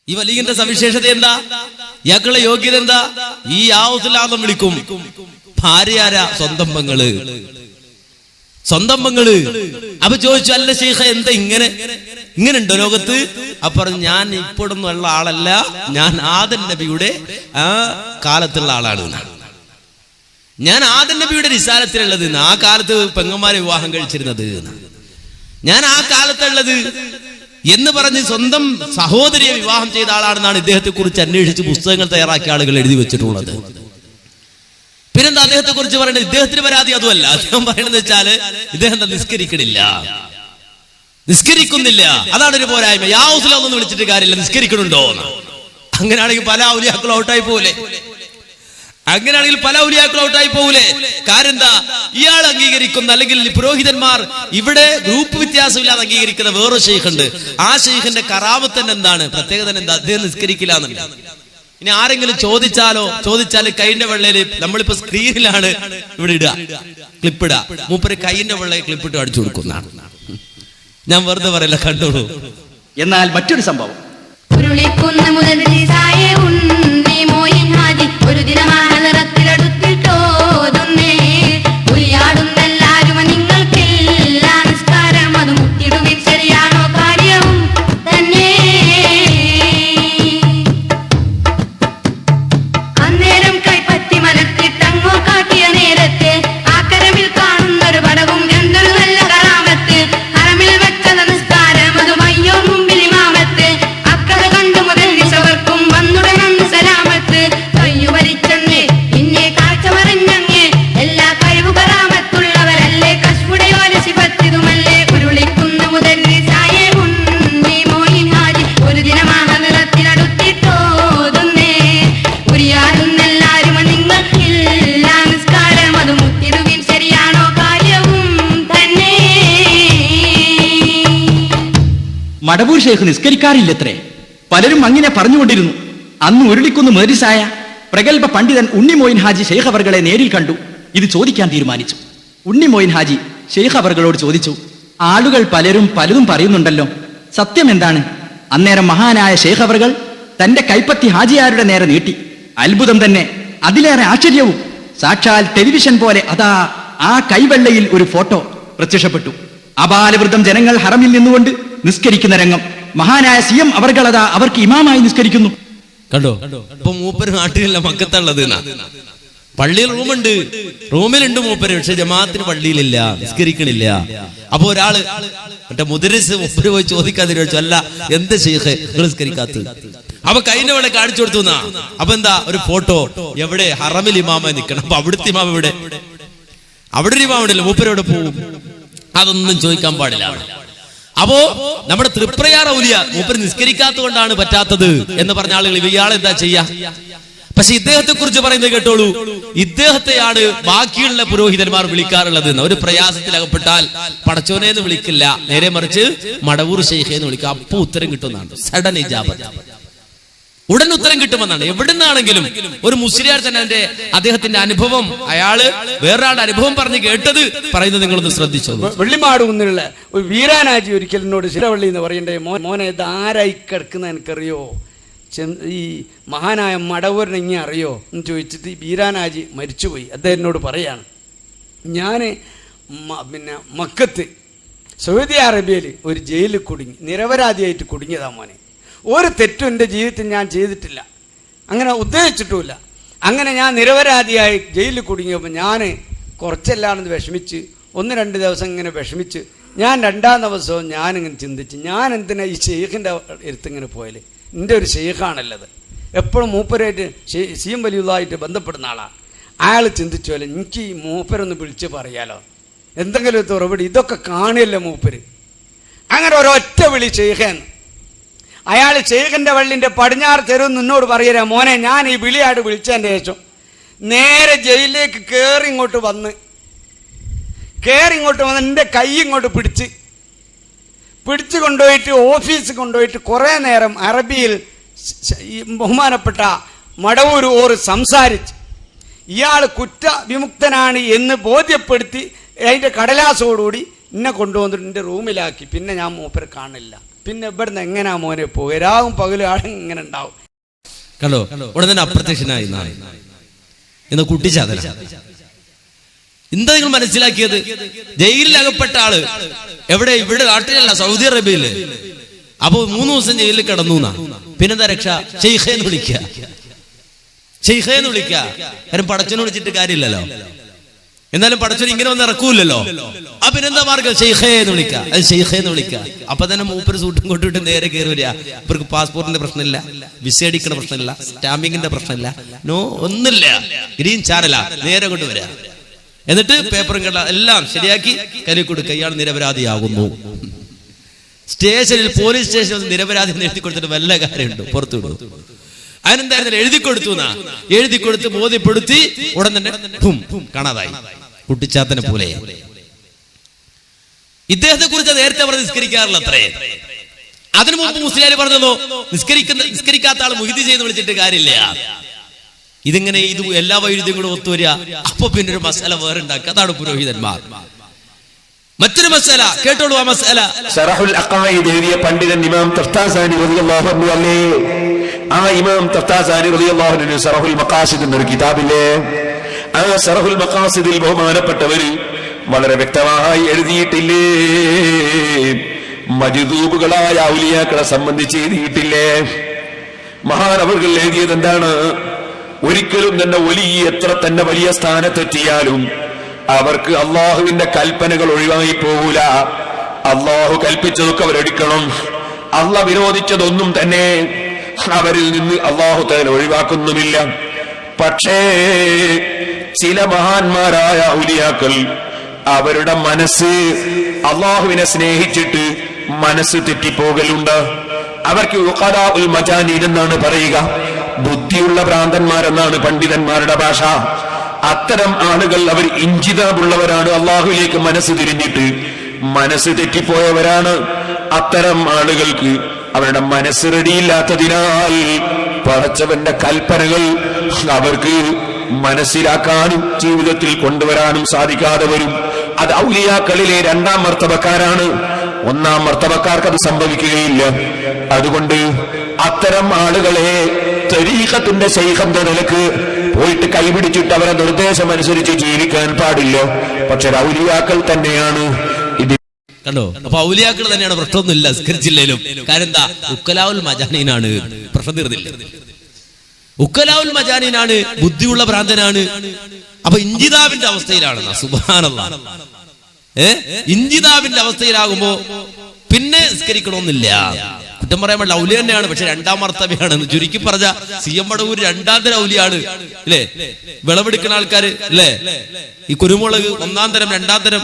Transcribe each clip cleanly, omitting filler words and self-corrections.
ഈ വലിയന്റെ സവിശേഷത എന്താ? ഇയാൾക്കുള്ള യോഗ്യത എന്താ? ഈ യാവുസിലാദം വിളിക്കും. ഭാര്യ ആരാ? സ്വന്തം പെങ്ങള്. അപ്പൊ ചോദിച്ചു, അല്ല ശൈഖ എന്താ ഇങ്ങനെ ഉണ്ടോ ലോകത്ത്? അപ്പൊ പറഞ്ഞു, ഞാൻ ഇപ്പോഴൊന്നും ഉള്ള ആളല്ല, ഞാൻ ആദം നബിയുടെ കാലത്തുള്ള ആളാണ്. ഞാൻ ആദം നബിയുടെ റിസാലത്തിലുള്ളത്, ആ കാലത്ത് പെങ്ങന്മാരെ വിവാഹം കഴിച്ചിരുന്നത്, ഞാൻ ആ കാലത്തുള്ളത് എന്ന് പറഞ്ഞ് സ്വന്തം സഹോദരിയെ വിവാഹം ചെയ്ത ആളാണെന്നാണ് ഇദ്ദേഹത്തെ കുറിച്ച് അന്വേഷിച്ച് പുസ്തകങ്ങൾ തയ്യാറാക്കിയ ആളുകൾ എഴുതി വെച്ചിട്ടുള്ളത്. പിന്നെന്താ അദ്ദേഹത്തെ കുറിച്ച് പറയുന്നത്? ഇദ്ദേഹത്തിന് പരാതി അതുമല്ല. അദ്ദേഹം പറയണെന്ന് വെച്ചാല് ഇദ്ദേഹം നിസ്കരിക്കുന്നില്ല. അതാണ് ഒരു പോരായ്മ. യാവുസിലൊന്നും വിളിച്ചിട്ട് കാര്യമില്ല, നിസ്കരിക്കണുണ്ടോ? അങ്ങനെയാണെങ്കിൽ പല ഔലിയാക്കളും ഔട്ടായി പോകൂലേ? കാര്യം എന്താ? ഇയാൾ അംഗീകരിക്കുന്ന, അല്ലെങ്കിൽ പുരോഹിതന്മാർ ഇവിടെ ഗ്രൂപ്പ് വ്യത്യാസമില്ലാതെ അംഗീകരിക്കുന്ന വേറൊരു ശൈഖുണ്ട്. ആ ശൈഖിന്റെ കറാമത്ത് തന്നെ എന്താണ്? പ്രത്യേകത എന്താ? അദ്ദേഹം നിസ്കരിക്കില്ല എന്നല്ല. ഇനി ആരെങ്കിലും ചോദിച്ചാൽ കൈന്റെ വെള്ളയിൽ, നമ്മളിപ്പോ സ്ക്രീനിലാണ് ഇവിടെ ഇടുക, ക്ലിപ്പിടുക, മൂപ്പര് കൈന്റെ വെള്ളയിൽ ക്ലിപ്പിട്ട് അടിച്ചു കൊടുക്കുന്നതാണ്. ഞാൻ വെറുതെ പറയില്ല, കണ്ടോളൂ. എന്നാൽ മറ്റൊരു സംഭവം, ഒരു ദിനമാനത്തിലടുത്തിട്ടോതുന്നേ ഉരിയാടുന്നെല്ലാരും നിങ്ങൾക്കെല്ലാ നിസ്കാരം അത് മുത്തിടുവിൻ, ശരിയാണോ കാര്യവും തന്നെ. അന്നേരം കൈപ്പത്തി മലത്തിട്ടങ്ങോ കാട്ടിയ നേരത്തെ ആക്കരമിൽ കാണുന്നൊരു പടവും എന്തൊരു നല്ല കറാമത്ത്. ഹറമിൽ വെച്ചത നിസ്കാരം അത് മയ്യോ മുമ്പിൽ ഇമാമത്ത്. അക്കര കണ്ടു മുതൽ ദിശവർക്കും വന്നുടനന്ന് സലാമത്ത്. കയ്യുവരിച്ചെന്ന് പിന്നെ കാഴ്ച മറിഞ്ഞങ്ങ് എല്ലാ കഴിവ് കറാമത്തുള്ളവരല്ലേ. കശ്മുടയോല ശിവത്തിതുമല്ലേ ഉരുളിക്കുന്ന മുതൽ സായേ ഉണ്ണി മോയിൻ ഹാജി ഒരു ദിനമാഹ നിറത്തിനടുത്തിട്ടോതുന്നേ ഉരിയാടുന്നെല്ലാരും നിങ്ങൾക്കില്ല നിസ്കാരം അത് മുത്തിടുവിൻ, ശരിയാണോ കാര്യവും തന്നെ. മടവൂർ ശൈഖ് നിസ്കരിക്കാറില്ലത്രേ. പലരും അങ്ങനെ പറഞ്ഞുകൊണ്ടിരുന്നു. അന്ന് ഉരുളിക്കുന്ന് മേരിസായ പ്രഗത്ഭ പണ്ഡിതൻ ഉണ്ണി മോയിൻ ഹാജി ശൈഖ് അവർകളെ നേരിൽ കണ്ടു. ഇത് ചോദിക്കാൻ തീരുമാനിച്ചു. ഉണ്ണി മോയിൻ ഹാജി ശൈഖ് അവർകളോട് ചോദിച്ചു, ആളുകൾ പലരും പലതും പറയുന്നുണ്ടല്ലോ, സത്യം എന്താണ്? അന്നേരം മഹാനായ ശൈഖ് അവർകൾ തന്റെ കൈപ്പത്തി ഹാജിയാരുടെ നേരെ നീട്ടി. അത്ഭുതം തന്നെ, അതിലേറെ ആശ്ചര്യവും. സാക്ഷാൽ ടെലിവിഷൻ പോലെ അതാ ആ കൈവെള്ളയിൽ ഒരു ഫോട്ടോ പ്രത്യക്ഷപ്പെട്ടു. അപാലവൃദ്ധം ജനങ്ങൾ ഹറമിൽ നിന്നുകൊണ്ട് നിസ്കരിക്കുന്ന രംഗം. മഹാനായ CM അവർകൾ അതാ അവർക്ക് ഇമാമായി നിസ്കരിക്കുന്നു. കണ്ടോ? ഇപ്പൊ മൂപ്പര് നാട്ടിലല്ല, മക്കത്തുള്ളത്. പള്ളിയിൽ റൂമിലുണ്ട് മൂപ്പര്, പക്ഷെ ജമാഅത്തിന് പള്ളിയിലില്ല, നിസ്കരിക്കണില്ല. അപ്പൊ ഒരാള് മറ്റേ മുദരിസ് മൂപ്പര് പോയി ചോദിക്കാതിരിച്ചു, അല്ല എന്ത് ശൈഖ് നിസ്കരിക്കാത്ത? അപ്പൊ കൈന്റെ ഇവിടെ കാണിച്ചു കൊടുത്തു. അപ്പൊ എന്താ ഒരു ഫോട്ടോ? എവിടെ? ഹറമിൽ ഇമാമായി നിൽക്കണം. അപ്പൊ അവിടുത്തെ ഇമാം എവിടെ? അവിടെ ഒരു ഇമാം ഉണ്ടല്ലോ, മൂപ്പര് എവിടെ പോവും? അതൊന്നും ചോദിക്കാൻ പാടില്ല. അപ്പോ നമ്മുടെ തൃപ്രയാർ ഔലിയ മൂപ്പര് നിസ്കരിക്കാത്തത് കൊണ്ടാണ് പറ്റാത്തത് എന്ന് പറഞ്ഞ ആളുകൾ ഇയാളെന്താ ചെയ്യാ? പക്ഷെ ഇദ്ദേഹത്തെ കുറിച്ച് പറയുന്നത് കേട്ടോളൂ. ഇദ്ദേഹത്തെയാണ് ബാക്കിയുള്ള പുരോഹിതന്മാർ വിളിക്കാറുള്ളത്. ഒരു പ്രയാസത്തിലകപ്പെട്ടാൽ പടച്ചോനെ എന്ന് വിളിക്കില്ല, നേരെ മറിച്ച് മടവൂർ ശൈഖേ എന്ന് വിളിക്കുക. അപ്പൊ ഉത്തരം കിട്ടുന്നതാണ്. സഡൻ ഇജാബത്ത്, ഉടൻ ഉത്തരം കിട്ടുമെന്നാണ്. എവിടുന്നാണെങ്കിലും ഒരു മുസ്ലിയാർ തന്നെ അദ്ദേഹത്തിന്റെ അനുഭവം, അയാള് വേറൊരാളുടെ അനുഭവം പറഞ്ഞ് കേട്ടത് പറയുന്നത് നിങ്ങളൊന്ന് ശ്രദ്ധിച്ചോ. വെള്ളിമാട് കുന്നിലുള്ള ഒരു വീരാനാജി ഒരിക്കൽ എന്നോട് ശിരവള്ളി എന്ന് പറയണ്ടേ, മോനെ ഇത് ആരായി കിടക്കുന്ന എനിക്കറിയോ? ഈ മഹാനായ മടവൂരിനെ ഇങ്ങനെ അറിയോ എന്ന് ചോദിച്ചിട്ട് ഈ വീരാനാജി മരിച്ചുപോയി. അദ്ദേഹം എന്നോട് പറയാണ്, ഞാൻ പിന്നെ മക്കത്ത് സൗദി അറേബ്യയിൽ ഒരു ജയിലിൽ കുടുങ്ങി, നിരപരാധിയായിട്ട് കുടുങ്ങിയതാ മോനെ. ഒരു തെറ്റും എൻ്റെ ജീവിതത്തിൽ ഞാൻ ചെയ്തിട്ടില്ല, അങ്ങനെ ഉദ്ദേശിച്ചിട്ടുമില്ല. അങ്ങനെ ഞാൻ നിരപരാധിയായി ജയിലിൽ കുടുങ്ങിയപ്പോൾ ഞാൻ കുറച്ചെല്ലാണെന്ന് വിഷമിച്ച് 1-2 ദിവസം ഇങ്ങനെ വിഷമിച്ച് ഞാൻ 2-ാം ദിവസവും ഞാനിങ്ങനെ ചിന്തിച്ച്, ഞാൻ എന്തിനാ ഈ ശൈഖിൻ്റെ അടുത്തിങ്ങനെ പോയാൽ? എൻ്റെ ഒരു ശൈഖാണല്ലത്, എപ്പോഴും മൂപ്പരായിട്ട് CM വലിയതായിട്ട് ബന്ധപ്പെടുന്ന ആളാണ്. അയാൾ ചിന്തിച്ചു പോലെ എനിക്ക് ഈ മൂപ്പരൊന്ന് വിളിച്ച് പറയാലോ, എന്തെങ്കിലും ഒരു തുറപടി, ഇതൊക്കെ കാണില്ല മൂപ്പര്. അങ്ങനെ ഒരൊറ്റ വിളി ശൈഖേന്ന്. അയാൾ ശൈഖിന്റെ വള്ളിന്റെ പടിഞ്ഞാറ് തെരുവ് നിന്നോട് പറയരാ, മോനെ ഞാൻ ഈ വിളിയായിട്ട് വിളിച്ചതിൻ്റെ ശേഷം നേരെ ജയിലിലേക്ക് കയറി ഇങ്ങോട്ട് വന്ന് എൻ്റെ കൈ ഇങ്ങോട്ട് പിടിച്ച് കൊണ്ടുപോയിട്ട് ഓഫീസിൽ കൊണ്ടുപോയിട്ട് കുറേ നേരം അറബിയിൽ ബഹുമാനപ്പെട്ട മടവൂർ ഓർ സംസാരിച്ച് ഇയാൾ കുറ്റവിമുക്തനാണ് എന്ന് ബോധ്യപ്പെടുത്തി അതിൻ്റെ കടലാസോടുകൂടി എന്നെ കൊണ്ടുവന്നിട്ട് എൻ്റെ റൂമിലാക്കി. പിന്നെ ഞാൻ മൂപ്പരെ കാണില്ല. പിന്നെ ഇവിടുന്ന് എങ്ങനെയാ മോനെ പോവുക? രാവും പകലും ആടെ ഇങ്ങനെ ഉണ്ടാവും. കണ്ടോ, ഉടനെ തന്നെ അപ്രത്യക്ഷനായി ഇന്ന് കുട്ടിച്ചാതല. എന്താ നിങ്ങൾ മനസ്സിലാക്കിയത്? ജയിലിൽ അകപ്പെട്ട ആള് എവിടെ? ഇവിടെ നാട്ടിലല്ല, സൗദി അറേബ്യയില്. അപ്പൊ 3 ദിവസം ജയിലിൽ കിടന്നു. പിന്നെന്താ രക്ഷ? ഷെയ്ഖേന്ന് വിളിക്കുക, ഷെയ്ഖേന്ന് വിളിക്കുക. കാരണം പടച്ചനെ വിളിച്ചിട്ട് കാര്യമില്ലല്ലോ. എന്നാലും പടച്ചൻ ഇങ്ങനെ ഒന്നും ഇറക്കൂല്ലോ. ആ പിന്നെന്താ മാർഗം? ഷെയ്ഖേന്ന് വിളിക്കുക, അത് ഷെയ്ഖേന്ന് വിളിക്കുക. അപ്പൊ തന്നെ മൂപ്പര് സൂട്ടും കൊണ്ടിട്ട് നേരെ കയറി വരിക. ഇവർക്ക് പാസ്പോർട്ടിന്റെ പ്രശ്നമില്ല, വിസ അടിക്കണ പ്രശ്നമില്ല, സ്റ്റാമ്പിങ്ങിന്റെ പ്രശ്നമില്ല, നോ ഒന്നുമില്ല. ഗ്രീൻ ചാനലാ, നേരെ കൊണ്ട് വരിക. എന്നിട്ട് പേപ്പറും കണ്ട എല്ലാം ശരിയാക്കി കയ്യിൽ കൊടുക്കുക. ഇയാൾ നിരപരാധിയാകുന്നു. സ്റ്റേഷനിൽ, പോലീസ് സ്റ്റേഷനിൽ നിരപരാധി എഴുതി കൊടുത്തിട്ട് വല്ല കാര്യമുണ്ട്? പുറത്തു വിടും. അതിനെന്തായിരുന്നു? എഴുതി കൊടുത്തു. എഴുതി കൊടുത്ത് ബോധ്യപ്പെടുത്തി ഉടൻ തന്നെ കാണാതായി, കുട്ടിച്ചാത്തനെ പോലെ. ഇദ്ദേഹത്തെ കുറിച്ച് നേരത്തെ അവർ നിസ്കരിക്കാറില്ല അത്രേ. അതിനു മുമ്പ് മുസ്ലിയാർ പറഞ്ഞതോ നിസ്കരിക്കാത്ത ആൾ മുഹിദി ചെയ്ത് വിളിച്ചിട്ട് കാര്യമില്ല. ഇതിങ്ങനെ ഇത് എല്ലാ വൈരുദ്ധ്യം കൂടെ ഒത്തുവരിക. അപ്പൊ പിന്നെ ഒരു മസാല വേറെ ഉണ്ടാക്കുക. അതാണ് പുരോഹിതന്മാർ. മറ്റൊരു മസാല കേട്ടോളൂ. ആ മസാല ശറഹുൽ അഖായിദ് എഴുതിയ പണ്ഡിതൻ ഇമാം തഫ്താസാനി റളിയല്ലാഹു അൻഹു അല്ലേ? ആ ഇമാം തഫ്താസാനി റളിയല്ലാഹു അൻഹു ശറഹുൽ മഖാസിദ് എന്നൊരു കിതാബില്ലേ, ആ ശറഹുൽ മഖാസിദിൽ ബഹുമാനപ്പെട്ടവര് വളരെ വ്യക്തമായി എഴുതിയിട്ടില്ലേ? മജ്ദൂബുകളായ ഔലിയാക്കളെ സംബന്ധിച്ച് എഴുതിയിട്ടില്ലേ? മഹാനവറുകൾ എഴുതിയത് എന്താണ്? ഒരിക്കലും തന്നെ എത്ര തന്നെ വലിയ സ്ഥാനത്തെത്തിയാലും അവർക്ക് അള്ളാഹുവിന്റെ കൽപ്പനകൾ ഒഴിവായി പോകൂല. അള്ളാഹു കൽപ്പിച്ചതൊക്കെ അവരെടുക്കണം. അള്ളാഹ് വിരോധിച്ചതൊന്നും തന്നെ അവരിൽ നിന്ന് അള്ളാഹു തആല ഒഴിവാക്കുന്നുമില്ല. പക്ഷേ ചില മഹാന്മാരായ ഔലിയാക്കൾ അവരുടെ മനസ്സ് അള്ളാഹുവിനെ സ്നേഹിച്ചിട്ട് മനസ്സ് തെറ്റിപ്പോകലുണ്ട്. അവർക്ക് ഉഖലാഉൽ മജാനീൻ എന്നാണ് പറയുക, ബുദ്ധിയുള്ള ഭ്രാന്തന്മാരെന്നാണ് പണ്ഡിതന്മാരുടെ ഭാഷ. അത്തരം ആളുകൾ അവർ ഇഞ്ചിതാബുള്ളവരാണ്. അള്ളാഹുവിലേക്ക് മനസ്സ് തിരിഞ്ഞിട്ട് മനസ്സ് തെറ്റിപ്പോയവരാണ്. അത്തരം ആളുകൾക്ക് അവരുടെ മനസ്സ് റെഡിയില്ലാത്തതിനാൽ പടച്ചവന്റെ കൽപ്പനകൾ അവർക്ക് മനസ്സിലാക്കാനും ജീവിതത്തിൽ കൊണ്ടുവരാനും സാധിക്കാതെ വരും. അത് ഔലിയാക്കളിലെ 2ാം മർത്തബക്കാരാണ്. 1ാം മർത്തബക്കാർക്ക് അത് സംഭവിക്കുകയില്ല. അതുകൊണ്ട് അത്തരം ആളുകളെ തരീഖത്തിന്റെ ശൈഖന്റെ നിലക്ക് പോയിട്ട് കൈപിടിച്ചിട്ട് അവരെ നിർദ്ദേശം അനുസരിച്ച് ജീവിക്കാൻ പാടില്ല. പക്ഷെ ഔലിയാക്കൾ തന്നെയാണ് ഇത്. കണ്ടോ? അപ്പൊ ഔലിയാക്കൾ തന്നെയാണ്. പ്രശ്നമൊന്നുമില്ല നിസ്കരിച്ചില്ലേലും. കാരണം എന്താ? ഉക്കലാവുൽ മജാനീനാണ്. പ്രശ്നം തീർന്നില്ല. ഉക്കലാവുൽ മജാനീനാണ്, ബുദ്ധിയുള്ള ഭ്രാന്തനാണ്. അപ്പൊ ഇഞ്ചിതാവിന്റെ അവസ്ഥയിലാണ്. സുബ്ഹാനല്ലാഹ്. ഇഞ്ചിതാവിന്റെ അവസ്ഥയിലാകുമ്പോ പിന്നെ നിസ്കരിക്കണമെന്നില്ല. കുറ്റം പറയാൻ പാടില്ല, ഔലിയ തന്നെയാണ്. പക്ഷെ 2ാം മർത്തബയാണ്. ചുരുക്കി പറഞ്ഞ CM വടവൂർ 2ാം തരം ഔലിയാണ് അല്ലേ? വിളവെടുക്കുന്ന ആൾക്കാര് അല്ലേ? ഈ കുരുമുളക് 1ാം തരം 2ാം തരം,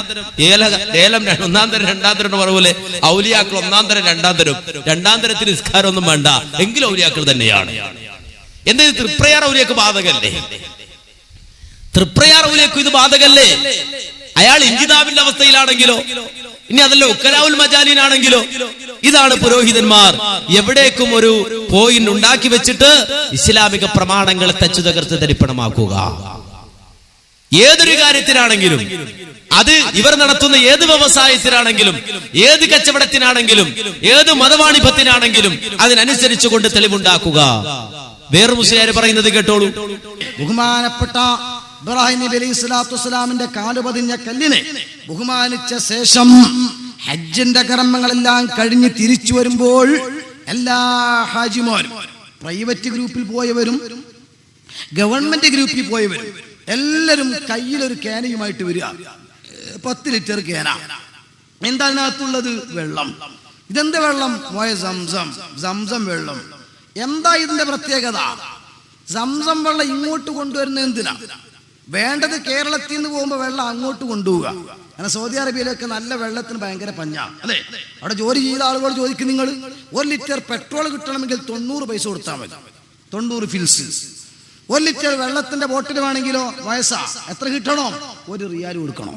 ഏലം 1ാം തരം 2ാം തരം എന്ന് പറഞ്ഞ പോലെ ഔലിയാക്കൾ 1ാം തരം 2ാം തരം. 2ാം തരത്തിന് നിസ്കാരമൊന്നും വേണ്ട, എങ്കിലും ഔലിയാക്കൾ തന്നെയാണ്. എന്താ ഇത്? തൃപ്രയാർ ഔലിയക്ക് ബാധകല്ലേ? തൃപ്രയാർ ഔലിയക്ക് ഇത് ബാധകല്ലേ? അയാൾ ഇഞ്ചിതാവിന്റെ അവസ്ഥയിലാണെങ്കിലോ, ഇനി അതല്ല ഉക്കലാവുൽ മജാലിനാണെങ്കിലോ? ഇതാണ് പുരോഹിതന്മാർ. എവിടേക്കും ഒരു പോയിന്റ് ഉണ്ടാക്കി വെച്ചിട്ട് ഇസ്ലാമിക പ്രമാണങ്ങളെ തച്ചു തകർത്ത് തരിപ്പണമാക്കുക. ഏതൊരു കാര്യത്തിനാണെങ്കിലും, അത് ഇവർ നടത്തുന്ന ഏത് വ്യവസായത്തിനാണെങ്കിലും, ഏത് കച്ചവടത്തിനാണെങ്കിലും, ഏത് മതവാണിഭത്തിനാണെങ്കിലും അതിനനുസരിച്ച് കൊണ്ട് തെളിവുണ്ടാക്കുക. വേറെ മുസ്ലിയാര് പറയുന്നത് കേട്ടോളൂ. ബഹുമാനപ്പെട്ട ഇബ്രാഹിം നബി അലൈഹി സ്വലാത്തു വസ്സലാമിന്റെ കാല് പതിഞ്ഞ കല്ലിനെ ബഹുമാനിച്ച ശേഷം ഹജ്ജിന്റെ കർമ്മങ്ങളെല്ലാം കഴിഞ്ഞ് തിരിച്ചു വരുമ്പോൾ എല്ലാ ഹാജിമാരും, പ്രൈവറ്റ് ഗ്രൂപ്പിൽ പോയവരും ഗവൺമെന്റ് ഗ്രൂപ്പിൽ പോയവരും എല്ലാവരും കയ്യിലൊരു ക്യാനയുമായിട്ട് വരിക. 10 ലിറ്റർ ക്യാന. എന്താണ് അതിനകത്തുള്ളത്? വെള്ളം. ഇതെന്ത് വെള്ളം? സംസം വെള്ളം. എന്താ ഇതിന്റെ പ്രത്യേകത? സംസം വെള്ളം ഇങ്ങോട്ട് കൊണ്ടുവരുന്നത് എന്തിനാ? വേണ്ടത് കേരളത്തിൽ നിന്ന് പോകുമ്പോൾ വെള്ളം അങ്ങോട്ട് കൊണ്ടുപോവുക. കാരണം സൗദി അറേബ്യയിലൊക്കെ നല്ല വെള്ളത്തിന് ഭയങ്കര പഞ്ഞാ അല്ലേ? അവിടെ ജോലി ചെയ്ത ആളുകൾ ചോദിക്കും, നിങ്ങൾ 1 ലിറ്റർ പെട്രോൾ കിട്ടണമെങ്കിൽ 90 പൈസ കൊടുത്താൽ മതി, 90 ഫിൽസ്. 1 ലിറ്റർ വെള്ളത്തിന്റെ ബോട്ടിൽ വേണമെങ്കിലോ വയസ്സാ എത്ര കിട്ടണോ? 1 റിയാൽ കൊടുക്കണോ?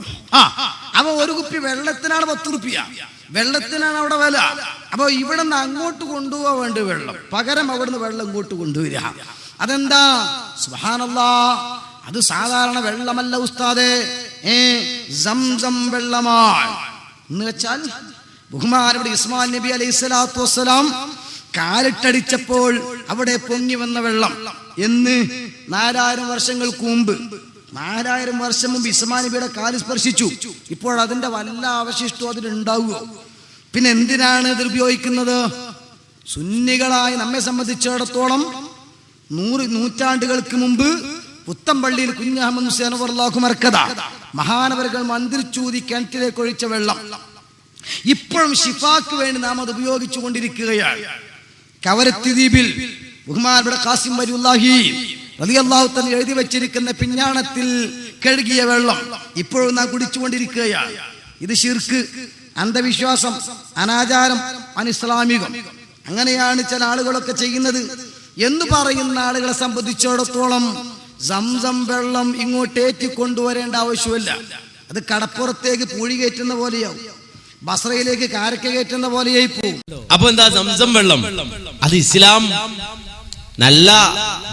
അപ്പൊ 1 കുപ്പി വെള്ളത്തിനാണ് 10 റുപ്യ. വെള്ളത്തിനാണ് അവിടെ വില. അപ്പൊ ഇവിടെ നിന്ന് അങ്ങോട്ട് കൊണ്ടുപോകാൻ വേണ്ടി വെള്ളം, പകരം അവിടുന്ന് വെള്ളം ഇങ്ങോട്ട് കൊണ്ടുവരിക. അതെന്താ? സുബ്ഹാനല്ലാഹ്, അത് സാധാരണ വെള്ളമല്ല ഉസ്താദേ, സംസം വെള്ളമാണ്. എന്ന് വെച്ചാൽ ബഹുമാനപ്പെട്ട ഇസ്മായിൽ നബി അലൈഹി സ്വലാത്തു വസ്സലാം കാലിട്ടടിച്ചപ്പോൾ അവിടെ പൊങ്ങി വന്ന വെള്ളം എന്ന് 4000 വർഷങ്ങൾക്ക് മുമ്പ് 4000 വർഷം മുമ്പ് ഇസ്മായിൽ നബിയുടെ കാല് സ്പർശിച്ചു. ഇപ്പോൾ അതിന്റെ വല്ല അവശിഷ്ടവും അതിലുണ്ടാവുമോ? പിന്നെ എന്തിനാണ് ഇത് ഉപയോഗിക്കുന്നത്? സുന്നികളായി നമ്മെ സംബന്ധിച്ചിടത്തോളം 100 നൂറ്റാണ്ടുകൾക്ക് മുമ്പ് പുത്തമ്പള്ളിയിൽ കുഞ്ഞഹമ്മദ് ഹുസൈൻ റളിയല്ലാഹു മർക്കദ മഹാനവറുകൾ മന്ത്രിച്ചൂതി കിണറ്റിലേക്ക് ഒഴിച്ച വെള്ളം ഇപ്പോഴും ശിഫാക്ക് വേണ്ടി നാം അത് ഉപയോഗിച്ചു കൊണ്ടിരിക്കുകയാണ്. കവരത്തി ദ്വീപിൽ ബഹുമാനപ്പെട്ട ഖാസിം വലിയുല്ലാഹി റളിയല്ലാഹു തആല എഴുതി വെച്ചിരിക്കുന്ന പിഞ്ഞാണത്തിൽ കഴുകിയ വെള്ളം ഇപ്പോഴും നാം കുടിച്ചുകൊണ്ടിരിക്കുകയാണ്. ഇത് ശിർക്ക്, അന്ധവിശ്വാസം, അനാചാരം, അനിസ്ലാമികം. അങ്ങനെയാണ് ചില ആളുകളൊക്കെ ചെയ്യുന്നത് എന്ന് പറയുന്ന ആളുകളെ സംബന്ധിച്ചിടത്തോളം സംസം വെള്ളം ഇങ്ങോട്ട് ഏറ്റിക്കൊണ്ടുവരേണ്ട ആവശ്യമില്ല. അത് കടപ്പുറത്തേക്ക് പൂഴി കയറ്റുന്ന പോലെയാവും, ബസ്രയിലേക്ക് കാരക്ക കയറ്റുന്ന പോലെയായി പോകും. അപ്പൊ എന്താ സംസം വെള്ളം? അത് ഇസ്ലാം നല്ല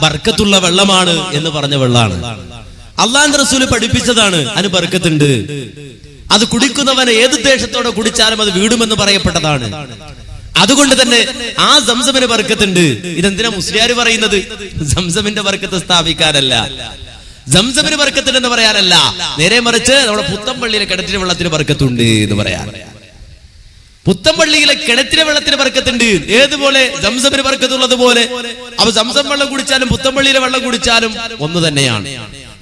ബർക്കത്തുള്ള വെള്ളമാണ് എന്ന് പറഞ്ഞ വെള്ളമാണ്. അള്ളാഹുവിന്റെ റസൂൽ പഠിപ്പിച്ചതാണ്, അതിന് ബർക്കത്തുണ്ട്. അത് കുടിക്കുന്നവന് ഏത് ദേശത്തോടെ കുടിച്ചാലും അത് വീടുമെന്ന് പറയപ്പെട്ടതാണ്. അതുകൊണ്ട് തന്നെ ആ സംസമിന് ബർക്കത്തുണ്ട്. ഇതെന്തിനാ മുസ്ലിയാർ പറയുന്നത്? സംസമിന്റെ ബർക്കത്ത് സ്ഥാപിക്കാനല്ല, സംസമിന് ബർക്കത്തുണ്ട് എന്ന് പറയാനല്ല, നേരെ മറിച്ച് നമ്മുടെ പുത്തമ്പള്ളിയിലെ കിണറ്റിലെ വെള്ളത്തിന് ബർക്കത്തുണ്ട് എന്ന് പറയാൻ. പുത്തമ്പള്ളിയിലെ കിണറ്റിലെ വെള്ളത്തിന് ബർക്കത്തുണ്ട്. ഏതുപോലെ സംസമിന് ബർക്കത്തുള്ളത് പോലെ അപ്പൊ സംസം വെള്ളം കുടിച്ചാലും പുത്തമ്പള്ളിയിലെ വെള്ളം കുടിച്ചാലും ഒന്ന് തന്നെയാണ്.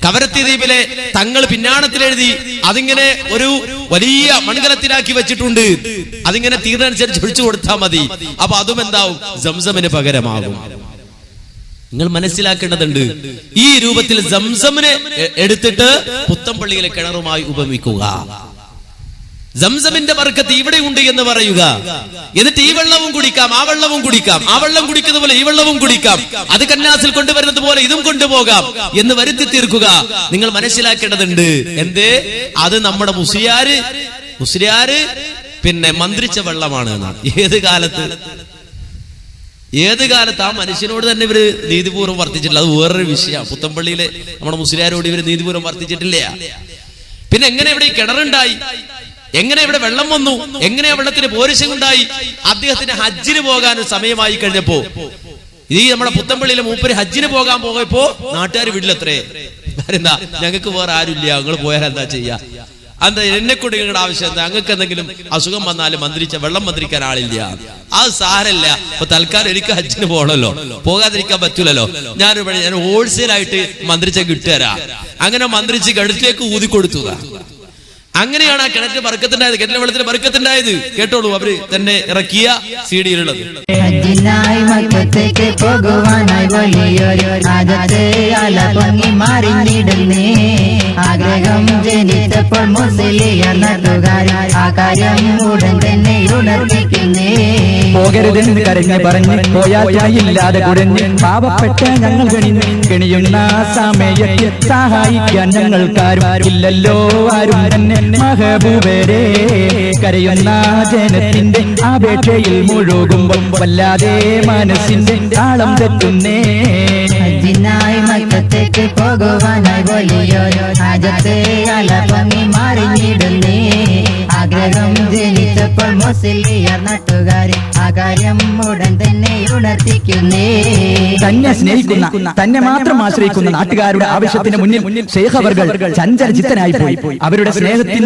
കവരത്തി ദ്വീപിലെ തങ്ങൾ പിന്നാണത്തിലെഴുതി അതിങ്ങനെ ഒരു വലിയ മൺകലത്തിലാക്കി വെച്ചിട്ടുണ്ട്. അതിങ്ങനെ തീർന്നനുസരിച്ച് ഒഴിച്ചു കൊടുത്താൽ മതി. അപ്പൊ അതും എന്താവും? സംസമിന് പകരമാകും. നിങ്ങൾ മനസ്സിലാക്കേണ്ടതുണ്ട്, ഈ രൂപത്തിൽ സംസമിനെ എടുത്തിട്ട് പുത്തമ്പള്ളിയിലെ കിണറുമായി ഉപമിക്കുക. സംസമിന്റെ ബർക്കത്ത് ഇവിടെ ഉണ്ട് എന്ന് പറയുക. എന്നിട്ട് ഈ വെള്ളവും കുടിക്കാം, ആ വെള്ളവും കുടിക്കാം, ആ വെള്ളം കുടിക്കുന്ന പോലെ ഈ വെള്ളവും കുടിക്കാം, അത് കന്നാസിൽ കൊണ്ടുവരുന്നത് പോലെ ഇതും കൊണ്ടുപോകാം എന്ന് വരുത്തി തീർക്കുക. നിങ്ങൾ മനസ്സിലാക്കേണ്ടതുണ്ട്, എന്തേ? അത് നമ്മുടെ മുസ്ലിയാര് പിന്നെ മന്ത്രിച്ച വെള്ളമാണ് എന്നാണ്. ഏത് കാലത്ത് ആ മനുഷ്യനോട് തന്നെ ഇവര് നീതിപൂർവ്വം വർത്തിച്ചിട്ടില്ല. അത് വേറൊരു വിഷയമാണ്. പുത്തമ്പള്ളിയിലെ നമ്മുടെ മുസ്ലിയാരോട് ഇവര് നീതിപൂർവ്വം വർത്തിച്ചിട്ടില്ല. പിന്നെ എങ്ങനെ ഇവിടെ ഈ കിണറുണ്ടായി? എങ്ങനെ ഇവിടെ വെള്ളം വന്നു? എങ്ങനെ വെള്ളത്തിന് പോരിശമുണ്ടായി? അദ്ദേഹത്തിന് ഹജ്ജിന് പോകാൻ സമയമായി കഴിഞ്ഞപ്പോ ഈ നമ്മുടെ പുത്തമ്പള്ളിയിലെ മൂപ്പര് ഹജ്ജിന് പോകാൻ പോയപ്പോ നാട്ടുകാർ വീട്ടിലെത്രേ, എന്താ ഞങ്ങൾക്ക് വേറെ ആരുമില്ല, ഞങ്ങൾ പോയാൽ എന്താ ചെയ്യാ? എന്താ എന്നെ കൊണ്ട് നിങ്ങളുടെ ആവശ്യം എന്താ? ഞങ്ങൾക്ക് എന്തെങ്കിലും അസുഖം വന്നാലും വെള്ളം മന്ത്രിക്കാൻ ആളില്ല. അത് സാരല്ല, ഇപ്പൊ തൽക്കാലം എനിക്ക് ഹജ്ജിന് പോകണല്ലോ, പോകാതിരിക്കാൻ പറ്റൂലല്ലോ, ഞാൻ ഹോൾസെയിലായിട്ട് മന്ത്രിച്ച കിട്ടുതരാ. അങ്ങനെ മന്ത്രിച്ച് കിണറ്റിലേക്ക് ഊതിക്കൊടുത്തു. അങ്ങനെയാണ് ആ കിണറ്റിന് ബർക്കത്തുണ്ടായത്, കിണറ്റിലെ വെള്ളത്തിന് ബർക്കത്തുണ്ടായത്. കേട്ടോളൂ, അവര് തന്നെ ഇറക്കിയ സീഡിയിലുള്ളത്. ഹജ്ജിനായി മക്കത്തേക്ക് പോകുവാനായി വലിയൊരു ആദത്തെ അല പൊങ്ങി മറിഞ്ഞിടുന്നേ. ആഗ്രഹം ജനിച്ചപ്പോൾ മുസ്ലിയാർ നാട്ടുകാർ ആ കാര്യം ഉടൻ തന്നെ ഉണർത്തിക്കുന്നേ. പോകരുതെന്ന് കരഞ്ഞ് പറഞ്ഞ് പോയായില്ലാതെ കുടഞ്ഞ് പാവപ്പെട്ട ഞങ്ങൾ ഗണിയുന്ന സമയത്ത് സഹായിക്കാൻ ഞങ്ങൾക്കാരും ഇല്ലല്ലോ, ആരും തന്നെ മഹബൂബരെ. കരയുന്ന ജനത്തിന്റെ അപേക്ഷയിൽ മുഴുകുമ്പോൾ വല്ലാതെ മനസ്സിന്റെ താളം തെറ്റുന്നേ. ഹജ്ജിനായി മക്കത്തേക്ക് പോകുവാനായി വലിയൊരു ആദത്തെ അല പൊങ്ങി മറിഞ്ഞിടുന്നേ. ആഗ്രഹം ജനിച്ചപ്പോൾ മുസ്ലിയാർ നാട്ടുകാർ ആ കാര്യം ഉടൻ തന്നെ ഉണർത്തിക്കുന്നേ. തന്നെ സ്നേഹിക്കുന്ന, തന്നെ മാത്രം ആശ്രയിക്കുന്ന നാട്ടുകാരുടെ ആവശ്യത്തിന് മുന്നിൽ ശൈഖ് അവർകൾ ചഞ്ചലചിത്തനായി പോയി. അവരുടെ സ്നേഹത്തിൽ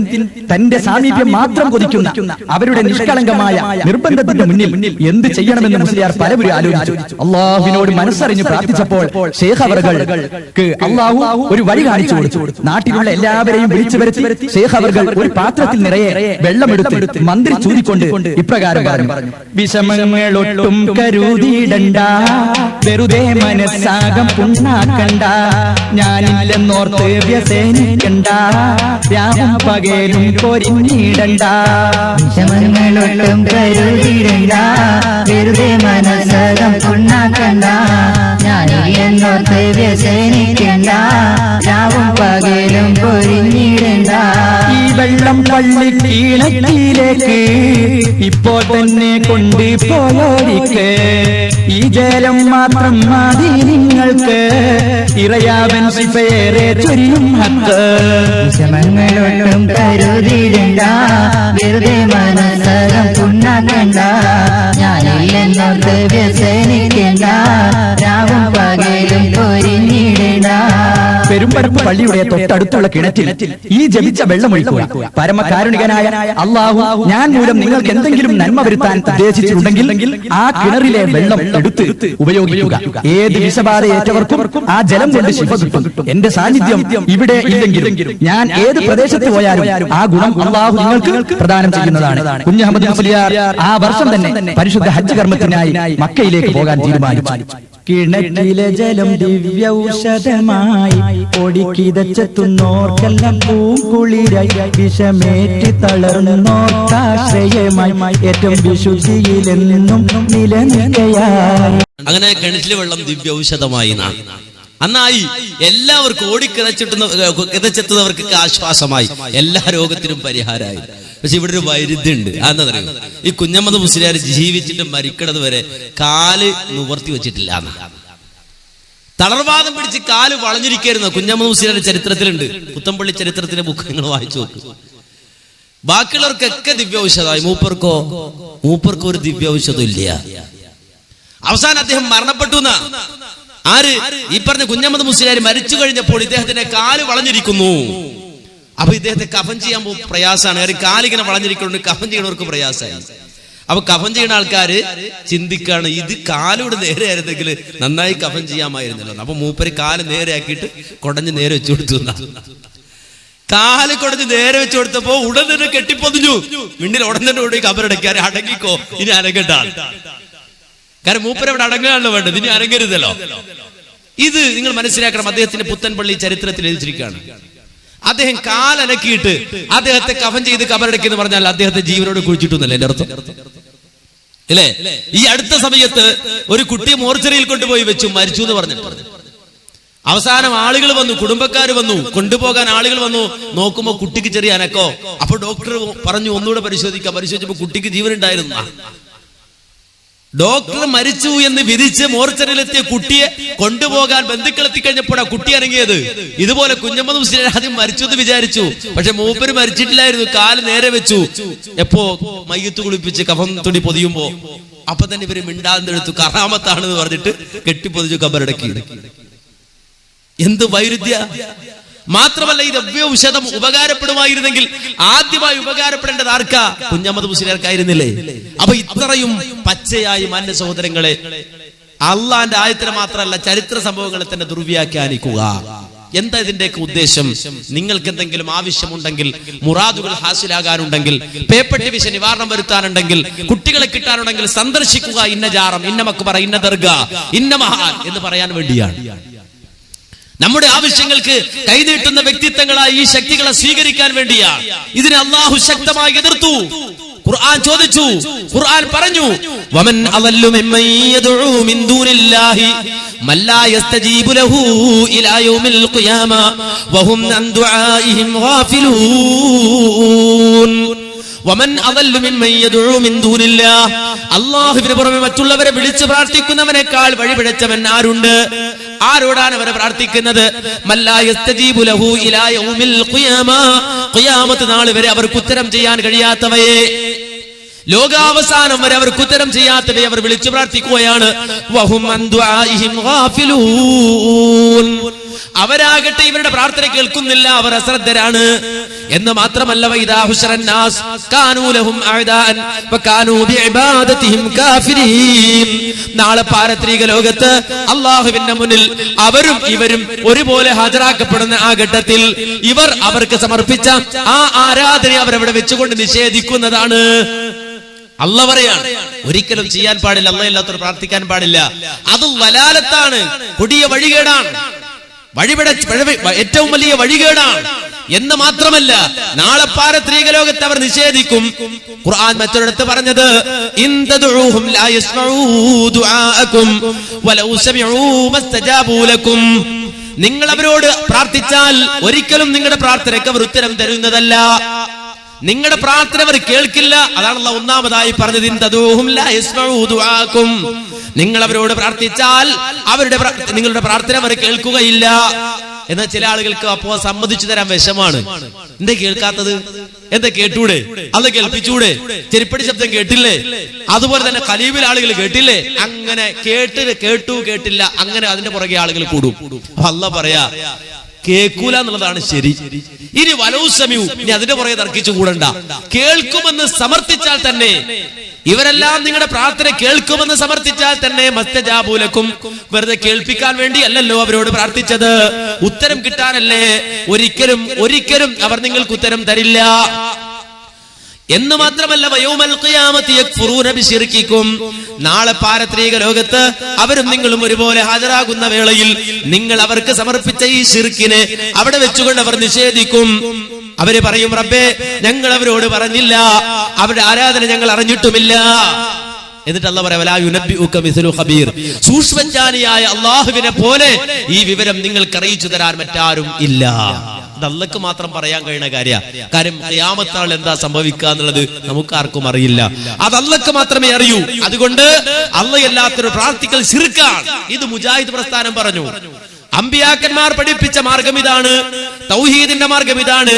തന്റെ സാമീപ്യം മാത്രം കൊതിക്കുന്ന അവരുടെ നിഷ്കളങ്കമായ നിർബന്ധത്തിന്റെ മുന്നിൽ എന്ത് ചെയ്യണമെന്ന് മുസ്ലിയാർ പലവരും ആലോചിച്ചു. അള്ളാഹുവിനോട് മനസ്സറിഞ്ഞ് പ്രാർത്ഥിച്ചപ്പോൾ ശൈഖ് അവർകൾക്ക് അള്ളാഹു ഒരു വഴി കാണിച്ചു കൊടുത്തു. നാട്ടിലുള്ള എല്ലാവരെയും വിളിച്ചു വരുത്തി ശൈഖ് അവർകൾ ഒരു പാത്രത്തിൽ നിറയെ വെള്ളമെടുത്ത് മന്ത്രി ചൂതിക്കൊണ്ട് ഇപ്രകാരം പറഞ്ഞു: വിഷമങ്ങളൊട്ടും കരുതിയിടണ്ട, വെറുതെ മനസ്സാകം പുണ്ണാക്കണ്ട, ഞാനില്ലെന്നോർത്ത് വ്യസനിക്കണ്ട, രാവും പകലും പൊരിഞ്ഞിടണ്ട. വിഷമങ്ങളൊട്ടും കരുതിയിടണ്ട, വെറുതെ മനസ്സാകം പുണ്ണാക്കണ്ട, ഞാനില്ലെന്നോർത്ത് വ്യസനിക്കണ്ട, രാവും പകലും പൊരിഞ്ഞിടണ്ട. ഈ വെള്ളം പള്ളി കീണത്തിലേക്ക് ഇപ്പോൾ തന്നെ കൊണ്ടുപോയോടിക്ക്, ഈ ജലം മാത്രം മതി നിങ്ങൾക്ക്, ഇറയാവൻ സിഫയേറെ ചൊരിയും ഹക്ക്. വിഷമങ്ങളൊട്ടും കരുതിയിടണ്ട, വെറുതെ മനസ്സകം പുണ്ണാക്കണ്ട, ഞാനില്ലെന്നോർത്ത് വ്യസനിക്കണ്ട, രാവും പകലും പൊരിഞ്ഞിടണ്ട. പെരുമ്പടപ്പ് പള്ളിയുടെ തൊട്ടടുത്തുള്ള കിണറ്റിൽ ഈ ജപിച്ച വെള്ളമൊഴിക്കുക. പരമകാരുണികനായ അല്ലാഹു ഞാൻ മൂലം നിങ്ങൾക്ക് എന്തെങ്കിലും നന്മ വരുത്താൻ ഉദ്ദേശിച്ചിട്ടുണ്ടെങ്കിൽ ആ കിണറിലെ വെള്ളം എടുത്ത് ഉപയോഗിക്കുക. ഏത് വിഷബാധയേറ്റവർക്കും ആ ജലം കൊണ്ട് ശിഫ കിട്ടും. എന്റെ സാന്നിധ്യം ഇവിടെ ഇല്ലെങ്കിലും ഞാൻ ഏത് പ്രദേശത്ത് പോയാലും ആ ഗുണം അല്ലാഹു നിങ്ങൾക്ക് പ്രദാനം ചെയ്യുന്നതാണ്. കുഞ്ഞഹമ്മദ് മുസ്ലിയാർ ആ വർഷം തന്നെ പരിശുദ്ധ ഹജ്ജ് കർമ്മത്തിനായി മക്കയിലേക്ക് പോകാൻ തീരുമാനിച്ചു. കിണറ്റിലെ ജലം ദിവ്യൌഷധമായി ഒടിക്കിതച്ചെത്തുന്നോർക്കെല്ലാം പൂങ്കുളിരായി, വിഷമേറ്റി തളർന്നോർക്കാശ്രയമായി ഏറ്റവും വിശുദ്ധിയിലെന്നും നിലനിൽക്കയായി. അങ്ങനെ കിണറ്റിലെ വെള്ളം ദിവ്യ ഔഷധമായി അന്നായി എല്ലാവർക്കും കിതച്ചെത്തുന്നവർക്ക് ആശ്വാസമായി, എല്ലാ രോഗത്തിനും പരിഹാരമായി. പക്ഷെ ഇവിടെ ഒരു വൈരുദ്ധ്യമുണ്ട്. അതെന്താ പറയുക, ഈ കുഞ്ഞമ്മദ് മുസ്ലിയാർ ജീവിച്ചിട്ട് മരിക്കണത് വരെ കാല് നിവർത്തി വെച്ചിട്ടില്ല. തളർവാദം പിടിച്ച് കാല് വളഞ്ഞിരിക്കായിരുന്നു. കുഞ്ഞമ്മദ് മുസ്ലിയാരുടെ ചരിത്രത്തിലുണ്ട്, പുത്തമ്പള്ളി ചരിത്രത്തിലെ ബുക്ക് നിങ്ങൾ വായിച്ചു നോക്ക്. ബാക്കിയുള്ളവർക്കൊക്കെ ദിവ്യ ഔഷധമായി, മൂപ്പർക്ക് ഒരു ദിവ്യ ഔഷധം ഇല്ല. അവസാനം അദ്ദേഹം മരണപ്പെട്ടു. ആര്? ഈ പറഞ്ഞ കുഞ്ഞമ്മദ് മുസ്ലിയാർ മരിച്ചു കഴിഞ്ഞപ്പോൾ ഇദ്ദേഹത്തിന്റെ കാല് വളഞ്ഞിരിക്കുന്നു. അപ്പൊ ഇദ്ദേഹത്തെ കഫൻ ചെയ്യാൻ പ്രയാസമാണ്. കാര്യം കാലിങ്ങനെ വളഞ്ഞിരിക്കൊണ്ട് കഫൻ ചെയ്യണവർക്ക് പ്രയാസമായി. അപ്പൊ കഫൻ ചെയ്യുന്ന ആൾക്കാര് ചിന്തിക്കാണ്, ഇത് കാലോട് നേരെ ആയിരുന്നെങ്കിൽ നന്നായി കഫൻ ചെയ്യാമായിരുന്നല്ലോ. അപ്പൊ മൂപ്പര് കാല് നേരെ ആക്കിയിട്ട് കുടഞ്ഞ് നേരെ വെച്ചു കൊടുത്തു. കാല് കുടഞ്ഞ് നേരെ വെച്ചു കൊടുത്തപ്പോ ഉടൻ തന്നെ കെട്ടിപ്പൊതിഞ്ഞു. മിണ്ടിൽ ഉടൻ തന്നെ ഓടി കബറടക്കാരെ അടങ്ങിക്കോ, ഇനി അനങ്ങണ്ട. കാരണം മൂപ്പര് അവിടെ അടങ്ങാണല്ലോ വേണ്ടത്, ഇനി അനങ്ങരുതല്ലോ. ഇത് നിങ്ങൾ മനസ്സിലാക്കണം. അദ്ദേഹത്തിന്റെ പുത്തൻപള്ളി ചരിത്രത്തിൽ എഴുതിച്ചിരിക്കുകയാണ്. അദ്ദേഹം കാലനക്കിയിട്ട് അദ്ദേഹത്തെ കഫൻ ചെയ്ത് കബറടക്കിയെന്ന് പറഞ്ഞാൽ അദ്ദേഹത്തെ ജീവനോട് കുഴിച്ചിട്ടൊന്നല്ലേ എന്റെ അർത്ഥം അല്ലേ? ഈ അടുത്ത സമയത്ത് ഒരു കുട്ടിയെ മോർച്ചറിയിൽ കൊണ്ടുപോയി വെച്ചു, മരിച്ചു എന്ന് പറഞ്ഞിട്ട് അവസാനം ആളുകൾ വന്നു, കുടുംബക്കാര് വന്നു, കൊണ്ടുപോകാൻ ആളുകൾ വന്നു. നോക്കുമ്പോ കുട്ടിക്ക് ചെറിയ അനക്കോ. അപ്പൊ ഡോക്ടർ പറഞ്ഞു ഒന്നുകൂടെ പരിശോധിക്കാം. പരിശോധിച്ചപ്പോ കുട്ടിക്ക് ജീവനുണ്ടായിരുന്നു. ഡോക്ടർ മരിച്ചു എന്ന് വിധിച്ച് മോർച്ചറിയിലെത്തിയ കുട്ടിയെ കൊണ്ടുപോകാൻ ബന്ധുക്കൾ എത്തിക്കഴിഞ്ഞപ്പോൾ ആ കുട്ടി അനങ്ങിയത്. ഇതുപോലെ കുഞ്ഞമ്മദ് മുസ്ലിയാർ ആദ്യം മരിച്ചു എന്ന് വിചാരിച്ചു, പക്ഷെ മൂപ്പര് മരിച്ചിട്ടില്ലായിരുന്നു. കാല് നേരെ വെച്ചു. എപ്പോ മയ്യത്ത് കുളിപ്പിച്ച് കഫൻ തുണി പൊതിയുമ്പോ അപ്പൊ തന്നെ ഇവര് മിണ്ടാന്തെടുത്തു, കറാമത്താണെന്ന് പറഞ്ഞിട്ട് കെട്ടിപ്പൊതിച്ചു കബറടക്കി. എന്ത് വൈരുദ്ധ്യ! മാത്രമല്ല ഈ ദിവ്യ ഔഷധം ഉപകാരപ്പെടുമായിരുന്നെങ്കിൽ ആദ്യമായി ഉപകാരപ്പെടേണ്ടത് ആർക്കാ? കുഞ്ഞമ്മദ് മുസ്ലിയാർക്കായിരുന്നില്ലേ? അപ്പൊ ഇത്രയും പച്ചയായി മാന്യ സഹോദരങ്ങളെ, അള്ളാന്റെ ആയത്തിനെ മാത്രമല്ല ചരിത്ര സംഭവങ്ങളെ തന്നെ ദുർവ്യാഖ്യാനിക്കുക. എന്താ ഇതിന്റെയൊക്കെ ഉദ്ദേശം? നിങ്ങൾക്ക് എന്തെങ്കിലും ആവശ്യമുണ്ടെങ്കിൽ, മുറാദുകൾ ഹാസിലാകാനുണ്ടെങ്കിൽ, പേപ്പട്ടി വിഷ നിവാരണം വരുത്താനുണ്ടെങ്കിൽ, കുട്ടികളെ കിട്ടാനുണ്ടെങ്കിൽ സന്ദർശിക്കുക ഇന്ന ജാറം, ഇന്ന മക്ബറ, ഇന്ന ദർഗ, ഇന്ന മഹാൻ എന്ന് പറയാൻ വേണ്ടിയാണ്. നമ്മുടെ ആവശ്യങ്ങൾക്ക് കൈനീട്ടുന്ന വ്യക്തിത്വങ്ങളായി ഈ ശക്തികളെ സ്വീകരിക്കാൻ വേണ്ടിയാണ്. ഇതിനെ അല്ലാഹു ശക്തമായി എതിർത്തു. ഖുർആൻ ചോദിച്ചു, ഖുർആൻ പറഞ്ഞു, വമൻ അദല്ലു മിമ്മൻ യദ്ഉ മിൻ ദൂനില്ലാഹി മൻ ലാ യസ്തജീബു ലഹു ഇലാ യൗമിൽ ഖിയാമ വഹും അൻ ദുആഇഹിം ഗാഫിലൂൻ. വമൻ അദല്ലു മിമ്മൻ യദ്ഉ മിൻ ദൂനില്ലാഹ്, അല്ലാഹുവിന് പുറമെ മറ്റുള്ളവരെ വിളിച്ച് പ്രാർത്ഥിക്കുന്നവനേക്കാൾ വഴിപിഴച്ചവൻ ആരുണ്ട്? ആരോടാണ് അവരെ പ്രാർത്ഥിക്കുന്നത്? മല്ലാ യസ്തജീബു ലഹു ഇലാ യൗമിൽ ഖിയാമ, ഖിയാമത്ത് നാൾ വരെ അവർക്ക് ഉത്തരം ചെയ്യാൻ കഴിയാത്തവയെ, ലോകാവസാനം വരെ അവർക്ക് ഉത്തരം ചെയ്യാത്തവയെ അവർ വിളിച്ചു പ്രാർത്ഥിക്കുകയാണ്. വഹും അൻ ദുആഇഹിം ഗാഫിലൂൻ. അവരാകട്ടെ ഇവരുടെ പ്രാർത്ഥന കേൾക്കുന്നില്ല, അവർ അശ്രദ്ധരാണ്. എന്ന് മാത്രമല്ല, വഇദാ ഹുശറൻ നാസ് കാനൂ ലഹും അഅദാൻ വകാനൂ ബിഇബാദതിഹിം കാഫിരീൻ. നാളെ പാരത്രിക ലോകത്ത് അല്ലാഹുവിന്റെ മുന്നിൽ അവരും ഇവരും ഒരുപോലെ ഹാജരാക്കപ്പെടുന്ന ആ ഘട്ടത്തിൽ ഇവർ അവർക്ക് സമർപ്പിച്ച ആ ആരാധന അവരവിടെ വെച്ചുകൊണ്ട് നിഷേധിക്കുന്നതാണ്. അല്ലാഹു പറയാണ്, ഒരിക്കലും ചെയ്യാൻ പാടില്ല, അല്ലാഹുവില്ലാത്തവർ പ്രാർത്ഥിക്കാൻ പാടില്ല. അത് വലാലത്താണ്, കൊടിയ വഴികേടാണ്, ഏറ്റവും വലിയ വഴികേടാണ്. എന്ന് മാത്രമല്ല, നാളെ പാരത്രിക ലോകത്ത് അവർ നിഷേധിക്കും. ഖുർആൻ മറ്റൊരിടത്ത് പറഞ്ഞത്, ഇൻ തദ്ഉഹും ലാ യസ്മഊ ദുആഅകും വലൗ സമിഊ മസ്തജാബൂ ലക്കും. നിങ്ങൾ അവരോട് പ്രാർത്ഥിച്ചാൽ ഒരിക്കലും നിങ്ങളുടെ പ്രാർത്ഥനയ്ക്ക് അവർ ഉത്തരം തരുന്നതല്ല, നിങ്ങളുടെ പ്രാർത്ഥന അവർ കേൾക്കില്ല. അതാണല്ലോ ഒന്നാമതായി പറഞ്ഞത്, ഇൻ തദ്ഉഹും ലാ യസ്മഊ ദുആഅകും. നിങ്ങൾ അവരോട് പ്രാർത്ഥിച്ചാൽ നിങ്ങളുടെ പ്രാർത്ഥന അവർ കേൾക്കുകയില്ല. എന്നാൽ ചില ആളുകൾക്ക് അപ്പോ സമ്മതിച്ചു തരാൻ വിഷമാണ്. എന്താ കേൾക്കാത്തത്? എന്താ കേട്ടൂടെ? അത് കേൾപ്പിച്ചൂടെ? ചെരിപ്പടി ശബ്ദം കേട്ടില്ലേ? അതുപോലെ തന്നെ ഖലീബിൽ ആളുകൾ കേട്ടില്ലേ? അങ്ങനെ കേട്ടു കേട്ടില്ല, അങ്ങനെ അതിന്റെ പുറകെ ആളുകൾ കൂടും. അല്ലാഹ് പറയാ കേൾക്കൂല എന്നുള്ളതാണ് ശരി. ഇനി വലൗസമിയു, ഇനി അതിന്റെ പുറകെ തർക്കിച്ചു കൂടണ്ട. കേൾക്കുമെന്ന് സമർത്ഥിച്ചാൽ തന്നെ, ഇവരെല്ലാം നിങ്ങളുടെ പ്രാർത്ഥന കേൾക്കുമെന്ന് സമർത്ഥിച്ചാൽ തന്നെ മസ്തജാബൂലക്കും, വെറുതെ കേൾപ്പിക്കാൻ വേണ്ടി അല്ലല്ലോ അവരോട് പ്രാർത്ഥിച്ചത്, ഉത്തരം കിട്ടാനല്ലേ. ഒരിക്കലും അവർ നിങ്ങൾക്ക് ഉത്തരം തരില്ല എന്ന് മാത്രമല്ല, വയൗമൽ ഖിയാമത്തി യക്ഫുറൂന ബിശിർകിക്കും, നാളെ പാരത്രിക ലോകത്ത് അവരും നിങ്ങളും ഒരുപോലെ ഹാജരാകുന്ന വേളയിൽ നിങ്ങൾ അവർക്ക് സമർപ്പിച്ച ഈ ശിർക്കിനെ അവിടെ വെച്ചുകൊണ്ട് അവർ നിഷേധിക്കും. അവര് പറയും, റബ്ബേ ഞങ്ങൾ അവരോട് പറഞ്ഞില്ല, അവരുടെ ആരാധന ഞങ്ങൾ അറിഞ്ഞിട്ടുമില്ല. എന്നിട്ട് അല്ലാഹ് പറയാ, വലാ യുനബ്ബിഉക മിസ്ലു ഖബീർ, സൂക്ഷ്മജ്ഞാനിയായ അല്ലാഹുവിനെ പോലെ ഈ വിവരം നിങ്ങൾക്ക് അറിയിച്ചു തരാൻ മറ്റാരും ഇല്ല. അത് അല്ലാഹ്ക്ക് മാത്രം പറയാൻ കഴിയുന്ന കാര്യം ഖിയാമത്ത് നാൾ എന്താ സംഭവിക്കുക എന്നുള്ളത് നമുക്ക് ആർക്കും അറിയില്ല. അത് അല്ലാഹ്ക്ക് മാത്രമേ അറിയൂ. അതുകൊണ്ട് അല്ലാഹ് അല്ലാത്തൊരു പ്രാർത്ഥിക്കൽ ശിർക്കാണ്. ഇത് മുജാഹിദ് പ്രസ്ഥാനം പറഞ്ഞു. അമ്പിയാക്കന്മാർ പഠിപ്പിച്ച മാർഗം ഇതാണ്, തൗഹീദിന്റെ മാർഗം ഇതാണ്,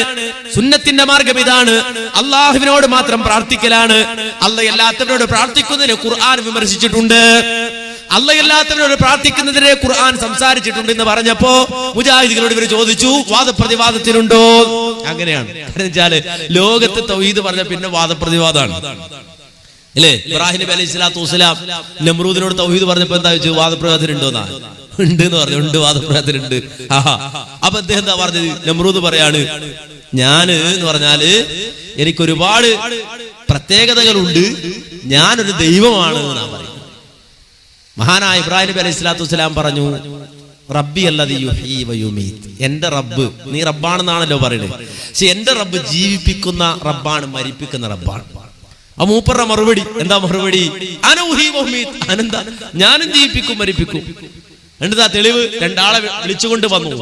സുന്നത്തിന്റെ മാർഗം ഇതാണ്. അള്ളാഹുവിനോട് മാത്രം പ്രാർത്ഥിക്കലാണ്. അല്ലാഹ് അല്ലാത്തവരോട് പ്രാർത്ഥിക്കുന്നതിനെ ഖുർആൻ വിമർശിച്ചിട്ടുണ്ട്. അല്ലാഹ് അല്ലാത്തവരോട് പ്രാർത്ഥിക്കുന്നതിനെ ഖുർആൻ സംസാരിച്ചിട്ടുണ്ട് എന്ന് പറഞ്ഞപ്പോ മുജാഹിദുകളോട് ഇവർ ചോദിച്ചു, വാദപ്രതിവാദത്തിനുണ്ടോ? അങ്ങനെയാണ്. വെച്ചാല് ലോകത്ത് തൗഹീദ് പറഞ്ഞ പിന്നെ വാദപ്രതിവാദമാണ് അല്ലേ? ഇബ്രാഹിം നബി അലൈഹി സ്വലാത്തു വസ്സലാം നമ്രൂദിനോട് തൗഹീദ് പറഞ്ഞപ്പോ എന്താ ചോദിച്ചു? വാദപ്രതിവാദത്തിനുണ്ടോന്നാ? ഉണ്ട് എന്ന് പറഞ്ഞു. ഉണ്ട്, വാദപ്രതിവാദത്തിനുണ്ട്. അപ്പൊ അദ്ദേഹം എന്താ പറഞ്ഞത്? നമ്രൂദ് പറയാണ്, ഞാന് എന്ന് പറഞ്ഞാല് എനിക്കൊരുപാട് പ്രത്യേകതകളുണ്ട്, ഞാനൊരു ദൈവമാണ് എന്നാ പറയുന്നത്. മഹാനായ ഇബ്രാഹിം നബി അലൈഹി സ്വലാത്തു വസ്സലാം പറഞ്ഞു, റബ്ബി അല്ലദീ യുഹ്യീ വയുമീത്, എന്റെ റബ്ബ്, നീ റബ്ബാണെന്നാണല്ലോ പറയുന്നത്, പക്ഷെ എന്റെ റബ്ബ് ജീവിപ്പിക്കുന്ന റബ്ബാണ്, മരിപ്പിക്കുന്ന റബ്ബാണ്. ആ മൂപ്പറുടെ മറുപടി എന്താ? മറുപടി അന ഉഹ്യീ വയുമീത്, അനന്താ ഞാനും ജീവിപ്പിക്കും മരിപ്പിക്കും. എന്താ തെളിവ്? രണ്ടാളെ വിളിച്ചുകൊണ്ട് വന്നു,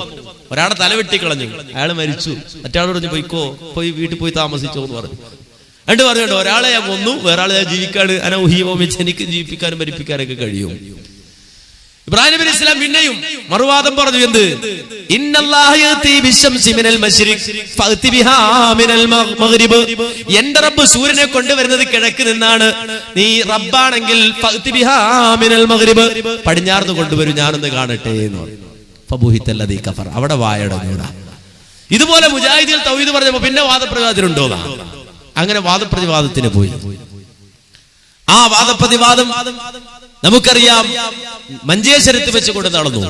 ഒരാളെ തല വെട്ടിക്കളഞ്ഞു, അയാൾ മരിച്ചു. മറ്റാളോട് പറഞ്ഞു, പോയി വീട്ടിൽ പോയി താമസിച്ചോ എന്ന് പറഞ്ഞു. എന്നിട്ട് പറഞ്ഞോ, ഒരാളെ ഞാൻ കൊന്നു, വേറെ ആളെ ഞാൻ ജീവിക്കാണ്, അന ഉഹ്യീ വയുമീത്, എനിക്ക് ജീവിപ്പിക്കാനും മരിപ്പിക്കാനൊക്കെ കഴിയും. ഇബ്രാഹിം നബി അലൈഹി സ്വലാം പിന്നെയും മറുവാദം പറഞ്ഞു, എന്ത്? ഇന്നല്ലാഹ യഅതി ബിശംസി മിനൽ മശ്രിഖ് ഫഅതി ബിഹാ മിനൽ മഗ്രിബ്, എന്റെ റബ്ബ് സൂര്യനെ കൊണ്ടുവരുന്നത് കിഴക്ക് നിന്നാണ്, നീ റബ്ബാണെങ്കിൽ ഫഅതി ബിഹാ മിനൽ മഗ്രിബ്, പടിഞ്ഞാറുന്ന് കൊണ്ടുവരും, ഞാനൊന്ന് കാണട്ടെ എന്ന് പറഞ്ഞു. ഫബുഹിതല്ലദീ കഫർ, അവിടെ വായടങ്ങൂടാ. ഇതുപോലെ മുജാഹിദുകൾ തൗഹീദ് പറഞ്ഞപ്പോ പിന്നെ വാദപ്രതിവാദത്തിനുണ്ടോന്നാ? അങ്ങനെ വാദപ്രതിവാദത്തിന് പോയി. ആ വാദപ്രതിവാദം നമുക്കറിയാം മഞ്ചേശ്വരത്ത് വെച്ചുകൊണ്ട് നടന്നു.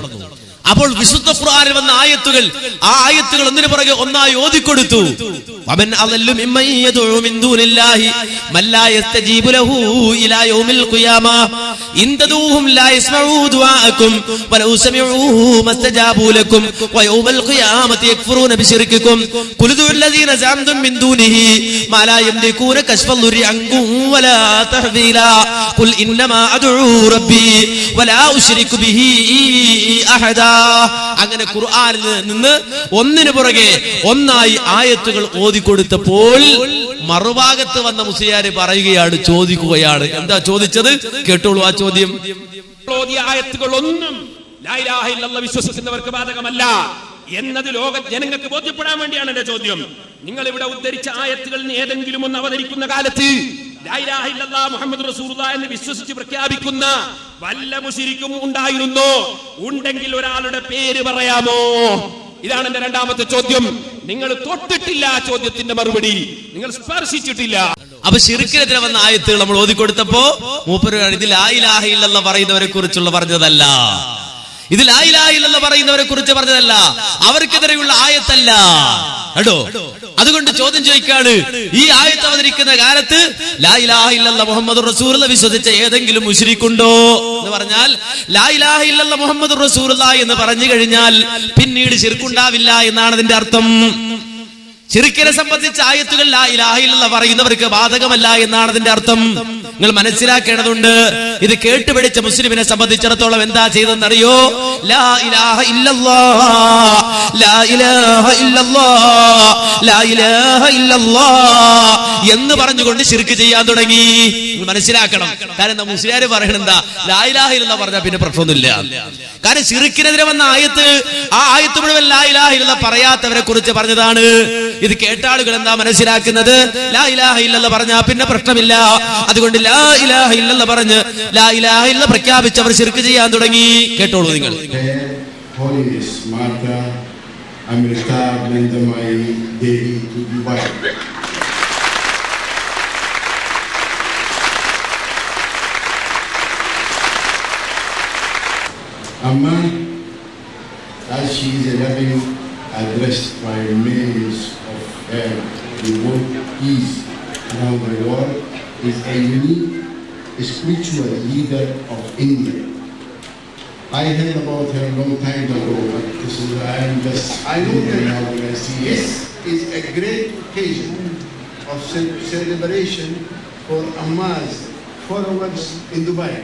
അപ്പോൾ വിശുദ്ധ ഖുർആനിൽ വന്ന ആയത്തുകൾ, ആ ആയത്തുകൾ ഒന്നിനു പുറകെ ഒന്നായി ഓതിക്കൊടുത്തു. വമൻ അളല്ലു മിമ്മൻ യദഉ മിൻ ദൂനില്ലാഹി മൻ ലാ യസ്തജീബു ലഹു ഇലാ യൗമിൽ ഖിയാമ ഇൻ തദൂഹും ലാ യസ്മഉ ദുആഅക്കും വലൗ സമിഉ മസ്തജാബു ലക്കും വയൗമൽ ഖിയാമത്തി യക്ഫുറൂന ബിശിർകിക്കും ഖുൽ ദുഉ അല്ലദീന സഅംതും മിൻ ദൂനിഹി മാ ലാ യംലികൂന കശ്ഫൽ ദുരി അൻകും വലാ തഹ്വീലാ ഖുൽ ഇന്നമാ അദ്ഉ റബ്ബി വലാ ഉശ്രികു ബിഹി അഹദാ. അങ്ങനെ ഖുർആനിൽ നിന്ന് ഒന്നിനു പുറകെ ഒന്നായി ആയത്തുകൾ ഓതിക്കൊടുത്തപ്പോൾ മറുഭാഗത്ത് വന്ന മുസ്ലിയാര് പറയുകയാണ്, ചോദിക്കുകയാണ്. എന്താ ചോദിച്ചത്? കേട്ടോളൂ ആ ചോദ്യം. ആയത്തുകളൊന്നും ലാ ഇലാഹ ഇല്ലല്ലാഹ് വിശ്വസിക്കുന്നവർക്ക് ബാധകമല്ല എന്നത് ലോക ജനങ്ങൾക്ക് ബോധ്യപ്പെടാൻ വേണ്ടിയാണ് എന്റെ ചോദ്യം. നിങ്ങൾ ഇവിടെ ഉദ്ധരിച്ച ആയത്തുകൾ ഏതെങ്കിലും ഒന്ന് അവതരിക്കുന്ന കാലത്ത് ലാ ഇലാഹ ഇല്ലല്ലാഹ് മുഹമ്മദ് റസൂലുള്ളാഹി എന്ന് വിശ്വസിച്ച് പ്രഖ്യാപിക്കുന്ന വല്ല മുശ്രിക്കും ഉണ്ടായിരുന്നോ? ഉണ്ടെങ്കിൽ ഒരാളുടെ പേര് പറയാമോ? ഇതാണ് എന്റെ രണ്ടാമത്തെ ചോദ്യം. നിങ്ങൾ തൊട്ടിട്ടില്ല ആ ചോദ്യത്തിന്റെ മറുപടി, നിങ്ങൾ സ്പർശിച്ചിട്ടില്ല. അപ്പൊ ശിർക്കിനെതിരെ വന്ന ആയത്തുകൾ നമ്മൾ ഓതിക്കൊടുത്തപ്പോ മൂപ്പര് ഇത് ലാ ഇലാഹ ഇല്ലല്ലാഹ് പറയുന്നവരെ കുറിച്ചുള്ള പറഞ്ഞതല്ല, ഇത് ലാ ഇലാഹ ഇല്ലല്ലാഹ് പറയുന്നവരെ കുറിച്ച് പറഞ്ഞതല്ല, അവർക്കെതിരെയുള്ള ആയത്തല്ല കേട്ടോ. അതുകൊണ്ട് ചോദ്യം ചോദിക്കാണ്, ഈ ആയത്ത് അവതരിക്കുന്ന കാലത്ത് ലാ ഇലാഹ ഇല്ലല്ലാഹ് മുഹമ്മദുർ റസൂലുള്ളാഹി വിശ്വസിച്ച ഏതെങ്കിലും മുശ്രിക്കുണ്ടോ എന്ന് പറഞ്ഞാൽ, ലാ ഇലാഹ ഇല്ലല്ലാഹ് മുഹമ്മദുർ റസൂലുള്ളാഹി എന്ന് പറഞ്ഞു കഴിഞ്ഞാൽ പിന്നീട് ശിർക്കുണ്ടാവില്ല എന്നാണ് അതിന്റെ അർത്ഥം. ശിർക്കിനെ സംബന്ധിച്ച ആയത്തുകൾ ലാ ഇലാഹ ഇല്ലല്ലാഹ് പറയുന്നവർക്ക് ബാധകമല്ല എന്നാണ് അതിന്റെ അർത്ഥം. നിങ്ങൾ മനസ്സിലാക്കേണ്ടതുണ്ട്. ഇത് കേട്ടുപിടിച്ച മുസ്ലിമിനെ സംബന്ധിച്ചിടത്തോളം എന്താ ചെയ്തെന്നറിയോ? ലാ ഇലാഹ ഇല്ലല്ലാഹ്, ലാ ഇലാഹ ഇല്ലല്ലാഹ്, ലാ ഇലാഹ ഇല്ലല്ലാഹ് എന്ന് പറഞ്ഞുകൊണ്ട് ശിർക്ക് ചെയ്യാൻ തുടങ്ങി. നിങ്ങൾ മനസ്സിലാക്കണം. കാരണം മുസ്ലിയാര് പറയണെന്താ, ലാ ഇലാഹ ഇല്ലല്ലാഹ് പറഞ്ഞാൽ പിന്നെ പ്രശ്നമൊന്നുമില്ല. കാരണം ശിർക്കിനെതിരെ വന്ന ആയത്ത്, ആ ആയത്ത് മുഴുവൻ ലാ ഇലാഹ ഇല്ലല്ലാഹ് പറയാത്തവരെ കുറിച്ച് പറഞ്ഞതാണ്. ഇത് കേട്ട ആളുകൾ എന്താ മനസ്സിലാക്കുന്നത്? ലാ ഇലാഹ ഇല്ലല്ലാഹ് പറഞ്ഞാൽ പിന്നെ പ്രശ്നമില്ല. അതുകൊണ്ട് ലാ ഇലാഹ ഇല്ലല്ലാഹ് പറഞ്ഞ് ലാ ഇലാഹ ഇല്ലല്ലാഹ് പ്രഖ്യാപിച്ചവർ ശിർക്ക് ചെയ്യാൻ തുടങ്ങി. കേട്ടോളൂ നിങ്ങൾ. Holiness Martha Amrita Nandamai Devi to Dubai. Amma, as she is a loving addressed by millions of her who want peace around the world, is a unique spiritual leader of India. I heard about her a long time ago, but this is I know that now when I see this is a great occasion of celebration for Amma's followers in Dubai.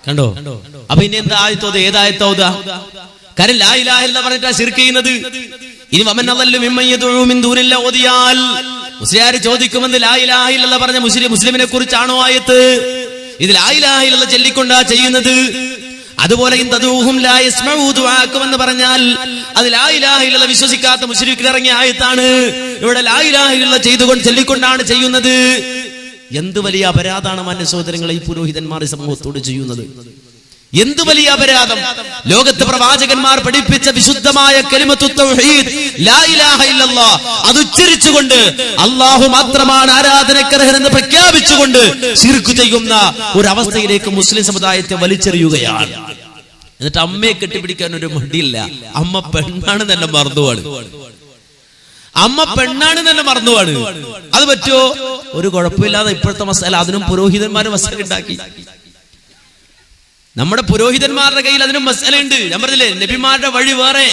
കണ്ടോ? അപ്പൊ ഇനി എന്താ ആയത്തോത്? ഏതായത്തോതാ? കാരണം ലാ ഇലാഹ ഇല്ലല്ലാഹ് പറഞ്ഞിട്ടാ ശിർക്ക് ചെയ്യുന്നത്. ഇനി വമൻ അദല്ലു മിമ്മൻ യദഉ മിൻ ദൂനില്ലാഹി ഓദിയാൽ മുസ്ലിയാർ ചോദിക്കുമെന്ന് ലാ ഇലാഹ ഇല്ലല്ലാഹ് പറഞ്ഞ മുസ്ലിമിനെ കുറിച്ചാണോ ആയത്ത്? ഇത് ലാ ഇലാഹ ഇല്ലല്ലാഹ് ചൊല്ലിക്കൊണ്ടാ ചെയ്യുന്നത്. അതുപോലെ ഇൻതദൂഹും ലാ യസ്മഉ ദുആക്കും എന്ന് പറഞ്ഞാൽ അത് ലാ ഇലാഹ ഇല്ലല്ലാഹ് വിശ്വസിക്കാത്ത മുശ്രിക്കിന് ഇറങ്ങിയ ആയത്താണ്. ഇവിടെ ലാ ഇലാഹ ഇല്ലല്ലാഹ് ചെയ്തുകൊണ്ട് ചൊല്ലിക്കൊണ്ടാണ് ചെയ്യുന്നത്. എന്ത് വലിയ അപരാധമാണ് മാന്യ സഹോദരങ്ങളെ ഈ പുരോഹിതന്മാർ സമൂഹത്തോട് ചെയ്യുന്നത്. എന്ത് വലിയ അപരാധം! ലോകത്തെ പ്രവാചകന്മാർ പഠിപ്പിച്ച വിശുദ്ധമായ കലിമത്തു തൗഹീദ് ലാ ഇലാഹ ഇല്ലല്ലാഹ് അത് ഉച്ചരിച്ചുകൊണ്ട് അല്ലാഹു മാത്രമാണ് ആരാധനക്കർഹനെന്ന് പ്രഖ്യാപിച്ചുകൊണ്ട് ശിർക്ക് ചെയ്യുന്ന ഒരു അവസ്ഥയിലേക്ക് മുസ്ലിം സമുദായത്തെ വലിച്ചെറിയുകയാണ്. എന്നിട്ട് അമ്മയെ കെട്ടിപ്പിടിക്കാൻ ഒരു മടിയില്ല. അമ്മ പെണ്ണാണ് തന്നെ മറന്നുവാണ്. അമ്മ പെണ്ണാണ് തന്നെ മറന്നുവാണ്. അത് പറ്റുമോ? ഒരു കുഴപ്പമില്ലാതെ ഇപ്പോഴത്തെ മസാല. അതിനും പുരോഹിതന്മാര് മസാല ഉണ്ടാക്കി. നമ്മുടെ പുരോഹിതന്മാരുടെ കയ്യിൽ അതിനും മസാലയുണ്ട്. ഞാൻ പറഞ്ഞില്ലേ, നബിമാരുടെ വഴി വേറെ,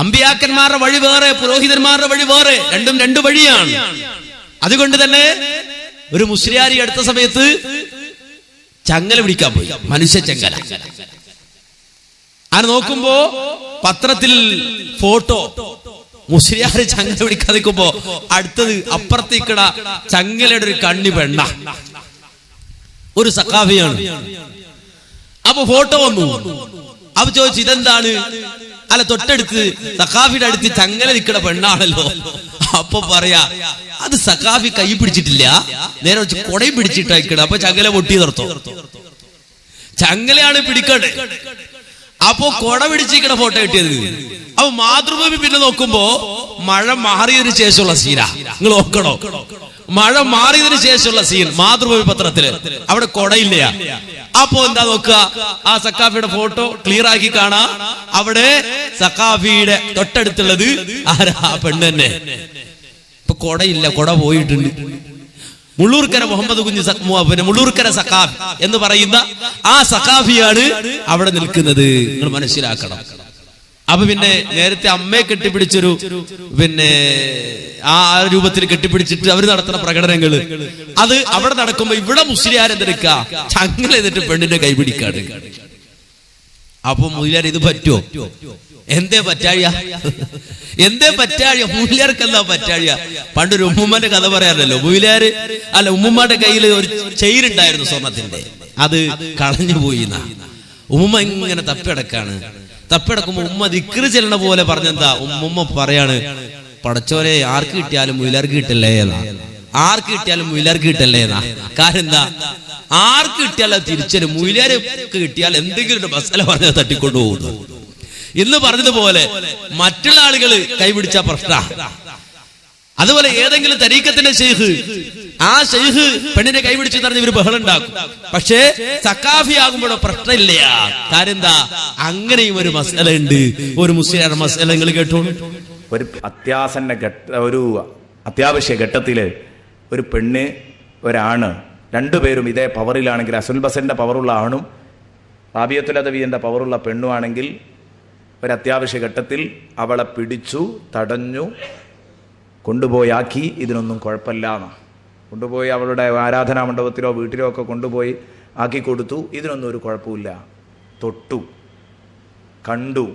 അമ്പിയാക്കന്മാരുടെ വഴി വേറെ, പുരോഹിതന്മാരുടെ വഴി വേറെ. രണ്ടും രണ്ടു വഴിയാണ്. അതുകൊണ്ട് തന്നെ ഒരു മുസ്ലിയാരി അടുത്ത സമയത്ത് ചങ്ങല പിടിക്കാൻ പോയി, മനുഷ്യ ചങ്ങല. അത് നോക്കുമ്പോ പത്രത്തിൽ ഫോട്ടോ, മുസ്ലിയാര് ചങ്ങല പിടിക്കാൻ നിൽക്കുമ്പോ അടുത്തത് അപ്പുറത്തേക്കട ചങ്ങലയുടെ ഒരു കണ്ണി പെണ്ണ, ഒരു സഖാഫിയാണ്. അപ്പൊ ഫോട്ടോ വന്നു. അപ്പൊ ചോദിച്ചു ഇതെന്താണ്? അല്ല, തൊട്ടടുത്ത് സഖാഫിയുടെ അടുത്ത് ചങ്ങല നിൽക്കണ പെണ്ണാണല്ലോ. അപ്പൊ പറയാ അത് സഖാഫി കൈ പിടിച്ചിട്ടില്ല, നേരെ വെച്ച് കൊടയും പിടിച്ചിട്ടായിക്കണ. അപ്പൊ ചങ്ങല പൊട്ടി നിർത്തോ? ചങ്ങലയാണ് പിടിക്കട്ടെ. അപ്പോ കൊട പിടിച്ചിരിക്കണ ഫോട്ടോ കിട്ടിയത്. അപ്പൊ മാതൃഭൂമി പിന്നെ നോക്കുമ്പോ മഴ മാറിയതിനു ശേഷമുള്ള സീനാ. നിങ്ങൾ നോക്കണോ? മഴ മാറിയതിനു ശേഷമുള്ള സീൻ മാതൃഭൂമി പത്രത്തില്. അവിടെ കൊടയില്ല. അപ്പോ എന്താ നോക്കുക, ആ സഖാഫിയുടെ ഫോട്ടോ ക്ലിയർ ആക്കി കാണാ. അവിടെ സഖാഫിയുടെ തൊട്ടടുത്തുള്ളത് ആരാ? പെണ്ണ് തന്നെ. ഇപ്പൊ കൊടയില്ല, കൊട പോയിട്ടുണ്ട്. മുള്ളൂർക്കര മുഹമ്മദ് കുഞ്ഞ്, പിന്നെ മുള്ളൂർക്കര സഖാഫി എന്ന് പറയുന്ന ആ സഖാഫിയാണ് അവിടെ നിൽക്കുന്നത്. നിങ്ങൾ മനസ്സിലാക്കണം. അപ്പൊ പിന്നെ നേരത്തെ അമ്മയെ കെട്ടിപ്പിടിച്ചൊരു പിന്നെ ആ രൂപത്തിൽ കെട്ടിപ്പിടിച്ചിട്ട് അവർ നടത്തുന്ന പ്രകടനങ്ങള് അത് അവിടെ നടക്കുമ്പോ ഇവിടെ മുസ്ലിയാർ എന്തെടുക്കുക ചങ്ങല എന്നിട്ട് പെണ്ണിന്റെ കൈപിടിക്കാണ്. അപ്പൊ മുസ്ലിയാർ ഇത് പറ്റുമോ? എന്തേ പറ്റാഴിയ? എന്തേ പറ്റാഴിയ? മുസ്ലിയാർക്ക് എന്താ പറ്റാഴിയ? പണ്ടൊരു ഉമ്മുമ്മന്റെ കഥ പറയാറില്ലല്ലോ. മുസ്ലിയാര് അല്ല, ഉമ്മുമ്മയുടെ കയ്യിൽ ഒരു ചെയിൻ ഉണ്ടായിരുന്നു സ്വർണത്തിന്റെ, അത് കളഞ്ഞു പോയി. ഉമ്മുമ്മ ഇങ്ങനെ തപ്പിടക്കാണ്. തപ്പിടക്കുമ്പോ ഉമ്മ ദിക്റ് ചെല്ലണ പോലെ പറഞ്ഞെന്താ? ഉമ്മുമ്മ പറയാണ്, പടച്ചോരെ ആർക്ക് കിട്ടിയാലും മുയിലാർക്ക് കിട്ടല്ലേ എന്നാ, ആർക്ക് കിട്ടിയാലും മുയിലാർക്ക് കിട്ടല്ലേ എന്നാ. കാരണം എന്താ? ആർക്ക് കിട്ടിയാലും തിരിച്ചരും, മുയിലാർക്ക് കിട്ടിയാൽ എന്തെങ്കിലും ഒരു മസാല പറഞ്ഞാൽ തട്ടിക്കൊണ്ടു പോകുന്നു. ഇന്ന് പറഞ്ഞതുപോലെ മറ്റുള്ള ആളുകൾ കൈപിടിച്ച പ്രശ്ന. അതുപോലെ ഏതെങ്കിലും തരീക്കത്തിന്റെ ശൈഖ്, ആ ശൈഖ് പെണ്ണിനെ കൈപിടിച്ച് പറഞ്ഞ് ഇവര് ബഹളം ഉണ്ടാക്കും. പക്ഷേ സക്കാഫി ആകുമ്പോഴോ പ്രശ്നമില്ല. കാര്യം എന്താ? അങ്ങനെയും ഒരു മസല ഉണ്ട്. ഒരു മുസ്ലിം മസല നിങ്ങൾ കേട്ടോളൂ. ഒരു അത്യാവശ്യ ഘട്ടത്തില് ഒരു പെണ്ണ് ഒരാണ് രണ്ടുപേരും ഇതേ പവറിലാണെങ്കിൽ, അസുൽ ബസറിന്റെ പവറുള്ള ആണും റാബിയത്തുൽ അദവിയന്റെ പവറുള്ള പെണ്ണുമാണെങ്കിൽ, ഒരു അത്യാവശ്യ ഘട്ടത്തിൽ അവളെ പിടിച്ചു തടഞ്ഞു കൊണ്ടുപോയാക്കി. ഇതിനൊന്നും കുഴപ്പമില്ല എന്ന് കൊണ്ടുപോയി അവളുടെ ആരാധനാ മണ്ഡപത്തിലോ വീട്ടിലോ ഒക്കെ കൊണ്ടുപോയി ആക്കി കൊടുത്തു. ഇതിനൊന്നും ഒരു കുഴപ്പമില്ല. തൊട്ടു, കണ്ടു.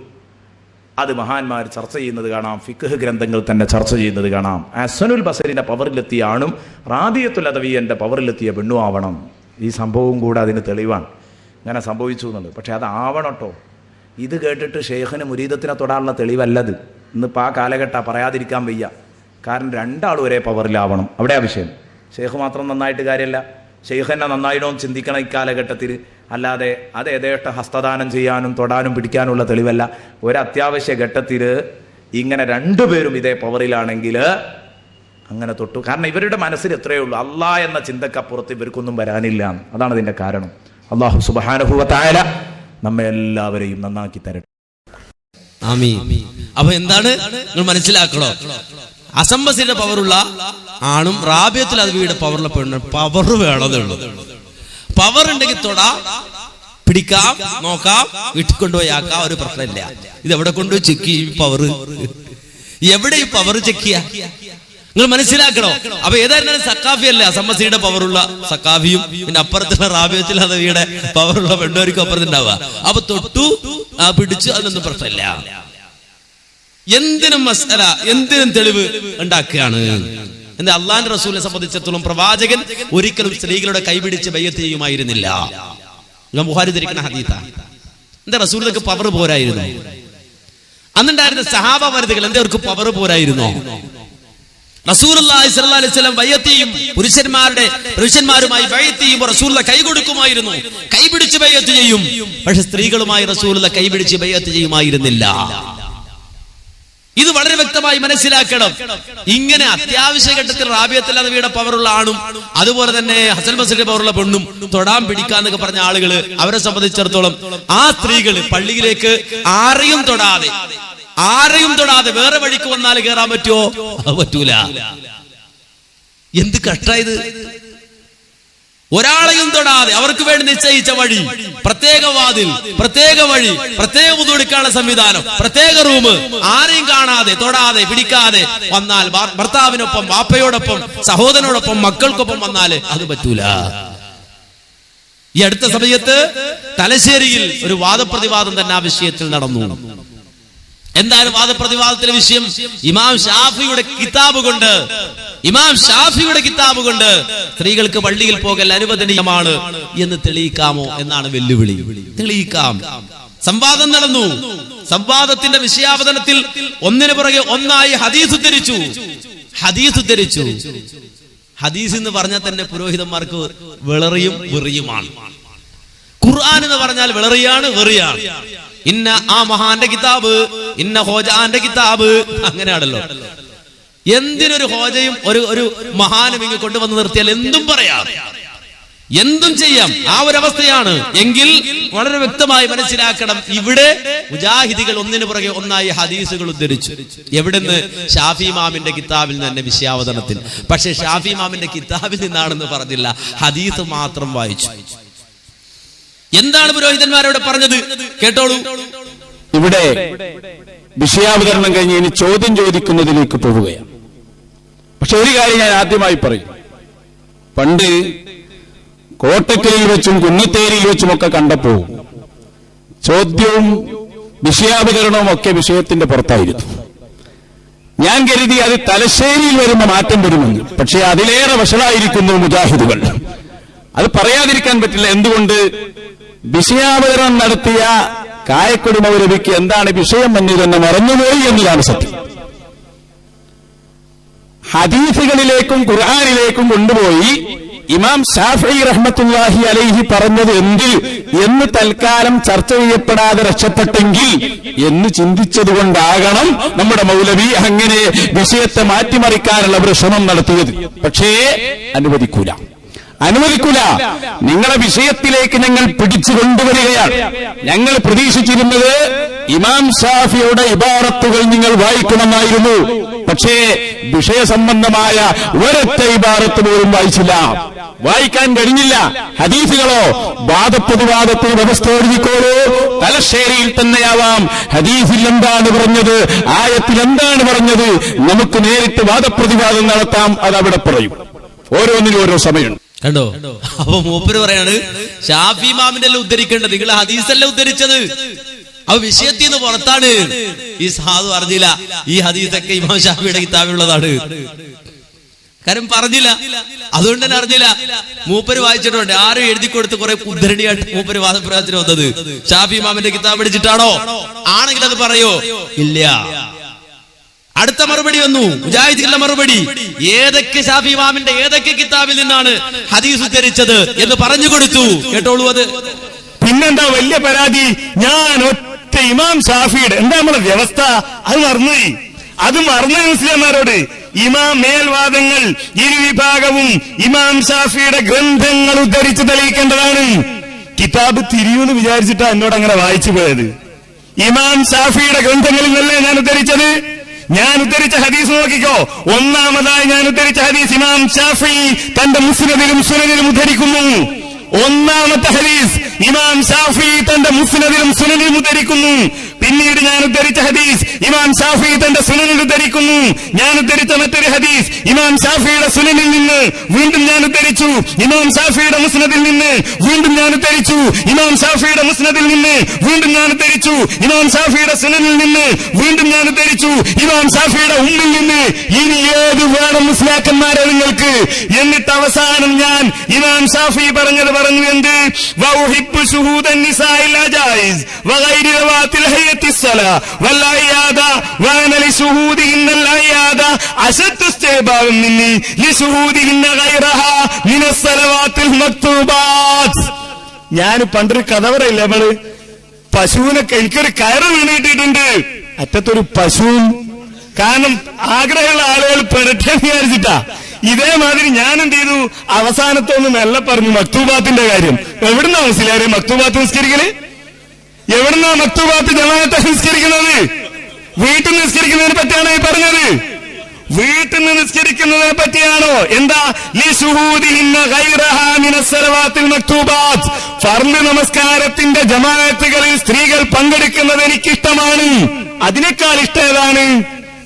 അത് മഹാന്മാർ ചർച്ച ചെയ്യുന്നത് കാണാം, ഫിഖ് ഗ്രന്ഥങ്ങൾ തന്നെ ചർച്ച ചെയ്യുന്നത് കാണാം. ഹസനുൽ ബസരിന്റെ പവറിലെത്തിയ ആണും റാബിയത്തുൽ അദവിയന്റെ പവറിലെത്തിയ പെണ്ണും ആവണം. ഈ സംഭവം കൂടെ അതിന് തെളിവാണ്. ഇങ്ങനെ സംഭവിച്ചു എന്നുള്ളത്. പക്ഷെ അത് ആവണട്ടോ. ഇത് കേട്ടിട്ട് ഷെയ്ഖിന് മുരീദത്തിനെ തൊടാനുള്ള തെളിവല്ലത്. ഇന്നിപ്പോൾ ആ കാലഘട്ടം പറയാതിരിക്കാൻ വയ്യ. കാരണം രണ്ടാളും ഒരേ പവറിലാവണം. അവിടെ ആ വിഷയം. ഷെയ്ഖ് മാത്രം നന്നായിട്ട് കാര്യമല്ല, ഷെയ്ഖ് തന്നെ നന്നായിടവും ചിന്തിക്കണം ഇക്കാലഘട്ടത്തിൽ. അല്ലാതെ അത് യഥേഷ്ട ഹസ്തദാനം ചെയ്യാനും തൊടാനും പിടിക്കാനുള്ള തെളിവല്ല. ഒരു അത്യാവശ്യ ഘട്ടത്തിൽ ഇങ്ങനെ രണ്ടുപേരും ഇതേ പവറിലാണെങ്കിൽ അങ്ങനെ തൊട്ടു. കാരണം ഇവരുടെ മനസ്സിൽ എത്രയേ ഉള്ളൂ, അള്ളാഹ് എന്ന ചിന്തക്കപ്പുറത്ത് ഇവർക്കൊന്നും വരാനില്ല. അതാണ് ഇതിന്റെ കാരണം. അല്ലാഹു സുബ്ഹാനഹു വ തആല നമ്മെ എല്ലാവരെയും നന്നാക്കി തരട്ടെ. ആമീൻ. അപ്പൊ എന്താണ് നിങ്ങൾ മനസ്സിലാക്കണോ? അസംബസിന്റെ പവറുള്ള ആണും റാബിയത്തുൽ അദവിയുടെ പവറുള്ള പെണ്ണും പവർ വേണമെന്നുള്ളൂ. പവർ ഉണ്ടെങ്കിൽ തൊടാം, പിടിക്കാം, നോക്കാം, വീട്ടിൽ കൊണ്ടുപോയി ആക്കാം, ഒരു പ്രശ്നമില്ല. ഇത് എവിടെ കൊണ്ടുപോയി ചെക്ക് ചെയ്യും? പവർ എവിടെ ഈ പവർ ചെക്ക് ചെയ്യാ? നിങ്ങൾ മനസ്സിലാക്കണോ? അപ്പൊ ഏതായിരുന്നാലും സക്കാഫി അല്ല അസംബസിയുടെ പവറുള്ള സക്കാഫിയും പിന്നെ അപ്പുറത്തുള്ള റാബിയത്തുൽ അദവിയുടെ പവറുള്ള പെണ്ണുകാർക്കും അപ്പുറത്തുണ്ടാവുക. അപ്പൊ തൊട്ടു പിടിച്ചു, അതിനൊന്നും പ്രശ്നമില്ല. എന്തിനും മസല, എന്തിനും തെളിവ് ഉണ്ടാക്കുകയാണ്. എന്താ? അള്ളാന്റെ റസൂലിനെ സംബന്ധിച്ചിടത്തോളം പ്രവാചകൻ ഒരിക്കലും സ്ത്രീകളുടെ കൈപിടിച്ച് ബയ്യത്ത് ചെയ്യുമായിരുന്നില്ല. ബുഖാരി ധരിക്കുന്ന ഹദീസാ. എന്താ? റസൂലിനൊക്കെ പവർ പോരായിരുന്നു. അന്നുണ്ടായിരുന്ന സഹാബ വനിതകൾ എന്താ അവർക്ക് പവർ പോരായിരുന്നോ? റസൂലുള്ളാഹി സ്വല്ലല്ലാഹു അലൈഹി വസല്ലം ബയ്യത്ത് ചെയ്യും, പുരുഷന്മാരുമായി ബയ്യത്ത് ചെയ്യുമ്പോൾ റസൂലുള്ള കൈ കൊടുക്കുമായിരുന്നു, കൈപിടിച്ച് ബയ്യത്ത് ചെയ്യും. പക്ഷെ സ്ത്രീകളുമായി റസൂലുള്ള കൈപിടിച്ച് ബയ്യത്ത് ചെയ്യുമായിരുന്നില്ല. ഇത് വളരെ വ്യക്തമായി മനസ്സിലാക്കണം. ഇങ്ങനെ അത്യാവശ്യ ഘട്ടത്തിൽ റാബിയത്തുൽ അദവിയുടെ പവറുള്ള ആണും അതുപോലെ തന്നെ ഹസൻ ബസറിന്റെ പവറുള്ള പെണ്ണും തൊടാൻ പിടിക്കാന്നൊക്കെ പറഞ്ഞ ആളുകള്, അവരെ സംബന്ധിച്ചിടത്തോളം ആ സ്ത്രീകള് പള്ളിയിലേക്ക് ആരെയും തൊടാതെ വേറെ വഴിക്ക് വന്നാൽ കയറാൻ പറ്റുമോ? അത് പറ്റൂല. എന്ത് കഷ്ടായത്! ഒരാളെയും തൊടാതെ അവർക്ക് വേണ്ടി നിശ്ചയിച്ച വഴി, പ്രത്യേക വാതിൽ, പ്രത്യേക വഴി, പ്രത്യേക മുതുടിക്കാനുള്ള സംവിധാനം, പ്രത്യേക റൂം, ആരെയും കാണാതെ തൊടാതെ പിടിക്കാതെ വന്നാൽ, ഭർത്താവിനൊപ്പം, വാപ്പയോടൊപ്പം, സഹോദരനോടൊപ്പം, മക്കൾക്കൊപ്പം വന്നാല് അത് പറ്റൂല. ഈ അടുത്ത സമയത്ത് തലശ്ശേരിയിൽ ഒരു വാദപ്രതിവാദം തന്നെ ആ വിഷയത്തിൽ നടന്നു. എന്താണ് വാദപ്രതിവാദത്തിലെ വിഷയം? ഇമാം ഷാഫിയുടെ കിതാബ് കൊണ്ട് സ്ത്രീകൾക്ക് പള്ളിയിൽ പോകൽ അനുവദനീയമാണ് എന്ന് തെളിയിക്കാമോ എന്നാണ് വെല്ലുവിളി. തെളിയിക്കാം. സംവാദം നടന്നു. സംവാദത്തിന്റെ വിഷയാവതരണത്തിൽ ഒന്നിനു പുറകെ ഒന്നായി ഹദീസ് ഉദ്ധരിച്ചു. ഹദീസ് എന്ന് പറഞ്ഞാൽ തന്നെ പുരോഹിതന്മാർക്ക് വിളറിയും വെറിയുമാണ്. ഖുർആൻ എന്ന് പറഞ്ഞാൽ വിളറിയാണ്, വെറിയാണ്. ഇന്ന ആ മഹാന്റെ കിതാബ്, ഇന്ന ഹോജാന്റെ കിതാബ്, അങ്ങനെയാണല്ലോ. എന്തിനൊരു ഹോജയും ഒരു മഹാനും ഇങ്ങ് കൊണ്ടുവന്ന് നിർത്തിയാൽ എന്തും പറയാം, എന്തും ചെയ്യാം. ആ ഒരു അവസ്ഥയാണ്. എങ്കിൽ വളരെ വ്യക്തമായി മനസ്സിലാക്കണം, ഇവിടെ മുജാഹിദികൾ ഒന്നിനു പുറകെ ഒന്നായി ഹദീസുകൾ ഉദ്ധരിച്ചു. എവിടുന്ന്? ഷാഫി ഇമാമിന്റെ കിതാബിൽ തന്നെ വിഷയാവതരണത്തിൽ. പക്ഷെ ഷാഫി ഇമാമിന്റെ കിതാബിൽ നിന്നാണെന്ന് പറഞ്ഞില്ല, ഹദീസ് മാത്രം വായിച്ചു. എന്താണ് പുരോഹിതന്മാരോട് പറഞ്ഞത്? കേട്ടോളൂ. ഇവിടെ വിഷയാവതരണം കഴിഞ്ഞ് ഇനി ചോദ്യം ചോദിക്കുന്നതിലേക്ക് പോവുകയാണ്. പക്ഷെ ഒരു കാര്യം ഞാൻ ആദ്യമായി പറയും. പണ്ട് കോട്ടക്കലിൽ വെച്ചും കുന്നത്തേരിയിൽ വെച്ചുമൊക്കെ കണ്ടപ്പോ ചോദ്യവും വിഷയാവതരണവും ഒക്കെ വിഷയത്തിന്റെ പുറത്തായിരുന്നു. ഞാൻ കരുതി അത് തലശ്ശേരിയിൽ വരുന്ന മാറ്റം വരുമെന്ന്. പക്ഷെ അതിലേറെ വഷളായിരിക്കുന്നു മുജാഹിദുകൾ. അത് പറയാതിരിക്കാൻ പറ്റില്ല. എന്തുകൊണ്ട്? വിഷയാവതരണം നടത്തിയ കായക്കൊടി മൗലവിക്ക് എന്താണ് വിഷയം എന്നതെന്ന് മറന്നുപോയി എന്നതാണ് സത്യം. ഹദീസുകളിലേക്കും ഖുർആനിലേക്കും കൊണ്ടുപോയി ഇമാം ശാഫിഈ റഹ്മത്തുള്ളാഹി അലൈഹി പറഞ്ഞത് എന്ത് എന്ന് തൽക്കാലം ചർച്ച ചെയ്യപ്പെടാതെ രക്ഷപ്പെട്ടെങ്കിൽ എന്ന് ചിന്തിച്ചതുകൊണ്ടാകണം നമ്മുടെ മൗലവി അങ്ങനെ വിഷയത്തെ മാറ്റിമറിക്കാനുള്ള ഒരു ശ്രമം നടത്തിയത്. പക്ഷേ അനുവദിക്കൂല. നിങ്ങളെ വിഷയത്തിലേക്ക് ഞങ്ങൾ പിടിച്ചു കൊണ്ടുവരികയാണ്. ഞങ്ങൾ പ്രതീക്ഷിച്ചിരുന്നത് ഇമാം ഷാഫിയുടെ ഇബാറത്തുകൾ നിങ്ങൾ വായിക്കണമെന്നായിരുന്നു. പക്ഷേ വിഷയസംബന്ധമായ ഒരൊറ്റ ഇബാറത്ത് പോലും വായിച്ചില്ല, വായിക്കാൻ കഴിഞ്ഞില്ല. ഹദീസുകളോ വാദപ്രതിവാദത്തിന് വ്യവസ്ഥ എഴുതിക്കോളൂ, തലശ്ശേരിയിൽ തന്നെയാവാം. ഹദീസിൽ എന്താണ് പറഞ്ഞത്, ആയത്തിൽ എന്താണ് പറഞ്ഞത്, നമുക്ക് നേരിട്ട് വാദപ്രതിവാദം നടത്താം. അതവിടെ പറയും. ഓരോന്നിനും ഓരോ സമയമുണ്ട്. കണ്ടോ? അപ്പൊ മൂപ്പര് പറയാണ് ഷാഫി ഇമാമിന്റെ അല്ല ഉദ്ധരിക്കേണ്ടത്, നിങ്ങൾ ഹദീസല്ല ഉദ്ധരിച്ചത്, അവ വിഷയത്തിൽ നിന്ന് പുറത്താണ്. ഈ സാധു അറിഞ്ഞില്ല ഈ ഹദീസൊക്കെ ഇമാം ഷാഫിയുടെ കിതാബിലുള്ളതാണ്. കാര്യം പറഞ്ഞില്ല, അതുകൊണ്ട് തന്നെ അറിഞ്ഞില്ല. മൂപ്പര് വായിച്ചിട്ടുണ്ട്, ആരും എഴുതി കൊടുത്ത് കുറെ ഉദ്ധരണിയായിട്ട് മൂപ്പര് വാദപ്രയോഗത്തിന് വന്നത്. ഷാഫി ഇമാമിന്റെ കിതാബ് അടിച്ചിട്ടാണോ? ആണെങ്കിൽ അത് പറയോ? ഇല്ല. അടുത്ത മറുപടി വന്നു, മുജാഹിദിന്റെ മറുപടി. ഏതൊക്കെ ഷാഫി ഇമാമിന്റെ ഏതൊക്കെ കിതാബിൽ നിന്നാണ് ഹദീസ് ഉദ്ധരിച്ചത് എന്ന് പറഞ്ഞു കൊടുത്തു. കേട്ടോളൂ. അത് പിന്നെന്താ വലിയ പരാതി? ഞാൻ ഒറ്റ ഇമാം ഷാഫിയുടെ എന്താ നമ്മുടെ വ്യവസ്ഥ? അത് മറന്നുപോയി. അത് മറന്നു മുസ്ലിംമാരോട്. ഇമാം മേൽവാദങ്ങൾ ഇരുവിഭാഗവും ഇമാം ഷാഫിയുടെ ഗ്രന്ഥങ്ങൾ ഉദ്ധരിച്ച് തെളിയിക്കേണ്ടതാണ്. കിതാബ് തിരിയൂന്ന് വിചാരിച്ചിട്ടാ എന്നോട് അങ്ങനെ വായിച്ചു പോയത്. ഇമാം ഷാഫിയുടെ ഗ്രന്ഥങ്ങളിൽ നിന്നല്ലേ ഞാൻ ഉദ്ധരിച്ചത്. ഞാൻ ഉദ്ധരിച്ച ഹദീസ് നോക്കിക്കോ. ഒന്നാമതായി ഞാൻ ഉദ്ധരിച്ച ഹദീസ് ഇമാം ഷാഫി തന്റെ മുസ്നദിലും സുനനിലും ഉദ്ധരിക്കുന്നു. ഒന്നാമത്തെ ഹദീസ് ഇമാം ഷാഫി തന്റെ മുസ്നദിലും സുനനിലും ഉദ്ധരിക്കുന്നു. പിന്നീട് ഞാൻ ഉദ്ധരിച്ച ഹദീസ് ഇമാം ഷാഫി തന്റെ സുനനിൽ ഉദ്ധരിക്കുന്നു. ഞാൻ ഉദ്ധരിച്ച മറ്റൊരു ഹദീസ് ഇമാം ഷാഫിയുടെ സുനനിൽ നിന്ന് വീണ്ടും ഞാൻ ഉദ്ധരിച്ചു. ഇമാം ഷാഫിയുടെ മുസ്നദിൽ നിന്ന് വീണ്ടും ഞാൻ ഉദ്ധരിച്ചു. ഇമാം ഷാഫിയുടെ മുസ്നദിൽ നിന്ന് വീണ്ടും ഞാൻ ഉദ്ധരിച്ചു. ഇമാം ഷാഫിയുടെ സുനനിൽ നിന്ന് വീണ്ടും ഞാൻ ഉദ്ധരിച്ചു. ഇമാം ഷാഫിയുടെ ഉമ്മിൽ നിന്ന്. ഇനി ഏത് വേണം മുസ്ലിയാക്കന്മാരെ നിങ്ങൾക്ക്? എന്നിട്ട് അവസാനം ഞാൻ ഇമാം ഷാഫി പറഞ്ഞത് പറഞ്ഞു. എന്ത്? വൗഹിബ്ബു ശുഹൂദൻ നിസാഇൽ അജായിസ് വഗൈരി റവാത്തിൽ ഹയ്യത്തിസ്സലാ വല്ലഅയാദ വഅന ലിശുഹൂദിഹിന്നൽ അയാദ അശദ്ദു ഇസ്തിഹ്ബാബൻ മിന്നി ലിശുഹൂദിഹിന്ന ഗൈറഹാ മിനസ് സലവാത്തിൽ മക്തൂബാത്ത്. ഞാൻ പണ്ടൊരു കഥ പറയില്ല, നമ്മള് പശുവിനെ എനിക്കൊരു കയറ് വീണിട്ടിട്ടുണ്ട്, അറ്റത്തൊരു പശുവും. കാരണം ആഗ്രഹമുള്ള ആളുകൾ പെടട്ടെ വിചാരിച്ചിട്ടാ. ഇതേമാതിരി ഞാൻ എന്ത് ചെയ്തു? അവസാനത്തൊന്ന് മെല്ലെ പറഞ്ഞു മക്തൂബാത്തിന്റെ കാര്യം. എവിടുന്നാ മുസ്ലിയാരെ മക്തൂബാത്ത് നിസ്കരിക്കല്? എവിടുന്നാ മക്തൂബാത്ത് ജമാഅത്തെ നിസ്കരിക്കുന്നത്? വീട്ടിൽ നിസ്കരിക്കുന്നതിനെ പറ്റിയാണോ ഈ പറഞ്ഞത്? വീട്ടിൽ നിന്ന് നിസ്കരിക്കുന്നതിനെ പറ്റിയാണോ? എന്താ? ഫർള് നമസ്കാരത്തിന്റെ ജമാഅത്തുകളിൽ സ്ത്രീകൾ പങ്കെടുക്കുന്നത് എനിക്കിഷ്ടമാണ്. അതിനേക്കാൾ ഇഷ്ടം ഏതാണ്?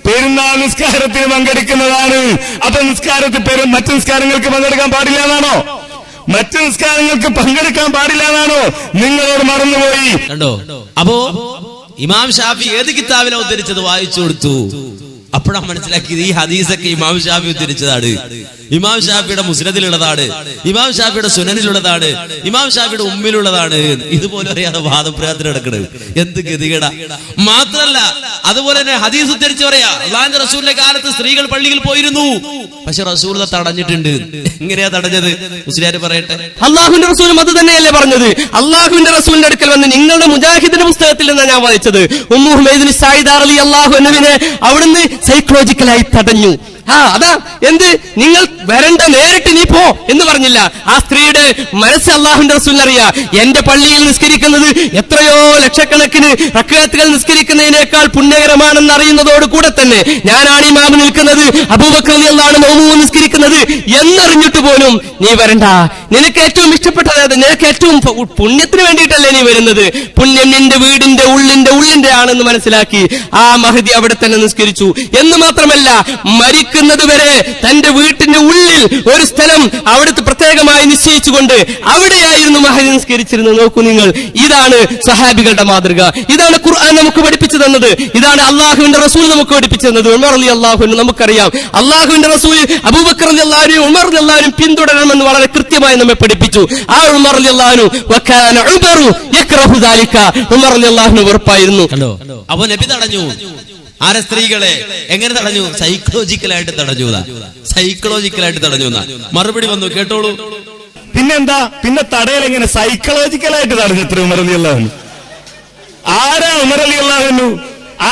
പെരുന്നാൾ നിസ്കാരത്തിന് പങ്കെടുക്കുന്നതാണ്. അപ്പൊ മറ്റു നിസ്കാരങ്ങൾക്ക് പങ്കെടുക്കാൻ പാടില്ല എന്നാണോ? മറ്റു നിസ്കാരങ്ങൾക്ക് പങ്കെടുക്കാൻ പാടില്ല എന്നാണോ? നിങ്ങളോട് മറന്നുപോയി. കണ്ടോ? അപ്പോ ഇമാം ഷാഫി ഏത് കിതാബിലാണ് ഉദ്ധരിച്ചത് വായിച്ചു കൊടുത്തു. അപ്പോഴാണ് മനസ്സിലാക്കിയത് ഈ ഹദീസൊക്കെ ഇമാം ഷാഫി ഉദ്ധരിച്ചതാണ്, ഇമാം ഷാഫിയുടെ മുസ്നദിലുള്ളതാണ്, ഇമാം ഷാഫിയുടെ സുനനിലുള്ളതാണ്, ഇമാം ഷാഫിയുടെ ഉമ്മിലുള്ളതാണ്. ഇതുപോലെ അറിയാതെ വാദപ്രയോഗത്തിന് നടക്കണത് എന്ത് ഗതികേടാ. മാത്രല്ല അതുപോലെ തന്നെ ഹദീസ് ഉദ്ധരിച്ച് പറയാ, അല്ലാഹുവിന്റെ റസൂലിന്റെ കാലത്ത് സ്ത്രീകൾ പള്ളിയിൽ പോയിരുന്നു, പക്ഷെ റസൂൽ തടഞ്ഞിട്ടുണ്ട്. എങ്ങനെയാ തടഞ്ഞത്? മുസ്ലിയാർ പറയട്ടെ. അള്ളാഹുവിന്റെ റസൂലും അത് തന്നെയല്ലേ പറഞ്ഞത്? അള്ളാഹുവിന്റെ റസൂലിന്റെ അടുക്കൽ വന്ന് നിങ്ങളുടെ മുജാഹിദിന്റെ പുസ്തകത്തിൽ നിന്നാണ് ഞാൻ വായിച്ചത്. ഉമ്മു ഹുമൈദുൽ സായിദ റളിയല്ലാഹു അൻഹുവിനെ അവിടുന്ന് സൈക്കോളജിക്കലായി തടഞ്ഞു. അതാ എന്ത് നിങ്ങൾ വരണ്ട, നേരിട്ട് നീ പോ എന്ന് പറഞ്ഞില്ല. ആ സ്ത്രീയുടെ മനസ്സ് അള്ളാഹുവിന്റെ റസൂലിനറിയാ. എന്റെ പള്ളിയിൽ നിസ്കരിക്കുന്നത് എത്രയോ ലക്ഷക്കണക്കിന് റക്അത്തുകൾ നിസ്കരിക്കുന്നതിനേക്കാൾ പുണ്യകരമാണെന്ന് അറിയുന്നതോട് കൂടെ തന്നെ ഞാനാണ് ഇമാമ് നിൽക്കുന്നത്, അബൂബക്കർ റളിയല്ലാഹു അൻഹു നോമ്പ് നിസ്കരിക്കുന്നത് എന്നറിഞ്ഞിട്ട് പോലും നീ വരണ്ട. നിനക്ക് ഏറ്റവും ഇഷ്ടപ്പെട്ടത്, നിനക്ക് ഏറ്റവും പുണ്യത്തിന് വേണ്ടിയിട്ടല്ലേ നീ വരുന്നത്, പുണ്യം നിന്റെ വീടിന്റെ ഉള്ളിന്റെ ആണെന്ന് മനസ്സിലാക്കി ആ മഹദി അവിടെ തന്നെ നിസ്കരിച്ചു. എന്ന് മാത്രമല്ല, മരിക്കുന്നത് വരെ തന്റെ വീട്ടിന്റെ ഉള്ളിൽ ഒരു സ്ഥലം അവിടുത്തെ പ്രത്യേകമായി നിശ്ചയിച്ചുകൊണ്ട് അവിടെയായിരുന്നു മഹദി നിസ്കരിച്ചിരുന്നത്. നോക്കൂ നിങ്ങൾ, ഇതാണ് സഹാബികളുടെ മാതൃക, ഇതാണ് ഖുർആൻ നമുക്ക് പഠിപ്പിച്ചു തന്നത്, ഇതാണ് അള്ളാഹുവിന്റെ റസൂൽ നമുക്ക് പഠിപ്പിച്ചു തന്നത്. ഉമർ റളിയല്ലാഹു അൻഹു നമുക്കറിയാം, അള്ളാഹുവിന്റെ റസൂൽ അബൂബക്കർ റളിയല്ലാഹു അൻഹു ഉമർ റളിയല്ലാഹു അൻഹു പിന്തുടരണമെന്ന് വളരെ കൃത്യമായി നമ്മെ പഠിപ്പിച്ചു. ആ ഉമർ റളിയല്ലാഹു അൻഹു വകാന ഉമറു യക്റഹു ദാലിക, ഉമർ റളിയല്ലാഹു അൻഹു വെറുപ്പായിരുന്നു. അപ്പൊ നബി തടഞ്ഞു. ആരെ? സ്ത്രീകളെ. എങ്ങനെ തടഞ്ഞു? സൈക്കോളജിക്കലായിട്ട് തടഞ്ഞു. സൈക്കോളജിക്കലായിട്ട് തടഞ്ഞു. മറുപടി വന്നു, കേട്ടോളൂ. പിന്നെന്താ? പിന്നെ തടയൽ എങ്ങനെ സൈക്കോളജിക്കലായിട്ട് തടഞ്ഞു? ഉമർ റളിയല്ലാഹു അൻഹു ആരാ? ഉമർ റളിയല്ലാഹു അൻഹു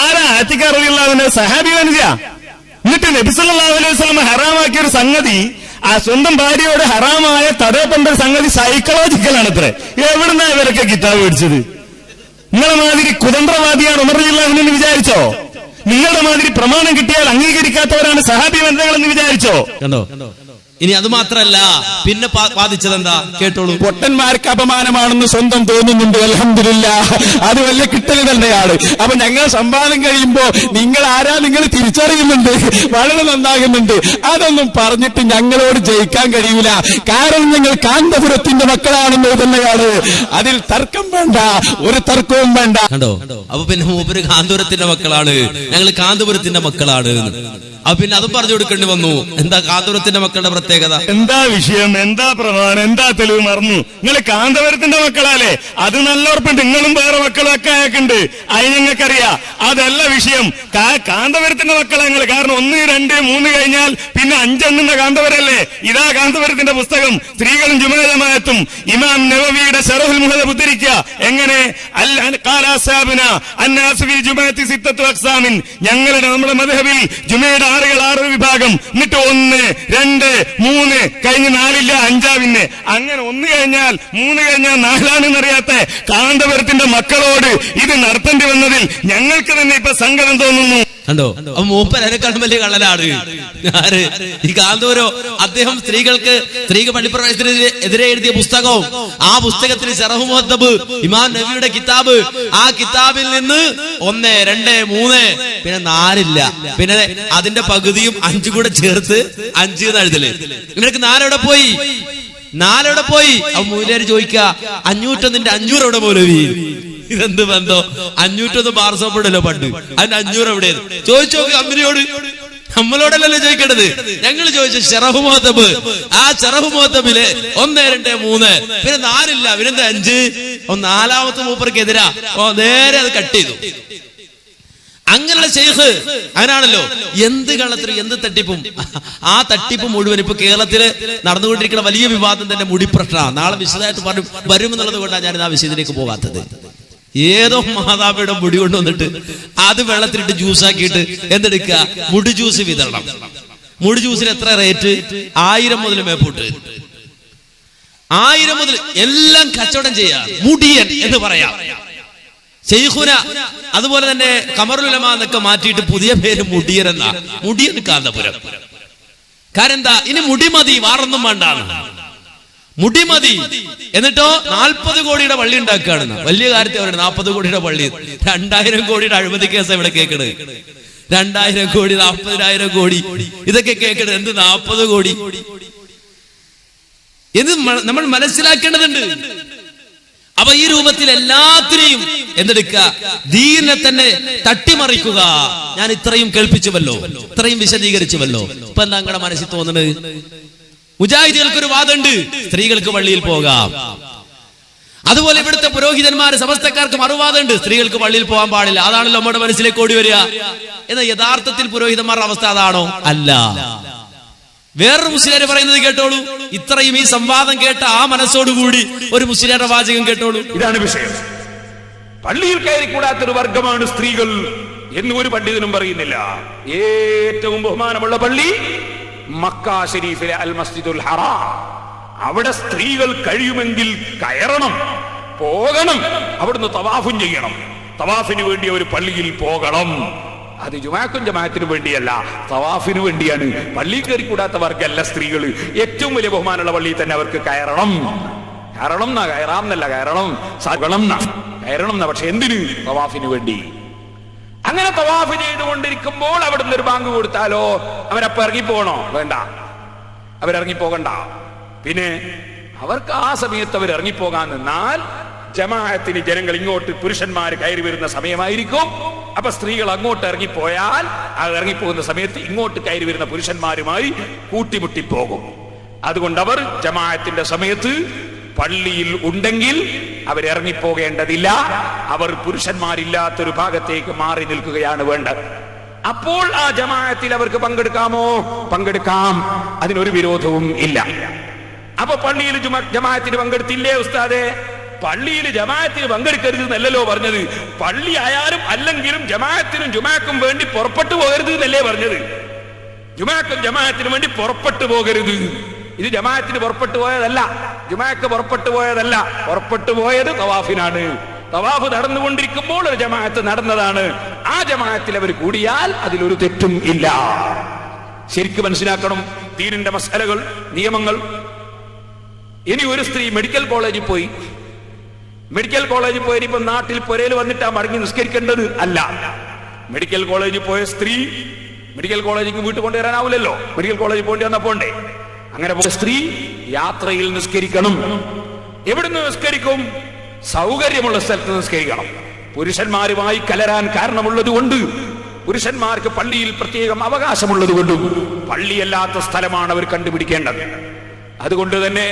ആരാ? ആതിക റളിയല്ലാഹു അൻഹു സഹാബി വനിതയാ. എന്നിട്ട് നബി സല്ലല്ലാഹു അലൈഹി വസല്ലം ഹറാമാക്കിയ ഒരു സംഗതി, ആ സ്വന്തം ഭാര്യയോട് ഹറാമായ തടയപ്പെട്ട ഒരു സംഗതി സൈക്കോളജിക്കലാണ്. അത്ര എവിടുന്നാ ഇവരൊക്കെ കിതാബ് മേടിച്ചത്? നിങ്ങളെ മാതിരി കുതന്ത്രവാദിയാണ് ഉമർ റളിയല്ലാഹു അൻഹു എന്ന് വിചാരിച്ചോ? നിങ്ങളുടെ മാതിരി പ്രമാണം കിട്ടിയാൽ അംഗീകരിക്കാത്തവരാണ് സഹാബി വനിതകളെന്ന് വിചാരിച്ചോ? കണ്ടോ? ഇനി അത് മാത്രല്ല, പിന്നെ ബാധിച്ചത് എന്താ? കേട്ടോളൂ. പൊട്ടന്മാർക്ക് അപമാനമാണെന്ന് സ്വന്തം തോന്നുന്നുണ്ട്. അൽഹംദുലില്ലാഹ്, അത് വലിയ കിട്ടൽ തന്നെയാണ്. അപ്പൊ ഞങ്ങൾ സംവാദം കഴിയുമ്പോ നിങ്ങൾ ആരാ നിങ്ങൾ തിരിച്ചറിയുന്നുണ്ട്, വളരെ നന്നാകുന്നുണ്ട്. അതൊന്നും പറഞ്ഞിട്ട് ഞങ്ങളോട് ജയിക്കാൻ കഴിയൂല. കാരണം ഞങ്ങൾ കാന്തപുരത്തിന്റെ മക്കളാണെന്ന് തന്നെയാണ്. അതിൽ തർക്കം വേണ്ട, ഒരു തർക്കവും വേണ്ട. കണ്ടോ? അപ്പൊ പിന്നെ മൂപ്പര് കാന്തപുരത്തിന്റെ മക്കളാണ്, ഞങ്ങൾ കാന്തപുരത്തിന്റെ മക്കളാണ്. അപ്പൊ പിന്നെ അതും പറഞ്ഞു കൊടുക്കേണ്ടി വന്നു. എന്താ കാന്തപുരത്തിന്റെ മക്കളുടെ പ്രത്യേകത? എന്താ വിഷയം? എന്താ പ്രമാണം? എന്താ തെളിവ്? മറന്നു. നിങ്ങൾ കാന്തപുരത്തിന്റെ മക്കളല്ലേ? അത് നല്ല ഉറപ്പുണ്ട്. നിങ്ങളും വേറെ മക്കളൊക്കെ അയക്കുണ്ട്, അത് ഞങ്ങൾക്കറിയാം. അതല്ല വിഷയം. കാന്തപുരത്തിന്റെ മക്കളെ നിങ്ങൾ. കാരണം 1, 2, 3 കഴിഞ്ഞാൽ പിന്നെ 5 എണ്ണുന്ന കാന്തപുരല്ലേ? ഇതാ കാന്തപുരത്തിന്റെ പുസ്തകം. സ്ത്രീകളും ജുമാഅത്തും ഇമാം നവവിയുടെ ശറഹുൽ മുഹദബ് ഉദ്ധരിക്കുക. എങ്ങനെ? ഞങ്ങളുടെ നമ്മുടെ മദ്ഹബിൽ ജുമയുടെ 6 വിഭാഗം. എന്നിട്ട് 1, 2, 3 കഴിഞ്ഞ് 4 5 അങ്ങനെ 1 കഴിഞ്ഞാൽ 3 കഴിഞ്ഞാൽ 4 കാന്തപുരത്തിന്റെ മക്കളോട് ഇത് നടത്തേണ്ടി വന്നതിൽ ഞങ്ങൾക്ക് തന്നെ ഇപ്പൊ സങ്കടം തോന്നുന്നു. കണ്ടോ? അപ്പൊ മൂപ്പൻ അതിനെക്കാളും വലിയ കള്ളനാണ് ആര്? ഈ കാന്തപുരോ. അദ്ദേഹം സ്ത്രീകൾ പള്ളിപ്രവേശനത്തിനെതിരെ എഴുതിയ പുസ്തകവും ആ പുസ്തകത്തിൽ ശറഹു മുഹദ്ദബ് ഇമാം നബിയുടെ കിതാബ്, ആ കിതാബിൽ നിന്ന് 1, 2, 3 പിന്നെ 4 ഇല്ല, പിന്നെ അതിന്റെ പകുതിയും 5 കൂടെ ചേർത്ത് 5 എന്ന് എഴുതല്. നിനക്ക് 4 എവിടെ പോയി? 4 എവിടെ പോയി? അപ്പൊ മൂല്യര് ചോദിക്കുക, 501ന്റെ 500 എവിടെ മൗലവി? ഇതെന്ത് ബന്ധോ? 501 ബാർസോപ്പെടുമല്ലോ പണ്ട്, അതിന്റെ 500 എവിടെ ചോദിച്ചു നോക്ക് കമ്പനിയോട്. നമ്മളോടല്ലല്ലോ ചോദിക്കേണ്ടത്. ഞങ്ങൾ ചോദിച്ചു ശറഹു മുഹദ്ദബ്. ആ ശറഹു മുഹദ്ദബില് 1, 2, 3 പിന്നെ 4 ഇല്ല, പിന്നെന്താ 5? 4ാമത്തെ മൂപ്പർക്കെതിരാ നേരെ അത് കട്ട് ചെയ്തു. അങ്ങനെയുള്ള ശൈഖ് അങ്ങനാണല്ലോ. എന്ത് കള്ളത്തിനും എന്ത് തട്ടിപ്പും. ആ തട്ടിപ്പ് മുഴുവൻ ഇപ്പൊ കേരളത്തില് നടന്നുകൊണ്ടിരിക്കുന്ന വലിയ വിവാദം തന്നെ മുടി പ്രശ്നമാണ്. നാളെ വിശദമായിട്ട് വരുമെന്നുള്ളത് കൊണ്ടാണ് ഞാൻ ആ വിഷയത്തിലേക്ക് പോകാത്തത്. ഏതോ മാതാപിയുടെ മുടി കൊണ്ടുവന്നിട്ട് അത് വെള്ളത്തിലിട്ട് ജ്യൂസാക്കിയിട്ട് എന്തെടുക്കുക? മുടി ജ്യൂസ് വിതരണം. മുടി ജ്യൂസിന് എത്ര റേറ്റ്? 1000 മുതൽ മേപ്പോട്ട്. 1000 മുതൽ എല്ലാം കച്ചവടം ചെയ്യാം. മുടിയൻ എന്ന് പറയാം. ശൈഖുന അതുപോലെ തന്നെ ഖമറുൽ ഉലമ എന്നൊക്കെ മാറ്റിയിട്ട് പുതിയ പേര് മുടിയൻ എന്നാ. മുടിയൻ കാന്തപുരം. കാരണം എന്താ? ഇനി മുടി മതി, വാറൊന്നും വേണ്ടാണ്. മുടി മതി. എന്നിട്ടോ 40 കോടിയുടെ പള്ളി ഉണ്ടാക്കുകയാണ്. വലിയ കാര്യത്തിൽ അവരുടെ 40 കോടിയുടെ പള്ളി. 2000 കോടിയുടെ അഴിമതി കേസ് ഇവിടെ കേൾക്കണത്. 2000 കോടി, 40,000 കോടി ഇതൊക്കെ കേൾക്കണത്. എന്ത് 40 കോടി? ഇത് നമ്മൾ മനസ്സിലാക്കേണ്ടതുണ്ട്. അപ്പൊ ഈ രൂപത്തിൽ എല്ലാത്തിനെയും എന്തെടുക്കുക? ദീനിനെ തന്നെ തട്ടിമറിക്കുക. ഞാൻ ഇത്രയും കേൾപ്പിച്ചുവല്ലോ, ഇത്രയും വിശദീകരിച്ചുവല്ലോ. ഇപ്പൊ എന്താ നിങ്ങളുടെ മനസ്സിൽ തോന്നുന്നത്? മുജാഹിദികൾക്കൊരു വാദമുണ്ട്, സ്ത്രീകൾക്ക് പള്ളിയിൽ പോകാം. അതുപോലെ ഇവിടുത്തെ പുരോഹിതന്മാർ സമസ്തക്കാർക്ക് മറുവാദമുണ്ട്, സ്ത്രീകൾക്ക് പള്ളിയിൽ പോകാൻ പാടില്ല. അതാണല്ലോ നമ്മുടെ മനസ്സിലേക്ക് ഓടി വരിക. എന്നാൽ യഥാർത്ഥത്തിൽ പുരോഹിതന്മാരുടെ അവസ്ഥ അതാണോ? അല്ല. വേറൊരു മുസ്ലിയാർ പറയുന്നത് കേട്ടോളൂ. ഇത്രയും ഈ സംവാദം കേട്ട ആ മനസ്സോടുകൂടി ഒരു മുസ്ലിയാരുടെ വാചകം കേട്ടോളൂ. ഇതാണ് വിഷയം. പള്ളിയിൽ കയറി കൂടാത്തൊരു വർഗമാണ് സ്ത്രീകൾ എന്ന് ഒരു പണ്ഡിതനും പറയുന്നില്ല. ഏറ്റവും ബഹുമാനമുള്ള പള്ളി മക്ക ഷരീഫിലെ അൽ മസ്ജിദുൽ ഹറാം. അവിടെ സ്ത്രീകൾ കഴിയുമെങ്കിൽ കയറണം, പോകണം, അവിടുന്ന് തവാഫും ചെയ്യണം. തവാഫിന് വേണ്ടി ഒരു പള്ളിയിൽ പോകണം. അത് ജുമാക്കും ജമാഅത്തിനും വേണ്ടിയല്ല, തവാഫിന് വേണ്ടിയാണ്. പള്ളി കയറി കൂടാത്തവർക്കല്ല സ്ത്രീകൾ. ഏറ്റവും വലിയ ബഹുമാനമുള്ള പള്ളിയിൽ തന്നെ അവർക്ക് കയറണം. കയറണം എന്നാ, കയറാമെന്നല്ല, കയറണം കയറണം. പക്ഷെ എന്തിന്? തവാഫിന് വേണ്ടി. അങ്ങനെ തവാഫ് ചെയ്തുകൊണ്ടിരിക്കുമ്പോൾ അവിടുന്ന് ഒരു ബാങ്ക് കൊടുത്താലോ അവരപ്പ ഇറങ്ങിപ്പോകണോ? വേണ്ട, അവരിറങ്ങിപ്പോകണ്ട. പിന്നെ അവർക്ക് ആ സമയത്ത് അവർ ഇറങ്ങിപ്പോകാൻ നിന്നാൽ ജമാഅത്തിന് ജനങ്ങൾ ഇങ്ങോട്ട് പുരുഷന്മാർ കയറി വരുന്ന സമയമായിരിക്കും. അപ്പൊ സ്ത്രീകൾ അങ്ങോട്ട് ഇറങ്ങിപ്പോയാൽ ആ ഇറങ്ങിപ്പോകുന്ന സമയത്ത് ഇങ്ങോട്ട് കയറി വരുന്ന പുരുഷന്മാരുമായി കൂട്ടിമുട്ടിപ്പോകും. അതുകൊണ്ട് അവർ ജമാഅത്തിന്റെ സമയത്ത് പള്ളിയിൽ ഉണ്ടെങ്കിൽ അവരിറങ്ങിപ്പോകേണ്ടതില്ല. അവർ പുരുഷന്മാരില്ലാത്തൊരു ഭാഗത്തേക്ക് മാറി നിൽക്കുകയാണ് വേണ്ടത്. അപ്പോൾ ആ ജമാഅത്തിൽ അവർക്ക് പങ്കെടുക്കാമോ? പങ്കെടുക്കാം, അതിനൊരു വിരോധവും ഇല്ല. അപ്പൊ പള്ളിയിൽ ജമാഅത്തിന് പങ്കെടുത്തില്ലേ ഉസ്താദേ? പള്ളിയിൽ ജമാഅത്തിന് പങ്കെടുക്കരുത് എന്നല്ലല്ലോ പറഞ്ഞത്. പള്ളി ആയാലും അല്ലെങ്കിലും ജമാഅത്തിനും ജുമാക്കും വേണ്ടി പുറപ്പെട്ടു പോകരുത് എന്നല്ലേ പറഞ്ഞത്. ജുമാക്കും ജമാഅത്തിനും വേണ്ടി പുറപ്പെട്ടു പോകരുത്. ഇത് ജമാഅത്തിന് പുറപ്പെട്ടു പോയതല്ല, ജുമാക്ക് പുറപ്പെട്ടു പോയതല്ല. പുറപ്പെട്ടു പോയത് തവാഫിനാണ്. തവാഫ് നടന്നുകൊണ്ടിരിക്കുമ്പോൾ ഒരു ജമാഅത്ത് നടന്നതാണ്. ആ ജമാഅത്തിൽ അവർ കൂടിയാൽ അതിലൊരു തെറ്റും ഇല്ല. ശരിക്കും മനസ്സിലാക്കണം ദീനിന്റെ മസലകൾ, നിയമങ്ങൾ. ഇനി ഒരു സ്ത്രീ മെഡിക്കൽ കോളേജിൽ പോയി, മെഡിക്കൽ കോളേജിൽ പോയി ഇപ്പൊ നാട്ടിൽ പുരയിൽ വന്നിട്ടാ മടങ്ങി നിസ്കരിക്കേണ്ടത് അല്ല. മെഡിക്കൽ കോളേജിൽ പോയ സ്ത്രീ മെഡിക്കൽ കോളേജിൽ വീട്ടിൽ കൊണ്ടുവരാനാവില്ലല്ലോ, മെഡിക്കൽ കോളേജിൽ പോകേണ്ടി വന്നാ പോണ്ടേ. അങ്ങനെ പോയ സ്ത്രീ യാത്രയിൽ നിസ്കരിക്കണം. എവിടുന്ന് നിസ്കരിക്കും? സൗകര്യമുള്ള സ്ഥലത്ത് നിസ്കരിക്കണം. പുരുഷന്മാരുമായി കലരാൻ കാരണമുള്ളത് കൊണ്ട്, പുരുഷന്മാർക്ക് പള്ളിയിൽ പ്രത്യേകം അവകാശമുള്ളത് കൊണ്ടും പള്ളിയല്ലാത്ത സ്ഥലമാണ് അവർ കണ്ടുപിടിക്കേണ്ടത്. അതുകൊണ്ട് തന്നെ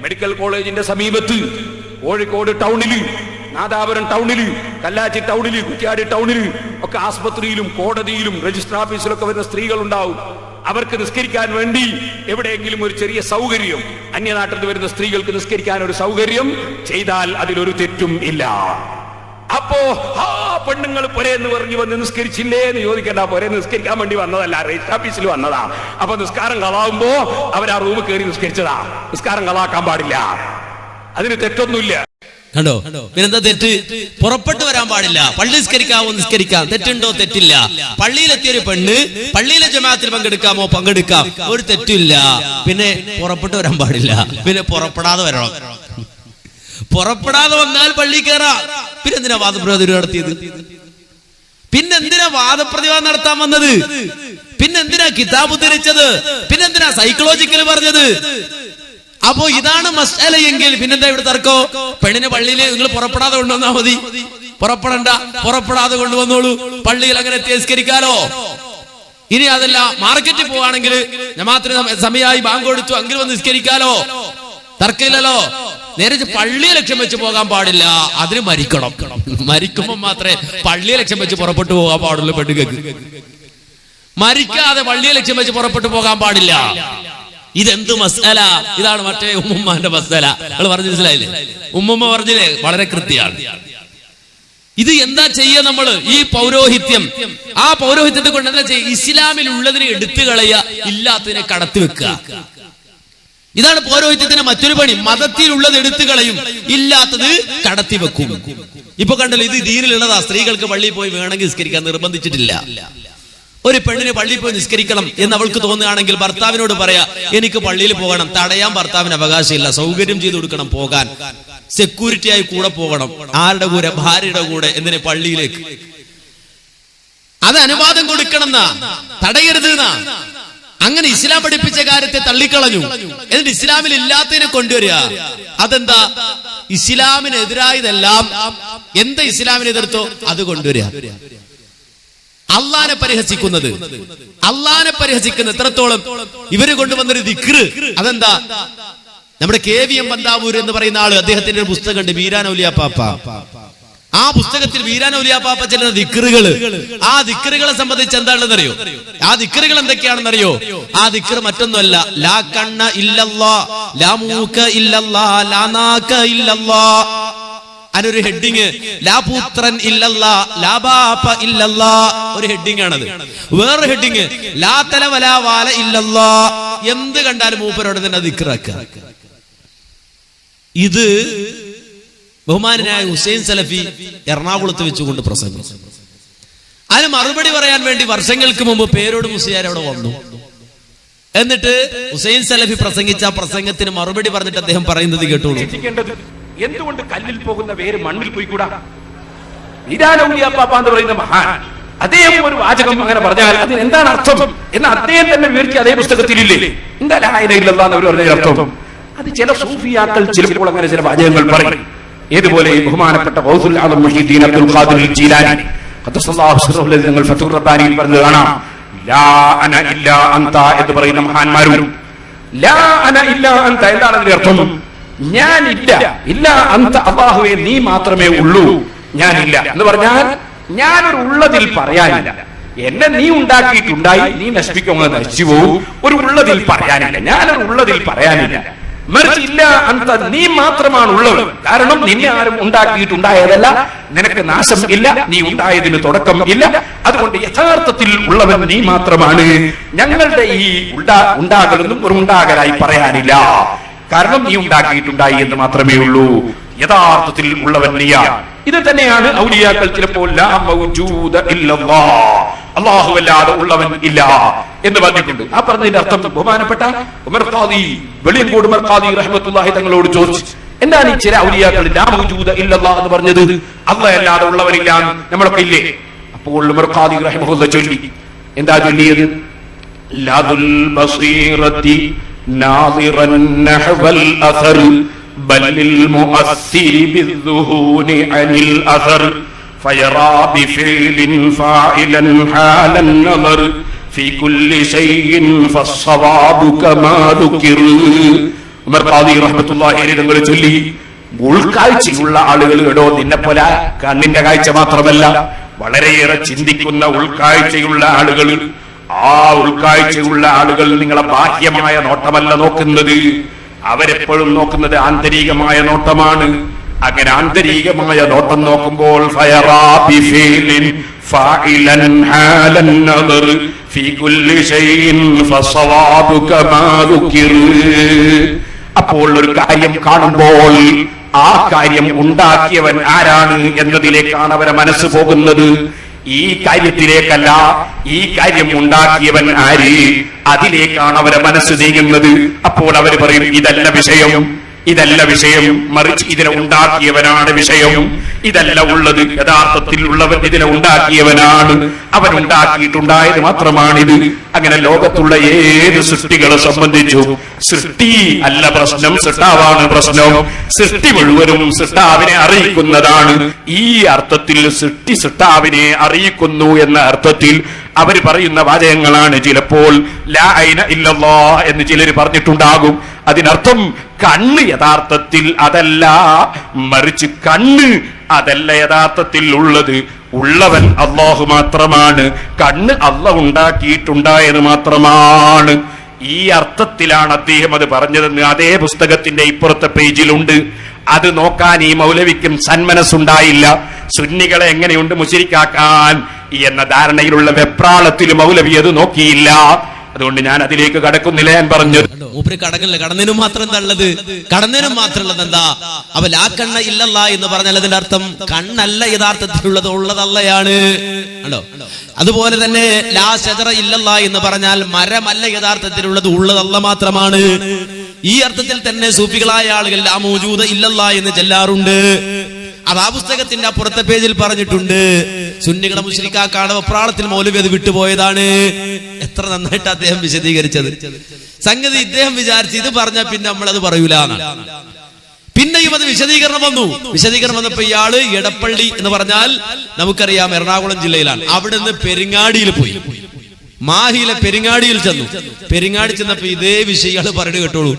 മെഡിക്കൽ കോളേജിന്റെ സമീപത്ത് കോഴിക്കോട് ടൗണില്, നാദാപുരം ടൗണില്, കല്ലാച്ചി ടൗണില്, കുറ്റ്യാടി ടൗണില് ഒക്കെ ആസ്പത്രിയിലും കോടതിയിലും രജിസ്റ്റർ ഓഫീസിലൊക്കെ വരുന്ന സ്ത്രീകൾ ഉണ്ടാവും. അവർക്ക് നിസ്കരിക്കാൻ വേണ്ടി എവിടെയെങ്കിലും ഒരു ചെറിയ സൗകര്യം, അന്യനാട്ടിൽ നിന്ന് വരുന്ന സ്ത്രീകൾക്ക് നിസ്കരിക്കാൻ ഒരു സൗകര്യം ചെയ്താൽ അതിലൊരു തെറ്റും ഇല്ല. അപ്പോ പെണ്ണുങ്ങൾ പൊരേന്ന് പറഞ്ഞു വന്ന് നിസ്കരിച്ചില്ലേ എന്ന് ചോദിക്കേണ്ട. പൊരേ നിസ്കരിക്കാൻ വേണ്ടി വന്നതല്ല, രജിസ്റ്റർ ഓഫീസിൽ വന്നതാ. അപ്പൊ നിസ്കാരം കളാവുമ്പോ അവർ ആ റൂമിൽ കയറി നിസ്കരിച്ചതാ. നിസ്കാരം കളാക്കാൻ പാടില്ല, അതിന് തെറ്റൊന്നുമില്ല. കണ്ടോ? പിന്നെന്താ തെറ്റ്? പുറപ്പെട്ടു വരാൻ പാടില്ല. പള്ളി നിസ്കരിക്കാമോ? നിസ്കരിക്കാം. തെറ്റുണ്ടോ? തെറ്റില്ല. പള്ളിയിലെത്തിയൊരു പെണ്ണ് പള്ളിയിലെ ജമാഅത്തിൽ പങ്കെടുക്കാമോ? പങ്കെടുക്കാം, ഒരു തെറ്റില്ല. പിന്നെ പുറപ്പെട്ടു വരാൻ പാടില്ല. പിന്നെ പുറപ്പെടാതെ വരണം. പുറപ്പെടാതെ വന്നാൽ പള്ളി കയറാം. പിന്നെന്തിനാ വാദപ്രതിവാദം നടത്തിയത്? പിന്നെന്തിനാ വാദപ്രതിവാദം നടത്താൻ വന്നത്? പിന്നെന്തിനാ കിതാബ് ഉദ്ധരിച്ചത്? പിന്നെന്തിനാ സൈക്കോളജിക്കൽ പറഞ്ഞത്? അപ്പോ ഇതാണ് മസ്അല എങ്കിൽ പിന്നെന്താ ഇവിടെ തർക്കോ? പെണ്ണിനെ പള്ളിയിൽ നിങ്ങൾ പുറപ്പെടാതെ കൊണ്ടുവന്നാ മതി. പുറപ്പെടണ്ട, പുറപ്പെടാതെ കൊണ്ടുവന്നോളൂ. പള്ളിയിൽ അങ്ങനെ തിരസ്കരിക്കാലോ. ഇനി അതല്ല, മാർക്കറ്റിൽ പോവാണെങ്കിൽ ജമാഅത്തിന് സമയമായി ബാങ്ക് കൊടുത്തു, എങ്കിൽ വന്ന് നിസ്കരിക്കാലോ, തർക്കമില്ലല്ലോ. നേരെ പള്ളിയെ ലക്ഷ്യം വെച്ച് പോകാൻ പാടില്ല, അതിന് മരിക്കണം. മരിക്കുമ്പോൾ മാത്രമേ പള്ളിയെ ലക്ഷ്യം വെച്ച് പുറപ്പെട്ടു പോകാൻ പാടുള്ളൂ. പെണ്ണുകൾക്ക് മരിക്കാതെ പള്ളിയെ ലക്ഷ്യം വെച്ച് പുറപ്പെട്ടു പോകാൻ പാടില്ല. ഇതെന്ത് മസ്അല? ഇതാണ് മറ്റേ ഉമ്മുമ്മാന്റെ മസ്അല. നിങ്ങൾ പറഞ്ഞു മനസ്സിലായില്ലേ? ഉമ്മുമ്മ പറഞ്ഞില്ലേ, വളരെ കൃത്യമാണ്. ഇത് എന്താ ചെയ്യുക നമ്മള്? ഈ പൗരോഹിത്യം, ആ പൗരോഹിത്യത്തെ കൊണ്ട് എന്താ ചെയ്യുക? ഇസ്ലാമിൽ ഉള്ളതിനെ എടുത്തു കളയുക, ഇല്ലാത്തതിനെ കടത്തി വെക്കുക. ഇതാണ് പൗരോഹിത്യത്തിന്റെ മറ്റൊരു പണി. മതത്തിലുള്ളത് എടുത്തു കളയും, ഇല്ലാത്തത് കടത്തി വെക്കും. ഇപ്പൊ കണ്ടല്ലോ, ഇത് ദീനിലുള്ളതാ. സ്ത്രീകൾക്ക് പള്ളിയിൽ പോയി വേണമെങ്കിൽ നിസ്കരിക്കാൻ നിർബന്ധിച്ചിട്ടില്ല. ഒരു പെണ്ണിന് പള്ളിയിൽ പോയി നിസ്കരിക്കണം എന്ന് അവൾക്ക് തോന്നുകയാണെങ്കിൽ ഭർത്താവിനോട് പറയാ, എനിക്ക് പള്ളിയിൽ പോകണം. തടയാൻ ഭർത്താവിന് അവകാശമില്ല. സൗകര്യം ചെയ്തു കൊടുക്കണം, പോകാൻ. സെക്യൂരിറ്റി ആയി കൂടെ പോകണം. ആരുടെ കൂടെ? ഭാര്യയുടെ കൂടെ. എന്തിനെ? പള്ളിയിലേക്ക്. അത് അനുവാദം കൊടുക്കണം എന്നാ, തടയരുത് എന്നാ. അങ്ങനെ ഇസ്ലാം പഠിപ്പിച്ച കാര്യത്തെ തള്ളിക്കളഞ്ഞു. എന്നിട്ട് ഇസ്ലാമിൽ ഇല്ലാത്തതിനെ കൊണ്ടുവരിക. അതെന്താ? ഇസ്ലാമിനെതിരായതെല്ലാം എന്താ ഇസ്ലാമിനെ എതിർത്തോ അത് കൊണ്ടുവരിക. അള്ളാനെ പരിഹസിക്കുന്നത്, അള്ളാനെ പരിഹസിക്കുന്ന എത്രത്തോളം ഇവര് കൊണ്ടുവന്നൊരു ദിക്റ്. അതെന്താ? നമ്മുടെ KVM ബന്താവൂർ എന്ന് പറയുന്ന ആള്, അദ്ദേഹത്തിന്റെ ഒരു പുസ്തകമുണ്ട്, വീരാൻ ഔലിയാപ്പാപ്പ. ആ പുസ്തകത്തിൽ വീരാൻ ഔലിയാപ്പാപ്പ ചെല്ലുന്ന ദിക്റുകള്, ആ ദിക്റുകളെ സംബന്ധിച്ച് എന്താണെന്നറിയോ? ആ ദിക്റുകൾ എന്തൊക്കെയാണെന്നറിയോ? ആ ദിക്റ് മറ്റൊന്നുമല്ല, ലാ കണ്ണ ഇല്ലല്ലാ, ലാ മൂക്ക ഇല്ലല്ലാ, ലാ നാക്ക ഇല്ലല്ലാ. അതിനൊരു ഹെഡിങ് ലാ പുത്രൻ ഇല്ലല്ലാ ലാ ബാപ്പ ഇല്ലല്ലാ, ഒരു ഹെഡിങ് ആണത്. വേറെ ഹെഡിങ് ലാ തല വലാ വാല ഇല്ലല്ലാ, എന്ത് കണ്ടാലും മൂപ്പരോട് തന്നെ ദിക്റാക്കുക. ഇത് ബഹുമാനായ ഹുസൈൻ സലഫി എറണാകുളത്ത് വെച്ചുകൊണ്ട് പ്രസംഗിച്ചു. അതിന് മറുപടി പറയാൻ വേണ്ടി വർഷങ്ങൾക്ക് മുമ്പ് പേരോട് മുസ്ലിയാർ അവിടെ വന്നു. എന്നിട്ട് ഹുസൈൻ സലഫി പ്രസംഗിച്ച പ്രസംഗത്തിന് മറുപടി പറഞ്ഞിട്ട് അദ്ദേഹം പറയുന്നത് കേട്ടോളൂ. എന്തുകൊണ്ട് കല്ലിൽ പോകുന്ന വേര് മണ്ണിൽ പോയിക്കൂടാ? വീരാനൗലിയാപ്പാപ്പ എന്ന് പറയുന്ന മഹാൻ അദ്ദേഹം ഒരു വാചകം അങ്ങനെ പറഞ്ഞാൽ അതിന് എന്താണ് അർത്ഥം എന്ന് അദ്ദേഹം തന്നെ വിവരിച്ച് അതേ പുസ്തകത്തിലില്ലേ? എന്താ ലാ ഇലാഹ ഇല്ലല്ലാഹ് എന്ന് പറഞ്ഞ അർത്ഥം? അത് ചില സൂഫിയാക്കൾ ചിലപ്പോൾ അങ്ങനെ ചില വാചകങ്ങൾ പറയും. ഏതുപോലെ ബഹുമാനപ്പെട്ട ഗൗസുൽ ആലം മുഹീദ്ദീൻ അബ്ദുൽ ഖാദിർ ജീലാനി ഖദ്ദസല്ലാഹു സിർറഹു നിങ്ങൾ ഫത്ഹുർ റബ്ബാനിയിൽ പറഞ്ഞത് കാണാം. ലാ അന ഇല്ലാ അൻത എന്ന് പറയുന്ന മഹാന്മാരും ലാ അന ഇല്ലാ അൻത എന്താണ് അതിന്റെ അർത്ഥം? ഞാനില്ല, ഇല്ല അന്ത അല്ലാഹുവേ നീ മാത്രമേ ഉള്ളൂ, ഞാനില്ല എന്ന് പറഞ്ഞാൽ ഞാനൊരു ഉള്ളതിൽ പറയാനില്ല. എന്നെ നീ ഉണ്ടാക്കിയിട്ടുണ്ടായി, നീ നശിപ്പിക്കുമെന്ന് നശിച്ചു പോവും. ഒരു ഉള്ളതിൽ പറയാനില്ല, ഞാനൊരു ഉള്ളതിൽ പറയാനില്ല. മറിച്ച് ഇല്ല അന്ത നീ മാത്രമാണ് ഉള്ളവൻ. കാരണം നിന്നെ ആരും ഉണ്ടാക്കിയിട്ടുണ്ടായതല്ല, നിനക്ക് നാശം ഇല്ല, നീ ഉണ്ടായതിന് തുടക്കം ഇല്ല. അതുകൊണ്ട് യഥാർത്ഥത്തിൽ ഉള്ളവൻ നീ മാത്രമാണ്. ഞങ്ങളുടെ ഈ ഉണ്ടാകലൊന്നും ഒരു ഉണ്ടാകലായി പറയാനില്ല. കാരണം നീ ഉണ്ടാക്കിയിട്ടുണ്ടായി എന്ന് മാത്രമേ ഉള്ളൂ. യഥാർത്ഥത്തിൽ ഉള്ളവൻ നീയാണ്. ഇത് തന്നെയാണ് ഔലിയാക്കൾ ചിലപ്പോൾ ലാ മൗജൂദ ഇല്ലല്ലാഹ്, അല്ലാഹുവല്ലാതെ ഉള്ളവൻ ഇല്ല എന്ന് പറഞ്ഞിട്ടുണ്ട്. ആ പറഞ്ഞതിന്റെ അർത്ഥം ബഹുമാനപ്പെട്ട ഉമർ ഖാദി വെളിയങ്കോട് ഉമർ ഖാദി റഹ്മത്തുള്ളാഹി തങ്ങളോട് ചോദിച്ചു, എന്താണ് ഈ ചില ഔലിയാക്കൾ ലാ മൗജൂദ ഇല്ലല്ലാഹ് എന്ന് പറഞ്ഞത്? അല്ലാഹുവല്ലാതെ ഉള്ളവനില്ല നമ്മളൊക്കെ ഇല്ലേ? അപ്പോൾ ഉമർ ഖാദി റഹിമഹുല്ലാഹ് ചൊല്ലി, എന്താ ചൊല്ലിയത്? ലാദുൽ ബസീറത്തി ناظرا نحو الأثر بل للمؤثر بالذهون عن الأثر فيرى بفعل فاعلا حال النظر في كل شيء فالصواب كما ذكر. ഉമർ ഖാദി റഹ്മത്തുള്ളാഹി അലൈഹി തങ്ങൾ ചൊല്ലി, ഉൾക്കാഴ്ചയുള്ള ആളുകൾ കേടോ നിന്നെ പോലെ കണ്ണിന്റെ കാഴ്ച മാത്രമല്ല, വളരെയേറെ ചിന്തിക്കുന്ന ഉൾക്കാഴ്ചയുള്ള ആളുകൾ. ആ ഉൾക്കാഴ്ചയുള്ള ആളുകൾ നിങ്ങളെ ബാഹ്യമായ നോട്ടമല്ല നോക്കുന്നത്, അവരെപ്പോഴും നോക്കുന്നത് ആന്തരികമായ നോട്ടമാണ്. അങ്ങനെ ആന്തരികമായ നോട്ടം നോക്കുമ്പോൾ അപ്പോൾ ഒരു കാര്യം കാണുമ്പോൾ ആ കാര്യം ഉണ്ടാക്കിയവൻ ആരാണ് എന്നതിലേക്കാണ് അവരെ മനസ്സ് പോകുന്നത്. ഈ കാര്യത്തിലേക്കല്ല, ഈ കാര്യം ഉണ്ടാക്കിയവൻ ആര് അതിലേക്കാണ് അവരെ മനസ്സ് നീങ്ങുന്നത്. അപ്പോൾ അവർ പറയും ഇതല്ല വിഷയം, ഇതല്ല വിഷയം, മറിച്ച് ഇതിനെ ഉണ്ടാക്കിയവനാണ് വിഷയം. ഇതല്ല ഉള്ളത്, യഥാർത്ഥത്തിൽ ഉള്ളവൻ ഇതിനെ ഉണ്ടാക്കിയവനാണ്, അവൻ ഉണ്ടാക്കിയിട്ടുണ്ടായത് മാത്രമാണിത്. അങ്ങനെ ലോകത്തുള്ള ഏത് സൃഷ്ടികളെ സംബന്ധിച്ചു സൃഷ്ടി അല്ല പ്രശ്നം, സൃഷ്ടാവാണ് പ്രശ്നം. സൃഷ്ടി മുഴുവനും സൃഷ്ടാവിനെ അറിയിക്കുന്നതാണ്. ഈ അർത്ഥത്തിൽ സൃഷ്ടി സൃഷ്ടാവിനെ അറിയിക്കുന്നു എന്ന അർത്ഥത്തിൽ അവർ പറയുന്ന വാചകങ്ങളാണ് ചിലപ്പോൾ ലാ ഐന ഇല്ലല്ലാഹ് എന്ന് ചിലർ പറഞ്ഞിട്ടുണ്ടാകും. അതിനർത്ഥം കണ്ണ് യഥാർത്ഥത്തിൽ അതല്ല, മറിച്ച് കണ്ണ് അതല്ല യഥാർത്ഥത്തിൽ ഉള്ളത്, ഉള്ളവൻ അല്ലാഹു മാത്രമാണ്, കണ്ണ് അല്ലാഹു ഉണ്ടാക്കിയിട്ടുണ്ടായത് മാത്രമാണ്. ഈ അർത്ഥത്തിലാണ് അദ്ദേഹം അത് പറഞ്ഞതെന്ന് അതേ പുസ്തകത്തിന്റെ ഇപ്പുറത്തെ പേജിലുണ്ട്. അത് നോക്കാൻ ഈ മൗലവിക്കും സന്മനസ്സുണ്ടായില്ല. സുന്നികളെ എങ്ങനെയുണ്ട് മുശ്രിക്കാക്കാൻ എന്ന ധാരണയിലുള്ള വെപ്രാളത്തിൽ മൗലവി അത് നോക്കിയില്ല. അതുകൊണ്ട് ഞാൻ അതിലേക്ക് കടക്കുന്നില്ല. ഞാൻ പറഞ്ഞു മൂപ്പര് കടകല്ല, കടന്നതിനും മാത്രം എന്താ ഉള്ളത്? കടന്നതിനും മാത്രമുള്ളത് എന്താ? അപ്പൊ ലാ കണ്ണ ഇല്ലല്ല എന്ന് പറഞ്ഞാൽ അതിന്റെ അർത്ഥം കണ്ണല്ല യഥാർത്ഥത്തിലുള്ളത്, ഉള്ളതല്ലയാണ്. ആണോ? അതുപോലെ തന്നെ ലാ ശജറ ഇല്ലല്ല എന്ന് പറഞ്ഞാൽ മരമല്ല യഥാർത്ഥത്തിലുള്ളത്, ഉള്ളതല്ല മാത്രമാണ്. ഈ അർത്ഥത്തിൽ തന്നെ സൂഫികളായ ആളുകൾ ലാ മൗജൂദ ഇല്ലല്ല എന്ന് ചെല്ലാറുണ്ട്. അത് ആ പുസ്തകത്തിന്റെ അപ്പുറത്തെ പേജിൽ പറഞ്ഞിട്ടുണ്ട്. സുന്നികളെ മുശ്രിക്കാക്കാണ് വെപ്രാളത്തിൽ മൗലവി അത് വിട്ടുപോയതാണ്. എത്ര നന്നായിട്ട് അദ്ദേഹം വിശദീകരിച്ചത്. സംഗതി ഇദ്ദേഹം വിചാരിച്ച് ഇത് പറഞ്ഞാൽ പിന്നെ നമ്മളത് പറയൂല. പിന്നെയും അത് വിശദീകരണം വന്നു. വിശദീകരണം വന്നപ്പോ ഇയാള് എടപ്പള്ളി എന്ന് പറഞ്ഞാൽ നമുക്കറിയാം എറണാകുളം ജില്ലയിലാണ്. അവിടെ നിന്ന് പെരിങ്ങാടിയിൽ പോയി, മാഹിയിലെ പെരിങ്ങാടിയിൽ ചെന്നു. പെരിങ്ങാടി ചെന്നപ്പോ ഇതേ വിഷയം ഇയാള് പറഞ്ഞു കേട്ടോളൂ.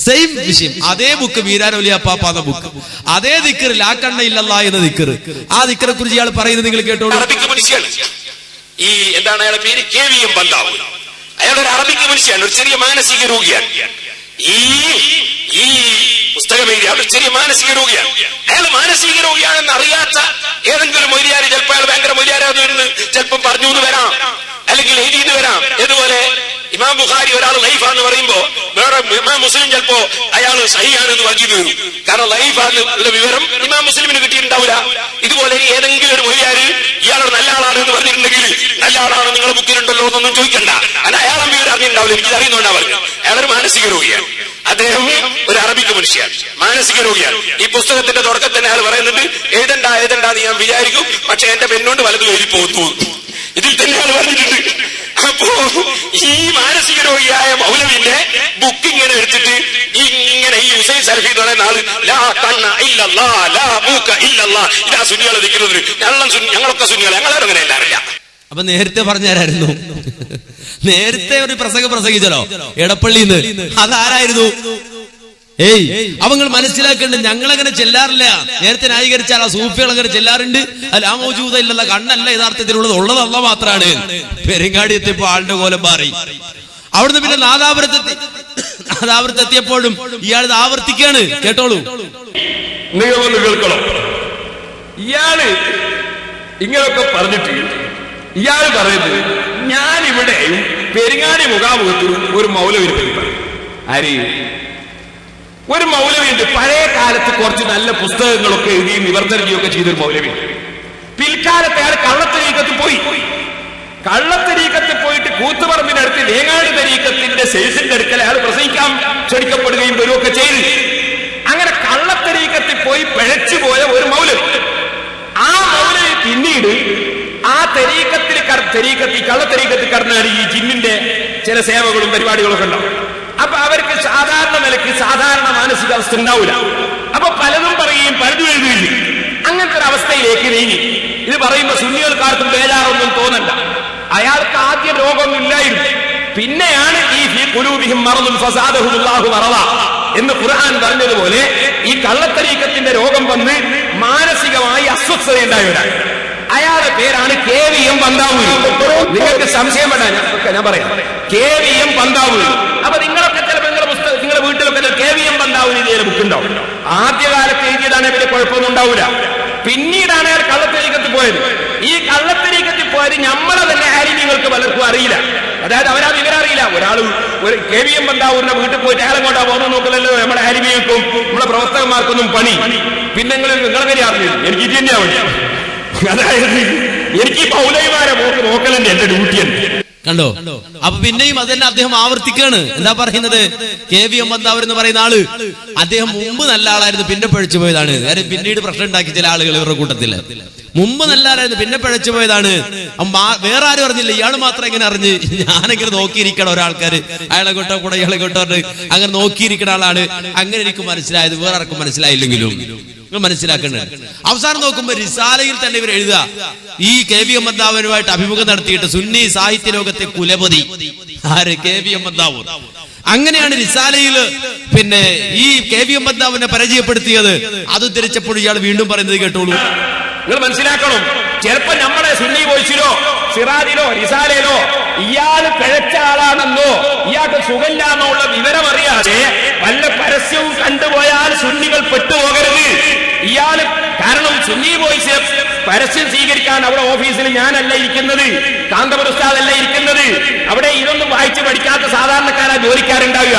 സെയിം വിഷയം, അതേ ബുക്ക് വീരാനൗലിയാപ്പാപ്പ എന്ന ബുക്ക്, അതേ ദിക്ർ ലാ കണ്ണ ഇല്ലല്ലാ എന്ന ദിക്ർ. ആ ദിക്റിനെ കുറിച്ച് ഇയാൾ പറയുന്നത് നിങ്ങൾ കേട്ടോളൂ. ഈ എന്താണ് അയാളുടെ പേര്? KVM ബന്ധാവ്. അയാളൊരു അറബിക് മനുഷ്യൻ, ഒരു ചെറിയ മാനസിക രോഗിയാണ്. ഈ പുസ്തകം എഴുതി അയാൾ ചെറിയ മാനസിക രോഗിയാണ്. അയാൾ മാനസിക രോഗിയാണെന്ന് അറിയാത്ത ഏതെങ്കിലും മൊയ്ലിയാർ ചിലപ്പോൾ അയാൾ ഭയങ്കര മൊയ്ലിയാരാന്ന് ചിലപ്പം പറഞ്ഞു എന്ന് വരാം, അല്ലെങ്കിൽ എഴുതിയെന്ന് വരാം. ഇതുപോലെ ഇമാം ബുഖാരി ഒരാൾ ലൈഫാന്ന് പറയുമ്പോ വേറെ ഇമാം മുസ്ലിം ചിലപ്പോ അയാൾ സഹിയാണെന്ന് വാങ്ങി തീരും. കാരണം ലൈഫാന്നുള്ള വിവരം ഇമാം മുസ്ലിമിന് കിട്ടിയിട്ടുണ്ടാവില്ല. ഇതുപോലെ ഏതെങ്കിലും ഒരു മൊയ്ലിയാര് ഇയാളോട് നല്ല ആളാണ് എന്ന് പറഞ്ഞിട്ടുണ്ടെങ്കിൽ നല്ല ആളാണ് നിങ്ങളെ ബുക്കിലുണ്ടല്ലോ എന്നൊന്നും ചോദിക്കണ്ട. അല്ല, അയാളെ വിവരം അറിഞ്ഞിട്ടുണ്ടാവില്ല, എനിക്ക് അറിയുന്നോണ്ടാ പറഞ്ഞു. അയാളൊരു മാനസിക രോഗിയാണ്. അദ്ദേഹം ഒരു അറബിക്ക് മനുഷ്യയാണ്, മാനസിക രോഗിയാണ്. ഈ പുസ്തകത്തിന്റെ തുടക്കത്തിൽ തന്നെ അയാൾ പറയുന്നുണ്ട്, എഴുതണ്ടാന്ന് ഞാൻ വിചാരിക്കും, പക്ഷെ എന്റെ പെണ്ണോണ്ട് വലത് എഴുതി പോകുന്നു. ഇതിൽ തന്നെ അയാൾ പറഞ്ഞിട്ടുണ്ട്. അപ്പോ ഈ മാനസിക രോഗിയായ മൗലവിന്റെ ബുക്ക് ഇങ്ങനെ എടുത്തിട്ട് ഇങ്ങനെ ഈ ഹുസൈൻ സലഫി എന്ന് പറയുന്ന ആള് ലാ കണ്ണ ഇല്ലല്ലാ ലാ മൂക്ക ഇല്ലല്ലാ ഇതാ സുന്നികളെ നിൽക്കുന്നത്. ഞങ്ങളൊക്കെ സുന്നികളെ, ഞങ്ങളാരും അങ്ങനെ എല്ലാറില്ല. അപ്പൊ നേരത്തെ പറഞ്ഞാരായിരുന്നു? നേരത്തെ ഒരു പ്രസംഗിച്ചല്ലോ എടപ്പള്ളിന്ന്. അതാരായിരുന്നു? അവങ്ങൾ മനസ്സിലാക്കേണ്ടത് ഞങ്ങളങ്ങനെ ചെല്ലാറില്ല. നേരത്തെ ന്യായീകരിച്ചാൽ ആ സൂഫികൾ അങ്ങനെ ചെല്ലാറുണ്ട്. അല്ല, ആ മൗജൂദ ഇല്ലല്ല, കണ്ണല്ല യഥാർത്ഥത്തിലുള്ളത്, ഉള്ളതല്ല മാത്രമാണ്. പെരിങ്ങാടി എത്തിയപ്പോ ആളുടെ കോലം മാറി. അവിടുന്ന് പിന്നെ നാദാപുരത്തെത്തിയപ്പോഴും ഇയാൾ ഇത് ആവർത്തിക്കാണ്. കേട്ടോളൂ, നിങ്ങൾ വന്ന് കേൾക്കണം. ഇയാള് ഇങ്ങനൊക്കെ പറഞ്ഞിട്ട് ഇയാൾ പറയുന്നത് ഞാനിവിടെ പെരിങ്ങാടി മുഖാമുഖത്തിൽ ഒരു മൗലവിനെ പറ്റി പറയും. ആര്? ഒരു മൗലവിയുണ്ട്. പഴയ കാലത്ത് കുറച്ച് നല്ല പുസ്തകങ്ങളൊക്കെ എഴുതി നിവർത്തനൊക്കെ ചെയ്തൊരു മൗലവി. പിൽക്കാലത്ത് അയാൾ കള്ളത്തരീക്കത്ത് പോയിട്ട് കൂത്തുപറമ്പിനടുത്ത് വേങ്ങാട് തരീക്കത്തിന്റെ സെയ്സിന്റെ അടുക്കൽ അയാൾ പ്രസംഗിക്കാൻ ക്ഷണിക്കപ്പെടുകയും വരുമൊക്കെ ചെയ്ത് അങ്ങനെ കള്ളത്തരീക്കത്തിൽ പോയി പിഴച്ചുപോയ ഒരു മൗലവി. ആ മൗലവി പിന്നീട് ആ തരീക്കത്തിൽ കള്ളത്തരീക്കത്തിൽ കടന്നാണ് ഈ ജിന്നിന്റെ ചില സേവകളും പരിപാടികളൊക്കെ ഉണ്ടാവും. അപ്പൊ അവർക്ക് സാധാരണ നിലയ്ക്ക് സാധാരണ മാനസികാവസ്ഥ ഉണ്ടാവില്ല. അപ്പൊ പലതും പറയുകയും പലതും എഴുതുകയും അങ്ങനത്തെ ഒരു അവസ്ഥയിലേക്ക് നീങ്ങി. ഇത് പറയുമ്പോ സുന്നികൾക്കാർക്കും ബേജാറൊന്നും തോന്നണ്ട. അയാൾക്ക് ആദ്യം രോഗമൊന്നും ഇല്ലായിരുന്നു. പിന്നെയാണ് ഈ ഖുലൂബിഹിം മറദുൻ ഫസാദഹുല്ലാഹു മറദ എന്ന് ഖുർആൻ പറഞ്ഞതുപോലെ ഈ കള്ളത്തരീക്കത്തിന്റെ രോഗം വന്ന് മാനസികമായി അസ്വസ്ഥതയുണ്ടായവരാണ്. അയാളുടെ പേരാണ് KVM പന്താവൂർ. നിങ്ങൾക്ക് സംശയം വേണ്ട, ഞാൻ പറയാം. KVM പന്താവൂർ. അപ്പൊ നിങ്ങളൊക്കെ ചിലപ്പോൾ നിങ്ങളുടെ വീട്ടിലൊക്കെ KVM പന്താവൂർ ഇതിന്റെ ബുക്ക് ഉണ്ടാവും. ആദ്യകാലത്ത് എഴുതിയതാണ് വലിയ കുഴപ്പമൊന്നും ഉണ്ടാവില്ല. പിന്നീടാണ് അയാൾ കള്ളത്തരീക്കത്തിൽ പോയത്. ഈ കള്ളത്തരീക്കത്തിൽ പോയത് നമ്മളെ തന്നെ ആരിമീങ്ങൾക്ക് പലർക്കും അറിയില്ല. അതായത് അവരാ വിവരം അറിയില്ല. ഒരു KVM പന്താവൂരിന്റെ വീട്ടിൽ പോയിട്ട് അയാളെ കൊണ്ടാ പോകുന്ന നോക്കില്ലല്ലോ നമ്മുടെ ആരിമീകൾക്കും നമ്മുടെ പ്രവർത്തകന്മാർക്കൊന്നും പണി. പിന്നെ നിങ്ങളെങ്ങനെ അറിഞ്ഞു? എനിക്ക് ഇത് തന്നെയാ വേണ്ടി. അതായത് എനിക്ക് മൗലവിമാരെ നോക്കലെന്നെ എന്റെ ഡ്യൂട്ടിയാണ്. കണ്ടോ? അപ്പൊ പിന്നെയും അതന്നെ അദ്ദേഹം ആവർത്തിക്കാണ്. എന്താ പറയുന്നത്? KVM പന്താവൂർ എന്ന് പറയുന്ന ആള് അദ്ദേഹം മുമ്പ് നല്ല ആളായിരുന്നു, പിന്നെ പഴിച്ചു പോയതാണ്. കാര്യം പിന്നീട് പ്രശ്നം ഉണ്ടാക്കി ചില ആളുകൾ ഇവരുടെ കൂട്ടത്തില്. മുമ്പ് നല്ല ആളായിരുന്നു, പിന്നെ പഴിച്ചു പോയതാണ്. വേറെ ആരും അറിഞ്ഞില്ല, ഇയാൾ മാത്രം എങ്ങനെ അറിഞ്ഞ്? ഞാനെങ്ങനെ നോക്കിയിരിക്കണം. ഒരാൾക്കാര് അയാളെ കൊട്ടോ കൂടെ ഇയാളെ കൊട്ടോ അങ്ങനെ നോക്കിയിരിക്കുന്ന ആളാണ്. അങ്ങനെ എനിക്ക് മനസ്സിലായത്, വേറെ ആർക്കും മനസ്സിലായില്ലെങ്കിലും മനസ്സിലാക്കേണ്ടത്. അവസാനം നോക്കുമ്പോ റിസാലയിൽ തന്നെ ഇവർ എഴുതുക, ഈ KVM പന്താവൂരുമായിട്ട് അഭിമുഖം നടത്തിയിട്ട് സുന്നി സാഹിത്യ ലോകത്തെ കുലപതി ആര്? KVM പന്താവൂർ. അങ്ങനെയാണ് റിസാലയിൽ പിന്നെ ഈ KVM പന്താവൂരിനെ പരിചയപ്പെടുത്തിയത്. അത് ഉദ്ധരിച്ചപ്പോൾ ഇയാൾ വീണ്ടും പറയുന്നത് കേട്ടോളൂ. നിങ്ങൾ മനസ്സിലാക്കണം, ചിലപ്പോ നമ്മുടെ സുന്നി വോയിസിലോ സിറാജിലോ റിസാലയിലോ ഇയാൾ പിഴച്ച ആളാണെന്നോ ഇയാൾക്ക് സുഖമില്ലാന്നോ ഉള്ള വിവരം അറിയാതെ വല്ല പരസ്യവും കണ്ടുപോയാൽ സുന്നികൾ പെട്ടുപോകരുത്. ഇയാള് കാരണം സുന്നി വോയിസ് പരസ്യം സ്വീകരിക്കാൻ അവിടെ ഓഫീസിൽ ഞാനല്ല ഇരിക്കുന്നത്, കാന്തപുര ഉസ്താദല്ല ഇരിക്കുന്നത്. അവിടെ ഇതൊന്നും വായിച്ച് പഠിക്കാത്ത സാധാരണക്കാരാ ജോലിക്കാരുണ്ടാവുക.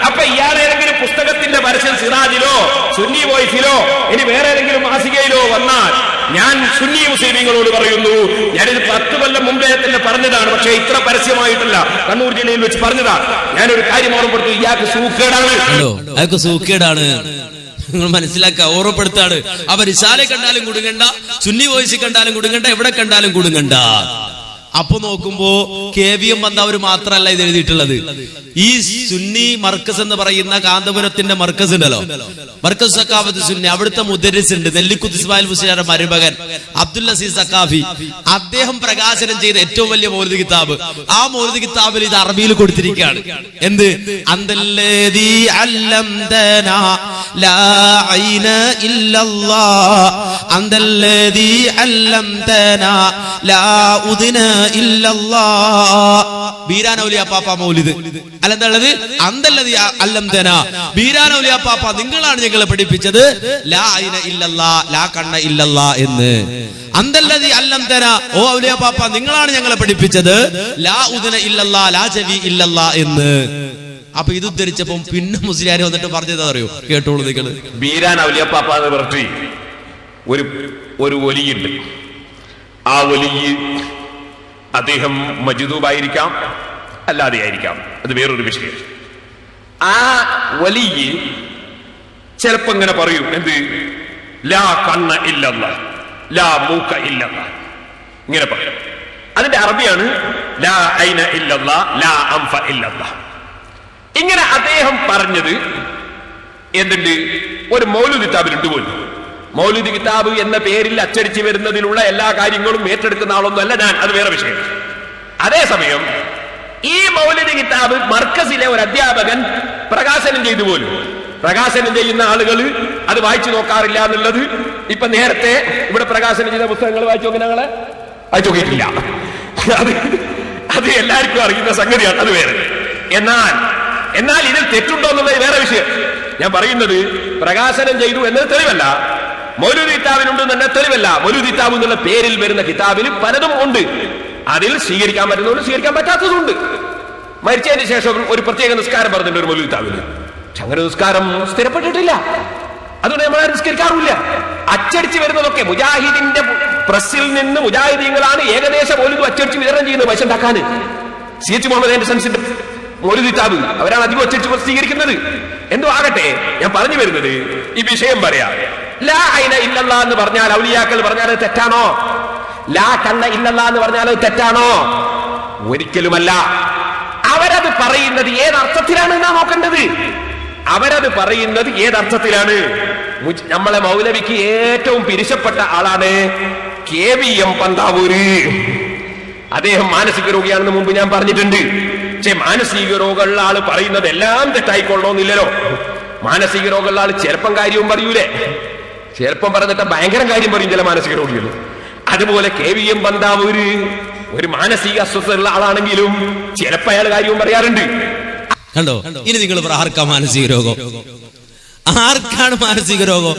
അപ്പൊ ഇയാൾ ഏതെങ്കിലും പുസ്തകത്തിന്റെ പരസ്യം സിറാജിലോ സുന്നി വോയിസിലോ ഇനി വേറെ ഏതെങ്കിലും മാസികയിലോ വന്നാൽ ഞാൻ സുന്നി മുസ്ലിമീങ്ങളോട് പറയുന്നു, ഞാനിത് 10 കൊല്ലം മുമ്പേ തന്നെ പറഞ്ഞതാണ്, പക്ഷെ ഇത്ര പരസ്യമായിട്ടല്ല, കണ്ണൂർ ജില്ലയിൽ വെച്ച് പറഞ്ഞതാണ്. ഞാനൊരു കാര്യം ഓർമ്മപ്പെടുത്തു, ഇയാൾക്ക് സൂക്കേടാണ്. അയാൾക്ക് സൂക്കേടാണ്. നിങ്ങൾ മനസ്സിലാക്കുക, ഓർമ്മപ്പെടുത്താണ്. അപ്പൊ റിസാലെ കണ്ടാലും കുടുങ്ങണ്ട, സുന്നി വോയിസ് കണ്ടാലും കുടുങ്ങണ്ട, എവിടെ കണ്ടാലും കുടുങ്ങണ്ട. അപ്പൊ നോക്കുമ്പോ KVM പന്താവൂർ മാത്രല്ല ഇത് എഴുതിയിട്ടുള്ളത്. ഈ സുന്നി മർക്കസ് എന്ന് പറയുന്ന കാന്തപുരത്തിന്റെ മർക്കസ് ഉണ്ടല്ലോ, മർക്കസ് സക്കാഫത്ത് സുന്നി, അവിടുത്തെ മുദരിസ് ഉണ്ട്, നെല്ലിക്കുത്ത് ഇസ്മായിൽ മുസ്ലിയാരുടെ മരുമകൻ അബ്ദുൽ അസീസ് സക്കാഫി. അദ്ദേഹം പ്രകാശനം ചെയ്ത ഏറ്റവും വലിയ മൗലിദ് കിതാബ്, ആ മൗലിദ് കിതാബിൽ ഇത് അറബിയിൽ കൊടുത്തിരിക്കുകയാണ്. എന്ത്? അന്തല്ലദീ അല്ലംതനാ ലാ ഐന ഇല്ലല്ലാഹ്, അന്തല്ലദീ അല്ലംതനാ ലാ ഉദ്ന ബീരാൻ ഔലിയാപ്പാപ്പ മൗലിദ് അല്ലെന്താണത്? അന്തല്ലദി അല്ലംതന, ബീരാൻ ഔലിയാപ്പാപ്പ നിങ്ങളാണ് ഞങ്ങളെ പഠിപ്പിച്ചത് ലാ ഐന ഇല്ലല്ലാ, ലാ കണ്ണ ഇല്ലല്ലാ എന്ന്. അന്തല്ലദി അല്ലംതന, ഓ ഔലിയാപ്പാപ്പ നിങ്ങളാണ് ഞങ്ങളെ പഠിപ്പിച്ചത് ലാ ഉദന ഇല്ലല്ലാ, ലാ ചെവി ഇല്ലല്ലാ എന്ന്. അപ്പൊ ഇത് ഉദ്ധരിച്ചപ്പം പിന്നെ മുസ്ലിയാർ വന്നിട്ട് പറഞ്ഞത് അറിയോ? കേട്ടോളൂ നിങ്ങൾ. ബീരാൻ ഔലിയാപ്പാപ്പ എന്ന് പറഞ്ഞിട്ട് ഒരു വലിയുണ്ട്. ആ വലിയ അദ്ദേഹം മജ്ദൂബായിരിക്കാം, അല്ലാതെ ആയിരിക്കാം, അത് വേറൊരു വിഷയം. ആ വലിയ ചിലപ്പോ ഇങ്ങനെ പറയും, എന്ത് ലാ കണ്ണ ഇല്ലല്ലാ, ലാ മൂക്ക ഇല്ലല്ലാ, ഇങ്ങനെ പറയും. അതിന്റെ അറബിയാണ് ലാ ഐന ഇല്ലല്ലാ, ലാ അംഫ ഇല്ലല്ലാ. ഇങ്ങനെ അദ്ദേഹം പറഞ്ഞത് എന്തുണ്ട്? ഒരു മൗലൂദ് കിതാബിലുണ്ട് പോലും. മൗലൂദ് കിതാബ് എന്ന പേരിൽ അച്ചടിച്ചു വരുന്നതിലുള്ള എല്ലാ കാര്യങ്ങളും ഏറ്റെടുക്കുന്ന ആളൊന്നുമല്ല ഞാൻ, അത് വേറെ വിഷയം. അതേസമയം ഈ മൗലൂദ് കിതാബ് മർക്കസിലെ ഒരു അധ്യാപകൻ പ്രകാശനം ചെയ്തു പോലും. പ്രകാശനം ചെയ്യുന്ന ആളുകൾ അത് വായിച്ചു നോക്കാറില്ല എന്നുള്ളത് ഇപ്പൊ നേരത്തെ ഇവിടെ പ്രകാശനം ചെയ്ത പുസ്തകങ്ങൾ വായിച്ചു നോക്കി ഞങ്ങളെ വായിച്ചു നോക്കിയിട്ടില്ല. അത് എല്ലാവർക്കും അറിയുന്ന സംഗതിയാണ്, അത് വേറെ. എന്നാൽ ഇതിൽ തെറ്റുണ്ടോ എന്നുള്ളത് വേറെ വിഷയം. ഞാൻ പറയുന്നത് പ്രകാശനം ചെയ്തു എന്നത് തെളിവല്ല, മൗലൂദ് കിതാബിനുണ്ട് എന്നെ തെളിവല്ല. മൗലൂദ് കിതാബ് എന്നുള്ള പേരിൽ വരുന്ന കിതാബിൽ പലതും ഉണ്ട്. അതിൽ സ്വീകരിക്കാൻ പറ്റുന്നതുണ്ട്, സ്വീകരിക്കാൻ പറ്റാത്തതുണ്ട്. മരിച്ചതിന് ശേഷം ഒരു പ്രത്യേക നിസ്കാരം പറഞ്ഞിട്ടുണ്ട് ഒരു മൗലൂദ് കിതാബിൽ. പക്ഷെ അങ്ങനെ നിസ്കാരം സ്ഥിരപ്പെട്ടിട്ടില്ല, അതുകൊണ്ട് നമ്മൾ നിസ്കരിക്കാറില്ല. അച്ചടിച്ച് വരുന്നതൊക്കെ മുജാഹിദിന്റെ പ്രസ്സിൽ നിന്ന് മുജാഹിദീങ്ങളാണ് ഏകദേശം മൗലൂദ് അച്ചടിച്ച് വിതരണം ചെയ്യുന്നത് പൈസ ഉണ്ടാക്കാൻ. CH മുഹമ്മദ് ആൻഡേഴ്സൺസിന്റെ മൗലൂദ് കിതാബ് അവരാണ് അധികം അച്ചടിച്ച് പ്രസിദ്ധീകരിക്കുന്നത്. എന്തോ ആകട്ടെ, ഞാൻ പറഞ്ഞു വരുന്നത് ഈ വിഷയം പറയാം. ലാ ഐന ഇല്ലല്ലാ എന്ന് പറഞ്ഞാൽ ഔലിയാക്കൾ പറഞ്ഞാൽ അത് തെറ്റാണോ? ലാ കണ്ണ ഇല്ലല്ലാ എന്ന് പറഞ്ഞാൽ അത് തെറ്റാണോ? ഒരിക്കലുമല്ല. അവരത് പറയുന്നത് ഏതർത്ഥത്തിലാണ് എന്നാ നോക്കേണ്ടത്. അവരത് പറയുന്നത് ഏതർത്ഥത്തിലാണ്? നമ്മളെ മൗലവിക്ക് ഏറ്റവും പിരിശപ്പെട്ട ആളാണ് KVM പന്താവൂര്. അദ്ദേഹം മാനസിക രോഗിയാണെന്ന് മുമ്പ് ഞാൻ പറഞ്ഞിട്ടുണ്ട്. പക്ഷെ മാനസിക രോഗമുള്ള ആള് പറയുന്നത് എല്ലാം തെറ്റായിക്കൊള്ളണമെന്നില്ലല്ലോ. മാനസിക രോഗമുള്ള ആള് ചിലപ്പം കാര്യവും പറയൂലേ, ചിലപ്പം പറഞ്ഞിട്ട് ഭയങ്കര കാര്യം പറയും ചില മാനസിക രോഗികൾ. അതുപോലെ KVM പന്താവൂര് ഒരു മാനസിക അസ്വസ്ഥതയുള്ള ആളാണെങ്കിലും ചിലപ്പോൾ അയാൾ കാര്യവും പറയാറുണ്ട്. കണ്ടോ? ഇനി നിങ്ങൾ ആർക്കാ മാനസിക രോഗം? ആർക്കാണ് മാനസിക രോഗം?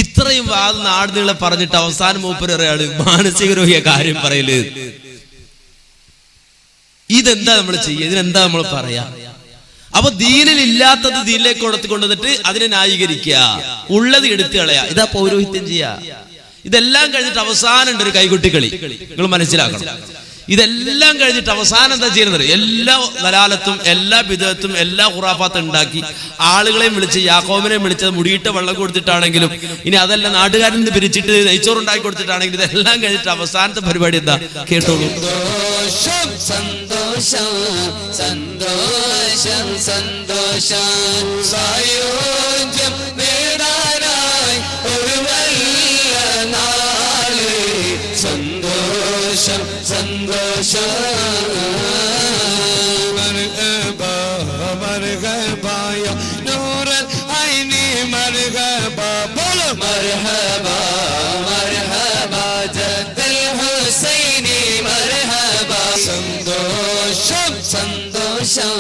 ഇത്രയും നാടുകളെ പറഞ്ഞിട്ട് അവസാനം മൂപ്പര് ഒരാള് മാനസിക രോഗിയെ കാര്യം പറയല്. ഇതെന്താ നമ്മൾ ചെയ്യുക? ഇതിനെന്താ നമ്മൾ പറയാ? അപ്പൊ ദീനിൽ ഇല്ലാത്തത് ദീനിലേക്ക് കൊണ്ടുവന്നിട്ട് അതിനെ ന്യായീകരിക്കുക, ഉള്ളത് എടുത്തു കളയാ. ഇതാ പൗരോഹിത്യം ചെയ്യാ. ഇതെല്ലാം കഴിഞ്ഞിട്ട് അവസാനം ഉണ്ട് ഒരു കൈകൊട്ടിക്കളി. നിങ്ങൾ മനസ്സിലാക്കണം. ഇതെല്ലാം കഴിഞ്ഞിട്ട് അവസാനം എന്താ ചെയ്യുന്നത്? എല്ലാ ദലാലത്തും എല്ലാ ബിദഅത്തും എല്ലാ ഖുറാഫാത്തും ഉണ്ടാക്കി ആളുകളെയും വിളിച്ച് യാക്കോബിനെയും വിളിച്ചത് മുടിയിട്ട് വെള്ളം കൊടുത്തിട്ടാണെങ്കിലും, ഇനി അതല്ല നാട്ടുകാരിൽ നിന്ന് പിരിച്ചിട്ട് നെയ്ച്ചോറുണ്ടാക്കി കൊടുത്തിട്ടാണെങ്കിലും, ഇതെല്ലാം കഴിഞ്ഞിട്ട് അവസാനത്തെ പരിപാടി എന്താ? കേട്ടോളൂ. സന്തോഷം സന്തോഷം സന്തോഷം സായോജ്യം നേടാനായി ഒരു നല്ല നാള്. സന്തോഷം സന്തോഷം മർഹബാ മർഹബായ നൂറൽ ഐനി മർഹബാ ബോലോ മർഹബാ മർഹബാ ജദ്ദൽ ഹുസൈനി മർഹബാ. സന്തോഷം സന്തോഷം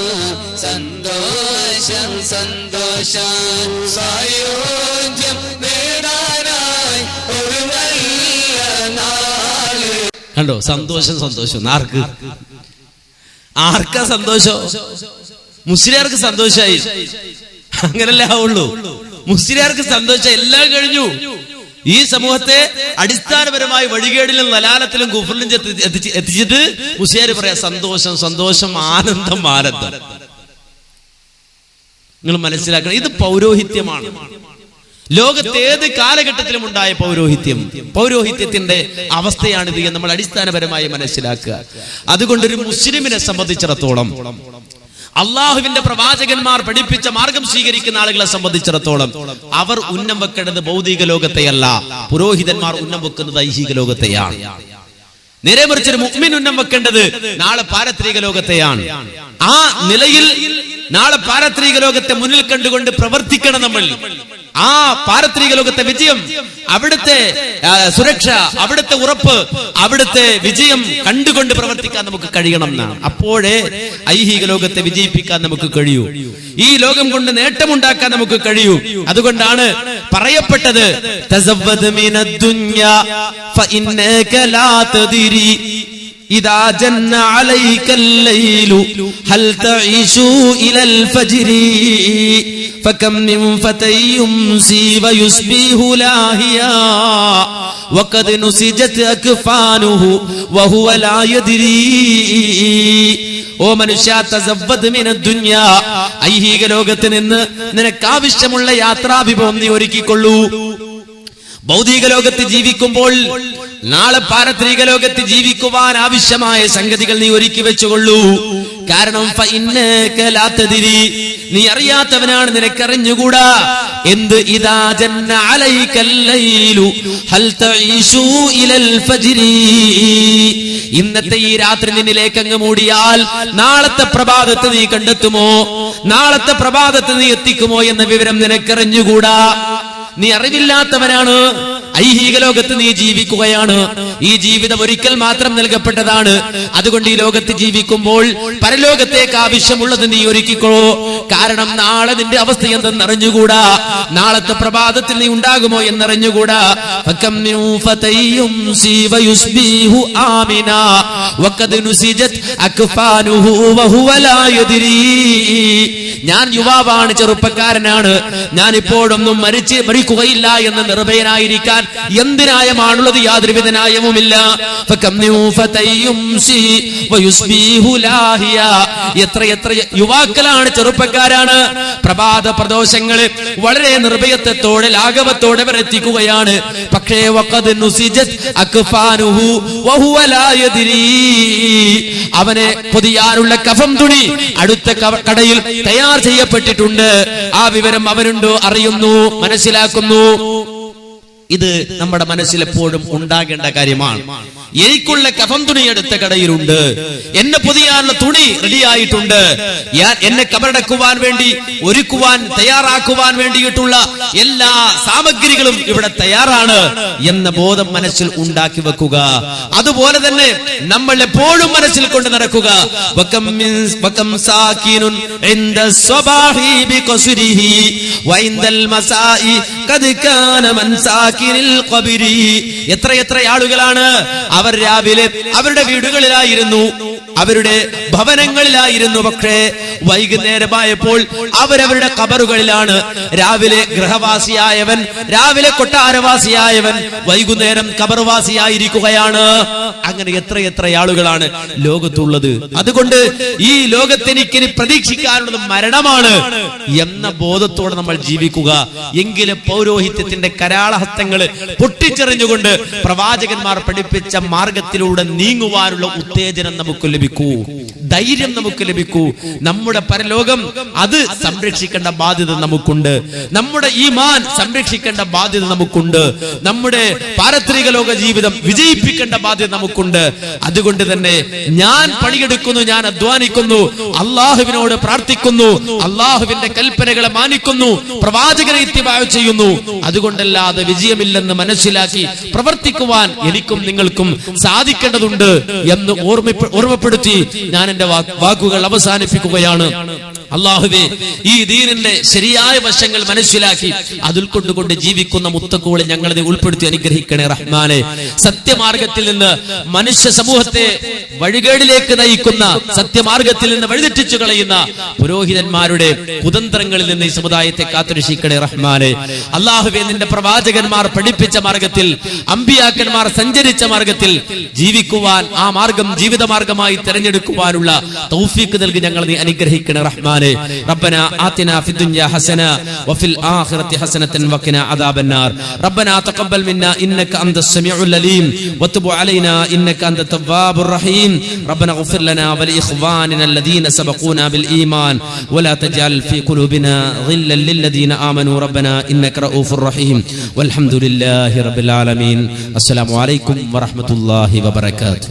സന്തോഷം സന്തോഷം സായോജ്യം നേടാനായി ഒരു നല്ല നാള്. കണ്ടോ? സന്തോഷം സന്തോഷം. ആർക്കാ സന്തോഷം? മുസ്ലിയാർക്ക് സന്തോഷമായി. അങ്ങനല്ലേ ആവുള്ളൂ. മുസ്ലിയാർക്ക് സന്തോഷം. എല്ലാം കഴിഞ്ഞു. ഈ സമൂഹത്തെ അടിസ്ഥാനപരമായി വഴികേടിലും ലലാലത്തിലും കുഫറിലും എത്തിച്ചിട്ട് മുസ്ലിയാർ പറയാ സന്തോഷം സന്തോഷം, ആനന്ദം ആനന്ദം. നിങ്ങൾ മനസ്സിലാക്കണം, ഇത് പൗരോഹിത്യമാണ്. ലോകത്ത് ഏത് കാലഘട്ടത്തിലും ഉണ്ടായ പൗരോഹിത്യത്തിന്റെ അവസ്ഥയാണിത് എന്ന് നമ്മൾ അടിസ്ഥാനപരമായി മനസ്സിലാക്കുക. അതുകൊണ്ടൊരു മുസ്ലിമിനെ സംബന്ധിച്ചിടത്തോളം, അള്ളാഹുവിന്റെ പ്രവാചകന്മാർ പഠിപ്പിച്ച മാർഗം സ്വീകരിക്കുന്ന ആളുകളെ സംബന്ധിച്ചിടത്തോളം അവർ ഉന്നം വെക്കേണ്ടത് ഭൗതിക ലോകത്തെയല്ല, പുരോഹിതന്മാർ ഉന്നം വെക്കുന്നത് ഐഹിക ലോകത്തെയാണ്. നേരെ മറിച്ചൊരു മുഅ്മിൻ ഉന്നം വെക്കേണ്ടത് നാളെ പാരത്രിക ലോകത്തെയാണ്. ആ നിലയിൽ നാളെ പാരത്രിക ലോകത്തെ മുന്നിൽ കണ്ടുകൊണ്ട് പ്രവർത്തിക്കണം നമ്മൾ. ആ പാരത്രിക ലോകത്തെ വിജയം, അവിടുത്തെ സുരക്ഷ, അവിടുത്തെ ഉറപ്പ്, അവിടുത്തെ വിജയം കണ്ടുകൊണ്ട് പ്രവർത്തിക്കാൻ നമുക്ക് കഴിയണം എന്നാണ്. അപ്പോഴേ ഐഹിക ലോകത്തെ വിജയിപ്പിക്കാൻ നമുക്ക് കഴിയൂ, ഈ ലോകം കൊണ്ട് നേട്ടമുണ്ടാക്കാൻ നമുക്ക് കഴിയൂ. അതുകൊണ്ടാണ് പറയപ്പെട്ടത് തസവ്വദ് മിനദ് ദുനിയാ ഫഇന്നക ലാ തദ്രി ഇദാ ജന്ന അലൈകൽ ലൈലു ഹൽ തഈശു ഇലൽ ഫജ്രി ഫകം മിൻ ഫതൈ യുംസി വയുസ്ബിഹു ലാഹിയാ വഖദ് നുസിജത് അക്ഫാനുഹു വഹുവ ലാ യദ്രി. ഓ മനുഷ്യ, തസവ്വദ് മിനദ് ദുനിയാ, ഐഹിക ലോകത്ത് നിന്ന് നിനക്ക് ആവശ്യമുള്ള യാത്രാവിഭവം നീ ഒരുക്കിക്കൊള്ളൂ. ഭൗതിക ലോകത്ത് ജീവിക്കുമ്പോൾ നാളെ പാരത്രിക ലോകത്ത് ജീവിക്കുവാൻ ആവശ്യമായ സംഗതികൾ നീ ഒരുക്കി വെച്ചുകൊള്ളൂ. കാരണം നീ അറിയാത്തവനാണ്, നിനക്കറിഞ്ഞുകൂടാ. എന്ത്? ഇദാ ജന്ന അലൈകൽ ലൈലു ഹൽ തഈശു ഇലൽ ഫജ്രി. ഇന്നത്തെ ഈ രാത്രി നിന്നിലേക്ക് അങ്ങ് മൂടിയാൽ നാളത്തെ പ്രഭാതത്തെ നീ കണ്ടെത്തുമോ, നാളത്തെ പ്രഭാതത്തെ നീ എത്തിക്കുമോ എന്ന വിവരം നിനക്കറിഞ്ഞുകൂടാ. നീ അറിവില്ലാത്തവനാണ്. ഐഹിക ലോകത്ത് നീ ജീവിക്കുകയാണ്. ഈ ജീവിതം ഒരിക്കൽ മാത്രം നൽകപ്പെട്ടതാണ്. അതുകൊണ്ട് ഈ ലോകത്ത് ജീവിക്കുമ്പോൾ പരലോകത്തേക്ക് ആവശ്യമുള്ളത് നീ ഒരുക്കിക്കോ. കാരണം നാളെ നിന്റെ അവസ്ഥ എന്തെന്നറിഞ്ഞുകൂടാ, നാളത്തെ പ്രഭാതത്തിൽ നീ ഉണ്ടാകുമോ എന്നറിഞ്ഞുകൂടാ. ഞാൻ യുവാവാണ്, ചെറുപ്പക്കാരനാണ്, ഞാൻ ഇപ്പോഴൊന്നും മരിക്കുകയില്ല എന്ന് നിർഭയനായിരിക്കാൻ എന്തിനായമാണുള്ളത്? യാതൊരുവിധ ന്യായവുമില്ല. എത്ര യുവാക്കളാണ്, ചെറുപ്പക്കാരാണ്, പ്രഭാത പ്രദോഷങ്ങള് വളരെ നിർഭയത്വത്തോടെ ലാഘവത്തോടെ വരെത്തിക്കുകയാണ്. പക്ഷേ അവനെ പൊതിയാനുള്ള കഫം തുണി അടുത്ത കടയിൽ തയ്യാർ ചെയ്യപ്പെട്ടിട്ടുണ്ട്. ആ വിവരം അവനുണ്ടോ? അറിയുന്നു, മനസ്സിലാക്കുന്നു. ഇത് നമ്മുടെ മനസ്സിൽ എപ്പോഴും ഉണ്ടാകേണ്ട കാര്യമാണ്. എനിക്കുള്ള കഫം തുണി അടുത്ത കടയിലുണ്ട്, എന്നെ പൊതിയാനുള്ള തുണി റെഡിയായിട്ടുണ്ട്, എന്നെ കബറടക്കുവാൻ വേണ്ടി ഒരുക്കുവാൻ തയ്യാറാക്കുവാൻ വേണ്ടിയിട്ടുള്ള എല്ലാ സാമഗ്രികളും ഇവിടെ തയ്യാറാണ് എന്ന ബോധം മനസ്സിൽ ഉണ്ടാക്കി വെക്കുക. അതുപോലെ തന്നെ നമ്മൾ എപ്പോഴും മനസ്സിൽ കൊണ്ട് നടക്കുക. എത്ര ആളുകളാണ് അവർ രാവിലെ അവരുടെ വീടുകളിലായിരുന്നു, അവരുടെ ഭവനങ്ങളിലായിരുന്നു. പക്ഷേ വൈകുന്നേരമായപ്പോൾ അവരവരുടെ ഖബറുകളിലാണ്. രാവിലെ ഗൃഹവാസിയായവൻ, രാവിലെ കൊട്ടാരവാസിയായവൻ വൈകുന്നേരം ഖബർവാസിയായിരിക്കുകയാണ്. അങ്ങനെ എത്ര ആളുകളാണ് ലോകത്തുള്ളത്. അതുകൊണ്ട് ഈ ലോകത്തെനിക്കിനി പ്രതീക്ഷിക്കാനുള്ളത് മരണമാണ് എന്ന ബോധത്തോടെ നമ്മൾ ജീവിക്കുക. എങ്കിലും പൗരോഹിത്യത്തിന്റെ കരാളഹസ്തങ്ങൾ പൊട്ടിച്ചെറിഞ്ഞുകൊണ്ട് പ്രവാചകന്മാർ പഠിപ്പിച്ച മാർഗത്തിലൂടെ നീങ്ങുവാനുള്ള ഉത്തേജനം നമുക്ക് ലഭിക്കൂ, ധൈര്യം നമുക്ക് ലഭിക്കൂ. നമ്മുടെ പരലോകം അത് സംരക്ഷിക്കേണ്ട ബാധ്യത നമുക്കുണ്ട്. നമ്മുടെ ഈമാൻ സംരക്ഷിക്കേണ്ട ബാധ്യത നമുക്കുണ്ട്. നമ്മുടെ പാരത്രിക ലോക ജീവിതം വിജയിപ്പിക്കേണ്ട ബാധ്യത നമുക്കുണ്ട്. അതുകൊണ്ട് തന്നെ ഞാൻ പണിയെടുക്കുന്നു, ഞാൻ അധ്വാനിക്കുന്നു, അള്ളാഹുവിനോട് പ്രാർത്ഥിക്കുന്നു, അള്ളാഹുവിന്റെ കൽപ്പനകളെ മാനിക്കുന്നു, പ്രവാചകനെ ഇത്തിബാഅ ചെയ്യുന്നു. അതുകൊണ്ടല്ലാതെ വിജയമില്ലെന്ന് മനസ്സിലാക്കി പ്രവർത്തിക്കുവാൻ എനിക്കും നിങ്ങൾക്കും സാധിക്കേണ്ടതുണ്ട് എന്ന് ഓർമ്മപ്പെടുത്തി ഞാൻ എന്റെ വാക്കുകൾ അവസാനിപ്പിക്കുകയാണ്. അല്ലാഹുവേ, ഈ ദീനിന്റെ ശരിയായ വശങ്ങൾ മനസ്സിലാക്കി അതിൽ കൊണ്ടുകൊണ്ട് ജീവിക്കുന്ന മുത്തക്കോളെ ഞങ്ങളെ ഉൾപ്പെടുത്തി അനുഗ്രഹിക്കണേ റഹ്മാനെ. സത്യമാർഗത്തിൽ നിന്ന് മനുഷ്യ സമൂഹത്തെ വഴികേടിലേക്ക് നയിക്കുന്ന, സത്യമാർഗത്തിൽ നിന്ന് വഴിതെറ്റിച്ചു കളയുന്ന പുരോഹിതന്മാരുടെ കുതന്ത്രങ്ങളിൽ നിന്ന് ഈ സമുദായത്തെ കാത്തുരക്ഷിക്കണേ റഹ്മാനെ. അല്ലാഹുവേ, നിന്റെ പ്രവാചകന്മാർ പഠിപ്പിച്ച മാർഗത്തിൽ, അമ്പിയാക്കന്മാർ സഞ്ചരിച്ച മാർഗത്തിൽ ജീവിക്കുവാൻ, ആ മാർഗം ജീവിത മാർഗമായി തെരഞ്ഞെടുക്കുവാനുള്ള തൗഫീഖ് നൽകി ഞങ്ങൾ നീ അനുഗ്രഹിക്കണേ റഹ്മാനെ. ربنا آتنا في الدنيا حسنة وفي الآخرة حسنة وقنا عذاب النار. ربنا تقبل منا إنك أنت السميع العليم وتب علينا إنك أنت التواب الرحيم. ربنا اغفر لنا ولإخواننا الذين سبقونا بالإيمان ولا تجعل في قلوبنا غلا للذين آمنوا ربنا إنك رؤوف رحيم. والحمد لله رب العالمين. السلام عليكم ورحمة الله وبركاته.